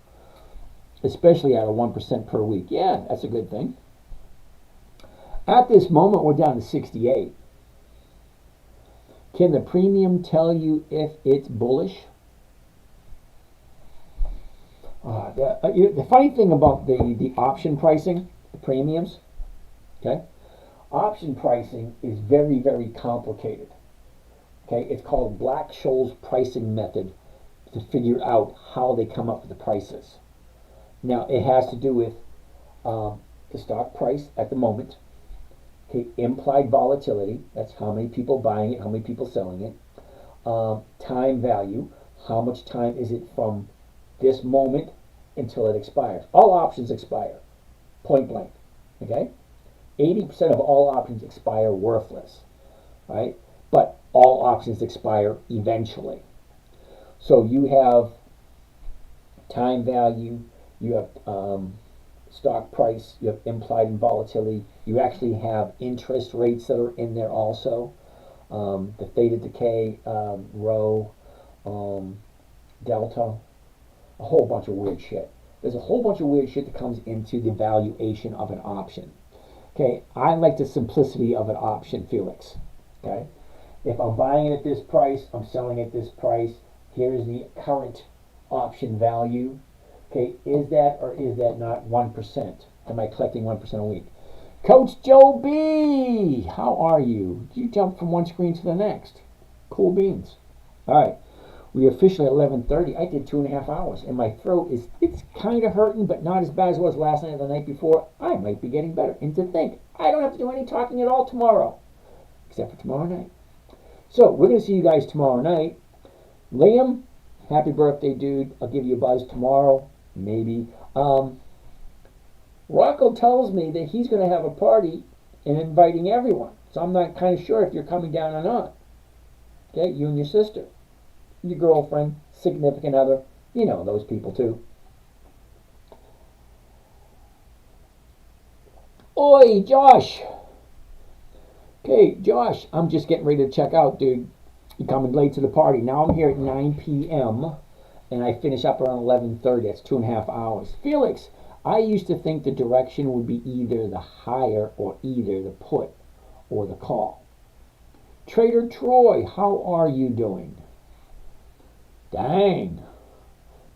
Speaker 1: Especially at a 1% per week. Yeah, that's a good thing. At this moment, we're down to 68. Can the premium tell you if it's bullish? The funny thing about the option pricing, the premiums, okay? Option pricing is very, very complicated. Okay, it's called Black-Scholes pricing method to figure out how they come up with the prices. Now, it has to do with the stock price at the moment. Okay, implied volatility, that's how many people buying it, how many people selling it. Time value, how much time is it from this moment until it expires. All options expire, point blank. Okay, 80% of all options expire worthless, right? But all options expire eventually. So you have time value, you have stock price, you have implied volatility, you actually have interest rates that are in there also, the theta decay, rho, delta, a whole bunch of weird shit. There's a whole bunch of weird shit that comes into the valuation of an option. Okay, I like the simplicity of an option, Felix. Okay, if I'm buying it at this price, I'm selling at this price, here's the current option value. Okay, is that or is that not 1%? Am I collecting 1% a week? Coach Joe B, how are you? You jumped from one screen to the next. Cool beans. All right, we officially at 11:30. I did 2.5 hours, and my throat it's kind of hurting, but not as bad as it was last night or the night before. I might be getting better. And to think, I don't have to do any talking at all tomorrow, except for tomorrow night. So we're going to see you guys tomorrow night. Liam, happy birthday, dude. I'll give you a buzz tomorrow, maybe. Rocco tells me that he's going to have a party and inviting everyone. So I'm not kind of sure if you're coming down or not. Okay, you and your sister, your girlfriend, significant other, you know those people too. Oi, Josh. Okay, Josh, I'm just getting ready to check out, dude. You're coming late to the party. Now I'm here at 9 p.m. and I finish up around 11:30. That's 2.5 hours. Felix, I used to think the direction would be either the higher or either the put or the call. Trader Troy, how are you doing? Dang.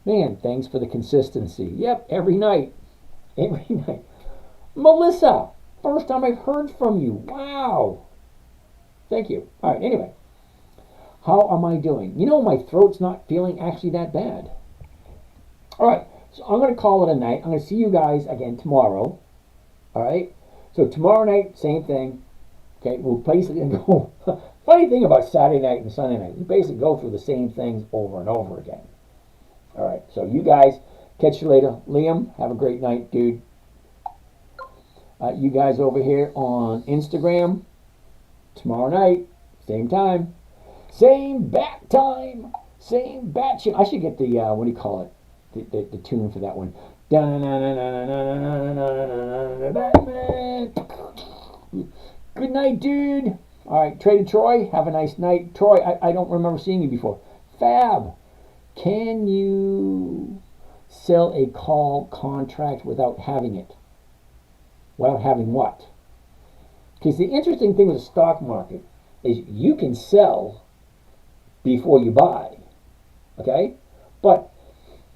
Speaker 1: Man, thanks for the consistency. Yep, every night. Every night. Melissa, first time I've heard from you. Wow. Thank you. All right, anyway. How am I doing? You know, my throat's not feeling actually that bad. All right, so I'm going to call it a night. I'm going to see you guys again tomorrow. All right? So tomorrow night, same thing. Okay, we'll basically go. Funny thing about Saturday night and Sunday night, we basically go through the same things over and over again. All right, so you guys, catch you later. Liam, have a great night, dude. You guys over here on Instagram, tomorrow night, same time, same bat time, same bat shit. I should get the, what do you call it? The tune for that one. Good night, dude. All right, Trader Troy, have a nice night. Troy, I don't remember seeing you before. Fab, can you sell a call contract without having it? Without having what? Because the interesting thing with the stock market is you can sell before you buy, okay? But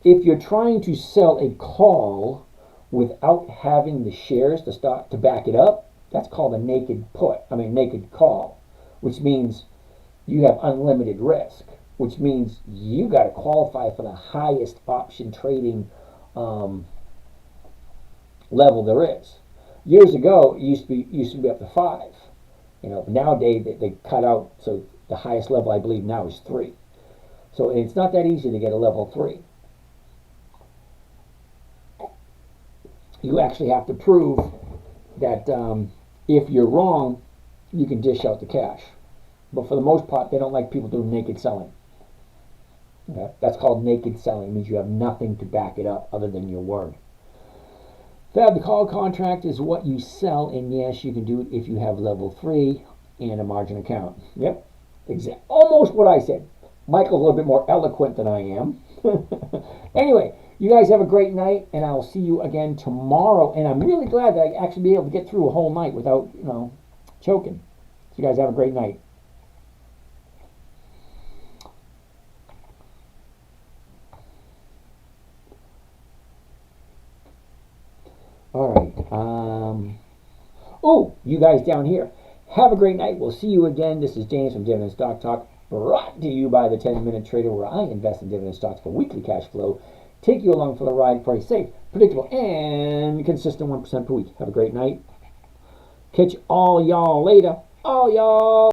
Speaker 1: if you're trying to sell a call without having the shares to start to back it up, that's called a naked call, which means you have unlimited risk, which means you got to qualify for the highest option trading level there is. Years ago, it used to be up to 5. Nowadays they cut out, so the highest level I believe now is 3. So it's not that easy to get a level 3. You actually have to prove that if you're wrong, you can dish out the cash. But for the most part, they don't like people doing naked selling. Okay? That's called naked selling. It means you have nothing to back it up other than your word. Fab, the call contract is what you sell, and yes, you can do it if you have level 3 and a margin account. Yep, almost what I said. Michael's a little bit more eloquent than I am. Anyway, you guys have a great night, and I'll see you again tomorrow. And I'm really glad that I actually be able to get through a whole night without, choking. So you guys have a great night. All right. You guys down here, have a great night. We'll see you again. This is James from Dividend Stock Talk, brought to you by the 10-Minute Trader, where I invest in dividend stocks for weekly cash flow. Take you along for the ride for a safe, predictable, and consistent 1% per week. Have a great night. Catch all y'all later. All y'all.